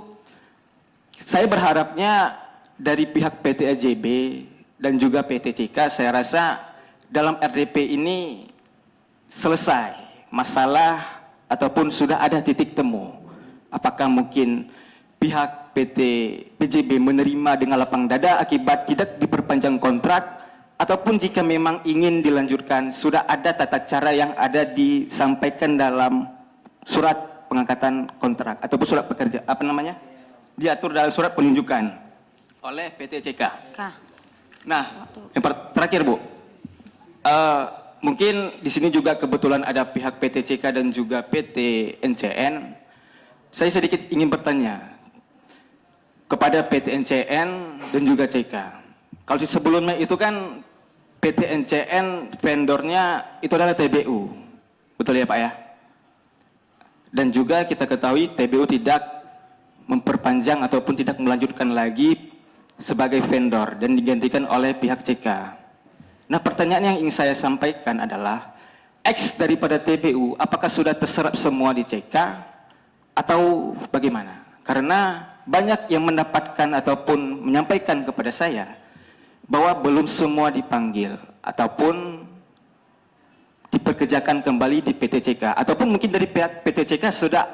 saya berharapnya dari pihak PT AJB dan juga PT CK, saya rasa dalam RDP ini selesai masalah ataupun sudah ada titik temu. Apakah mungkin pihak PT BJB menerima dengan lapang dada akibat tidak diperpanjang kontrak, ataupun jika memang ingin dilanjutkan sudah ada tata cara yang ada disampaikan dalam surat pengangkatan kontrak ataupun surat pekerja diatur dalam surat penunjukan oleh PT CK. Nah, yang terakhir, Bu, mungkin di sini juga kebetulan ada pihak PT CK dan juga PT NCN. Saya sedikit ingin bertanya kepada PT NCN dan juga CK. Kalau sebelumnya itu kan PT NCN vendornya itu adalah TBU, betul ya, Pak ya? Dan juga kita ketahui TBU tidak memperpanjang ataupun tidak melanjutkan lagi sebagai vendor dan digantikan oleh pihak CK. Nah, pertanyaan yang ingin saya sampaikan adalah X daripada TBU apakah sudah terserap semua di CK atau bagaimana? Karena banyak yang mendapatkan ataupun menyampaikan kepada saya bahwa belum semua dipanggil ataupun dipekerjakan kembali di PT CK, ataupun mungkin dari pihak PT CK sudah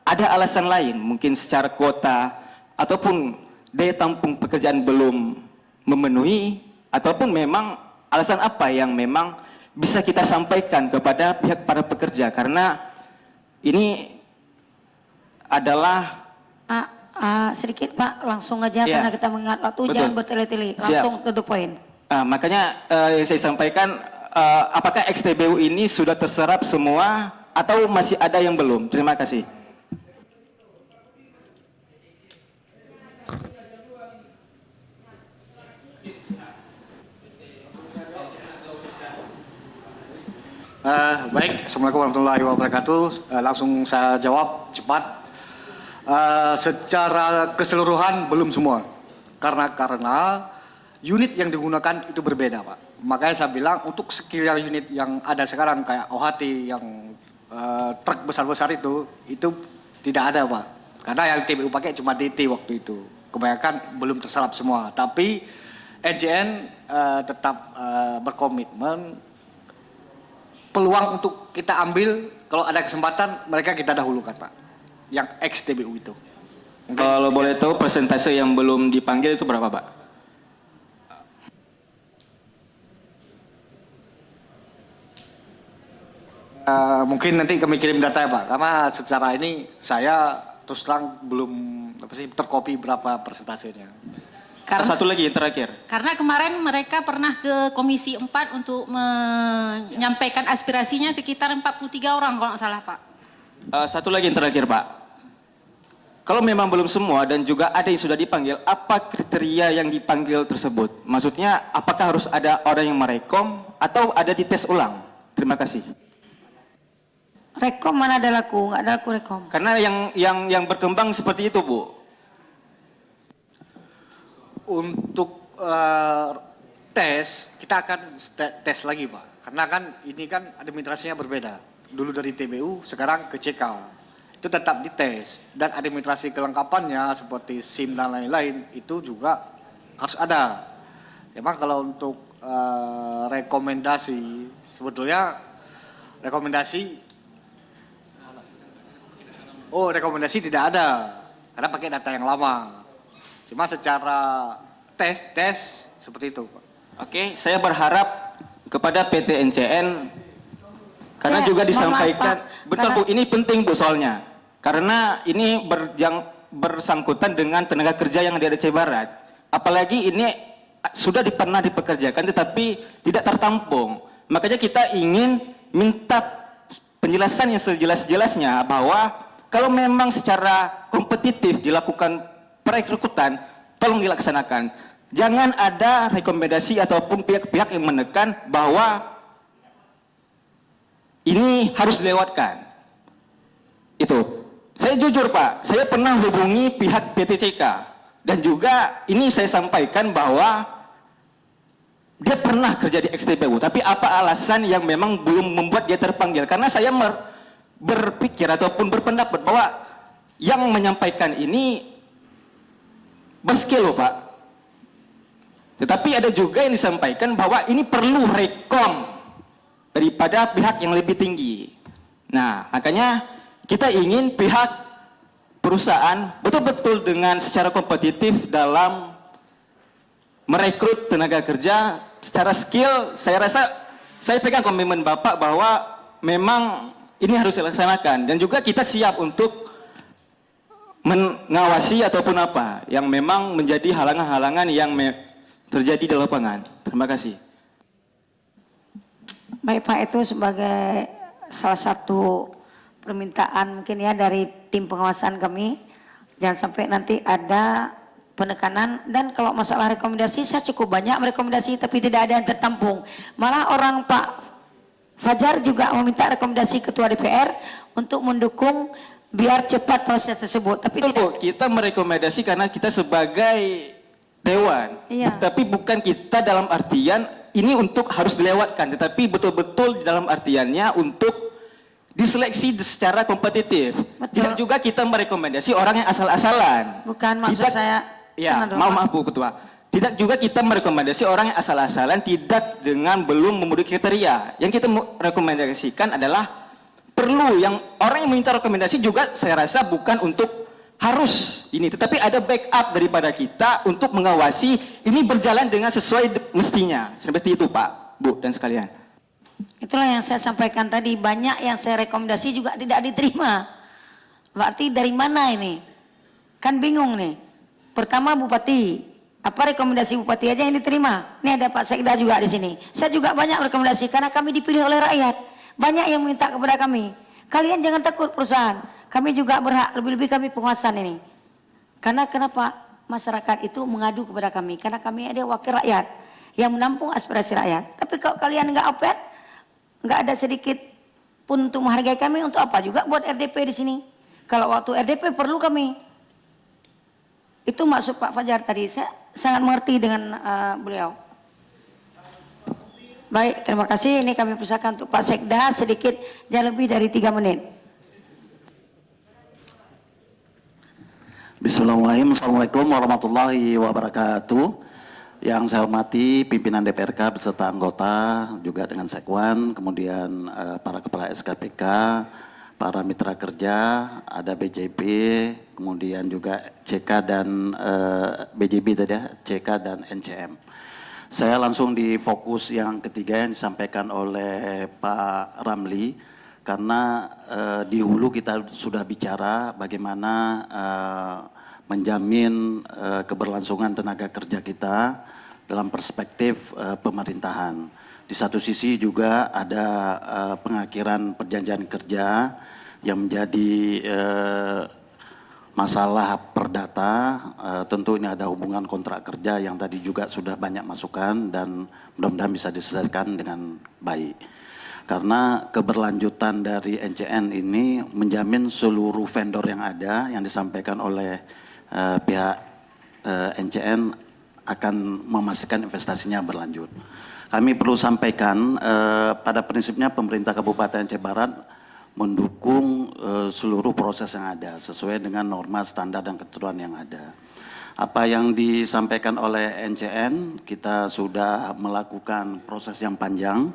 ada alasan lain, mungkin secara kuota ataupun daya tampung pekerjaan belum memenuhi, ataupun memang alasan apa yang memang bisa kita sampaikan kepada pihak para pekerja, karena ini adalah sedikit, Pak, langsung aja karena kita mengingat waktu. Betul. Jangan bertele-tele, langsung to the point. Makanya yang saya sampaikan, apakah XTBU ini sudah terserap semua atau masih ada yang belum? Terima kasih. Baik, Assalamualaikum warahmatullahi wabarakatuh. Langsung saya jawab cepat. Secara keseluruhan belum semua, karena unit yang digunakan itu berbeda, Pak. Makanya saya bilang untuk sekitar unit yang ada sekarang kayak OHT yang truk besar-besar itu tidak ada, Pak. Karena yang TBU pakai cuma DT waktu itu. Kebanyakan belum terserap semua. Tapi NCN tetap berkomitmen, peluang untuk kita ambil kalau ada kesempatan mereka kita dahulukan, Pak. Yang ex-TBU itu. Kalau boleh tahu persentase yang belum dipanggil itu berapa, Pak? Mungkin nanti kami kirim data ya, Pak. Karena secara ini saya terus terang belum terkopi berapa persentasenya. Satu lagi yang terakhir. Karena kemarin mereka pernah ke Komisi 4 untuk menyampaikan aspirasinya sekitar 43 orang kalau nggak salah Pak. Satu lagi yang terakhir Pak. Kalau memang belum semua dan juga ada yang sudah dipanggil, apa kriteria yang dipanggil tersebut? Maksudnya apakah harus ada orang yang merekom atau ada dites ulang? Terima kasih. Rekom mana ada laku? Nggak ada laku rekom. Karena yang berkembang seperti itu Bu. Untuk tes, kita akan tes lagi Pak. Karena kan ini kan administrasinya berbeda. Dulu dari TBU, sekarang ke CK. Itu tetap dites. Dan administrasi kelengkapannya seperti SIM dan lain-lain, itu juga harus ada. Memang kalau untuk rekomendasi, sebetulnya rekomendasi tidak ada. Karena pakai data yang lama. Cuma secara tes seperti itu Pak. Oke, saya berharap kepada PT NCN karena Ya, juga mohon maaf, disampaikan, Pak. betul Bu, ini penting Bu soalnya. Karena ini bersangkutan dengan tenaga kerja yang ada di Aceh Barat. Apalagi ini sudah pernah dipekerjakan tetapi tidak tertampung. Makanya kita ingin minta penjelasan yang sejelas-jelasnya bahwa kalau memang secara kompetitif dilakukan perekrutan, tolong dilaksanakan. Jangan ada rekomendasi ataupun pihak-pihak yang menekan bahwa ini harus dilewatkan. Itu. Saya jujur Pak, saya pernah hubungi pihak PTCK dan juga ini saya sampaikan bahwa dia pernah kerja di XTPU, tapi apa alasan yang memang belum membuat dia terpanggil? Karena saya berpikir ataupun berpendapat bahwa yang menyampaikan ini berskill loh Pak. Tetapi ada juga yang disampaikan bahwa ini perlu rekom daripada pihak yang lebih tinggi. Nah, makanya kita ingin pihak perusahaan betul-betul dengan secara kompetitif dalam merekrut tenaga kerja secara skill. Saya rasa saya pegang komitmen Bapak bahwa memang ini harus dilaksanakan dan juga kita siap untuk mengawasi ataupun apa yang memang menjadi halangan-halangan yang terjadi di lapangan. Terima kasih. Baik Pak, itu sebagai salah satu permintaan mungkin ya dari tim pengawasan kami. Jangan sampai nanti ada penekanan, dan kalau masalah rekomendasi saya cukup banyak merekomendasi tapi tidak ada yang tertampung. Malah orang Pak Fajar juga meminta rekomendasi Ketua DPR untuk mendukung biar cepat proses tersebut. Tapi betul, kita merekomendasi karena kita sebagai dewan. Iya. Tapi bukan kita dalam artian ini untuk harus dilewatkan, tetapi betul-betul dalam artiannya untuk diseleksi secara kompetitif. Betul. Tidak juga kita merekomendasi orang yang asal-asalan. Bukan maksud saya. Ya, maaf Bu Ketua. Tidak juga kita merekomendasi orang yang asal-asalan tidak dengan belum memenuhi kriteria. Yang kita rekomendasikan adalah perlu yang orang yang minta rekomendasi juga saya rasa bukan untuk harus ini, tetapi ada backup daripada kita untuk mengawasi ini berjalan dengan sesuai mestinya. Seperti itu Pak, Bu dan sekalian. Itulah yang saya sampaikan tadi, banyak yang saya rekomendasi juga tidak diterima. Berarti dari mana ini? Kan bingung nih. Pertama Bupati, apa rekomendasi Bupati aja yang diterima? Ini ada Pak Sekda juga di sini. Saya juga banyak rekomendasi karena kami dipilih oleh rakyat. Banyak yang minta kepada kami. Kalian jangan takut perusahaan. Kami juga berhak, lebih-lebih kami penguasaan ini. Karena kenapa? Masyarakat itu mengadu kepada kami. Karena kami ada wakil rakyat yang menampung aspirasi rakyat. Tapi kalau kalian nggak open, nggak ada sedikit pun untuk menghargai kami, untuk apa juga buat RDP di sini? Kalau waktu RDP perlu kami. Itu maksud Pak Fajar tadi. Saya sangat mengerti dengan beliau. Baik, terima kasih. Ini kami persilakan untuk Pak Sekda sedikit, jangan lebih dari 3 menit. Bismillahirrahmanirrahim. Assalamualaikum warahmatullahi wabarakatuh. Yang saya hormati pimpinan DPRK beserta anggota, juga dengan Sekwan, kemudian para kepala SKPK, para mitra kerja, ada BJB, kemudian juga CK dan BJB tadi ya, CK dan NCM. Saya langsung di fokus yang ketiga yang disampaikan oleh Pak Ramli, karena di hulu kita sudah bicara bagaimana menjamin keberlangsungan tenaga kerja kita dalam perspektif pemerintahan. Di satu sisi juga ada pengakhiran perjanjian kerja yang menjadi masalah perdata. Tentu ini ada hubungan kontrak kerja yang tadi juga sudah banyak masukan dan mudah-mudahan bisa diselesaikan dengan baik. Karena keberlanjutan dari NCN ini menjamin seluruh vendor yang ada yang disampaikan oleh pihak NCN akan memastikan investasinya berlanjut. Kami perlu sampaikan pada prinsipnya pemerintah Kabupaten Aceh Barat mendukung seluruh proses yang ada sesuai dengan norma, standar, dan ketentuan yang ada. Apa yang disampaikan oleh NCN, kita sudah melakukan proses yang panjang,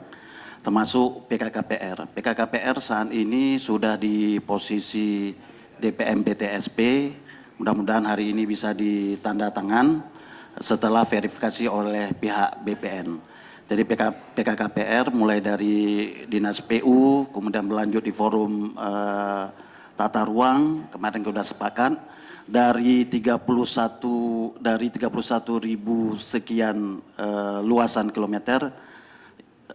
termasuk PKKPR. PKKPR saat ini sudah di posisi DPM PTSP, mudah-mudahan hari ini bisa ditandatangan setelah verifikasi oleh pihak BPN. Jadi PKKPR mulai dari Dinas PU, kemudian berlanjut di forum tata ruang, kemarin sudah sepakat, dari 31.000 sekian luasan kilometer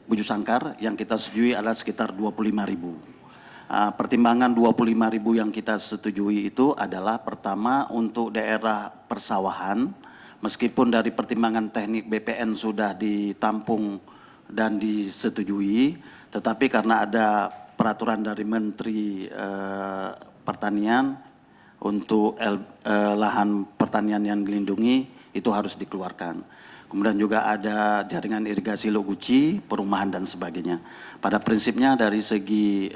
Buju Sangkar yang kita setujui adalah sekitar 25.000. Pertimbangan 25.000 yang kita setujui itu adalah pertama untuk daerah persawahan, meskipun dari pertimbangan teknik BPN sudah ditampung dan disetujui, tetapi karena ada peraturan dari Menteri Pertanian untuk lahan pertanian yang dilindungi itu harus dikeluarkan. Kemudian juga ada jaringan irigasi Loguci, perumahan dan sebagainya. Pada prinsipnya dari segi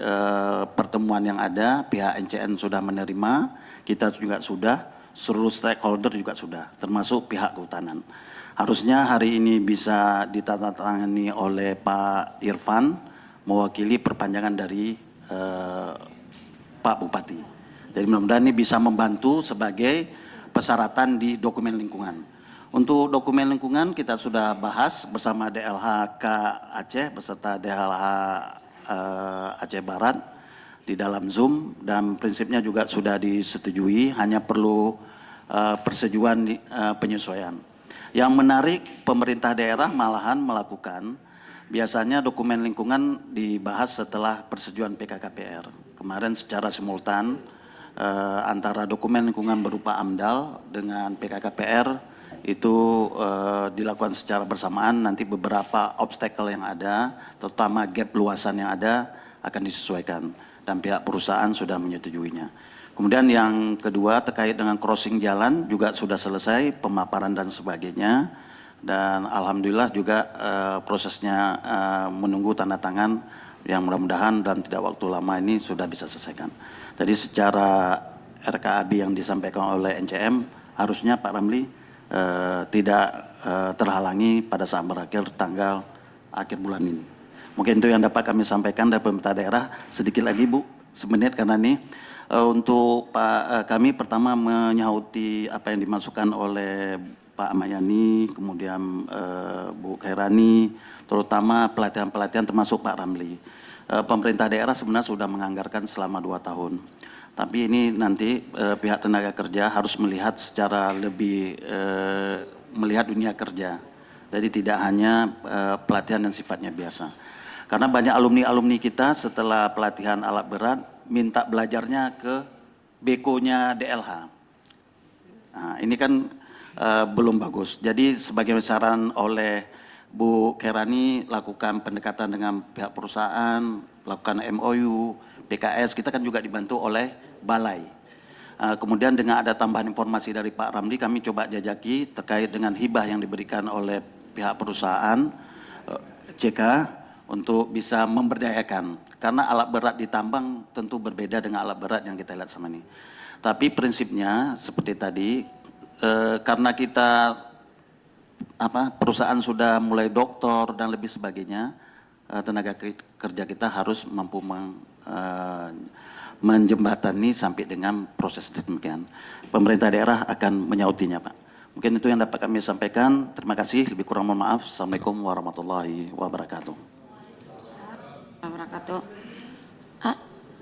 pertemuan yang ada, pihak NCN sudah menerima, kita juga sudah, seluruh stakeholder juga sudah, termasuk pihak kehutanan. Harusnya hari ini bisa ditandatangani oleh Pak Irfan, mewakili perpanjangan dari Pak Bupati. Jadi mudah-mudahan ini bisa membantu sebagai persyaratan di dokumen lingkungan. Untuk dokumen lingkungan kita sudah bahas bersama DLHK Aceh beserta DLH Aceh Barat di dalam Zoom, dan prinsipnya juga sudah disetujui, hanya perlu persetujuan penyesuaian. Yang menarik, pemerintah daerah malahan melakukan, biasanya dokumen lingkungan dibahas setelah persetujuan PKKPR. Kemarin secara simultan antara dokumen lingkungan berupa AMDAL dengan PKKPR itu dilakukan secara bersamaan. Nanti beberapa obstacle yang ada, terutama gap luasan yang ada akan disesuaikan. Dan pihak perusahaan sudah menyetujuinya. Kemudian yang kedua terkait dengan crossing jalan juga sudah selesai pemaparan dan sebagainya, dan alhamdulillah juga prosesnya menunggu tanda tangan yang mudah-mudahan dan tidak waktu lama ini sudah bisa selesaikan. Jadi secara RKAB yang disampaikan oleh NCM harusnya Pak Ramli tidak terhalangi pada saat berakhir tanggal akhir bulan ini. Mungkin itu yang dapat kami sampaikan dari pemerintah daerah. Sedikit lagi Bu, semenit karena ini untuk kami pertama menyauti apa yang dimasukkan oleh Pak Mayani, kemudian Bu Khairani, terutama pelatihan-pelatihan termasuk Pak Ramli. Pemerintah daerah sebenarnya sudah menganggarkan selama 2 tahun. Tapi ini nanti pihak tenaga kerja harus melihat secara lebih melihat dunia kerja. Jadi tidak hanya pelatihan yang sifatnya biasa. Karena banyak alumni-alumni kita setelah pelatihan alat berat minta belajarnya ke BK-nya DLH. Nah, ini kan belum bagus. Jadi sebagai saran oleh Bu Khairani, lakukan pendekatan dengan pihak perusahaan, lakukan MOU, PKS, kita kan juga dibantu oleh balai. Kemudian dengan ada tambahan informasi dari Pak Ramli, kami coba jajaki terkait dengan hibah yang diberikan oleh pihak perusahaan CK untuk bisa memberdayakan. Karena alat berat ditambang tentu berbeda dengan alat berat yang kita lihat sama ini. Tapi prinsipnya seperti tadi, karena kita perusahaan sudah mulai doktor dan lebih sebagainya, tenaga kerja kita harus mampu menjembatani sampai dengan proses demikian. Pemerintah daerah akan menyautinya Pak. Mungkin itu yang dapat kami sampaikan. Terima kasih, lebih kurang mohon maaf. Assalamualaikum warahmatullahi wabarakatuh.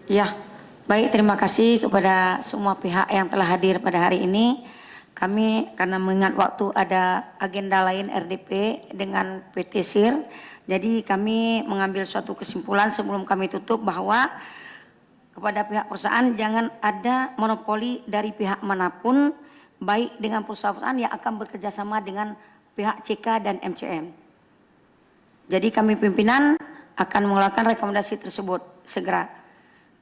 Ya, Baik, terima kasih kepada semua pihak yang telah hadir pada hari ini. Kami karena mengingat waktu ada agenda lain RDP dengan PT SIR, jadi kami mengambil suatu kesimpulan sebelum kami tutup bahwa kepada pihak perusahaan jangan ada monopoli dari pihak manapun, baik dengan perusahaan-perusahaan yang akan bekerjasama dengan pihak CK dan MCM. Jadi kami pimpinan akan mengeluarkan rekomendasi tersebut segera.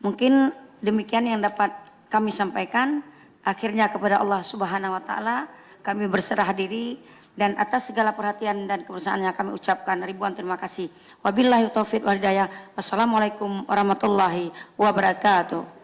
Mungkin demikian yang dapat kami sampaikan. Akhirnya kepada Allah Subhanahu wa taala kami berserah diri dan atas segala perhatian dan kebersamaan yang kami ucapkan ribuan terima kasih. Wabillahi taufiq wal hidayah. Wassalamualaikum warahmatullahi wabarakatuh.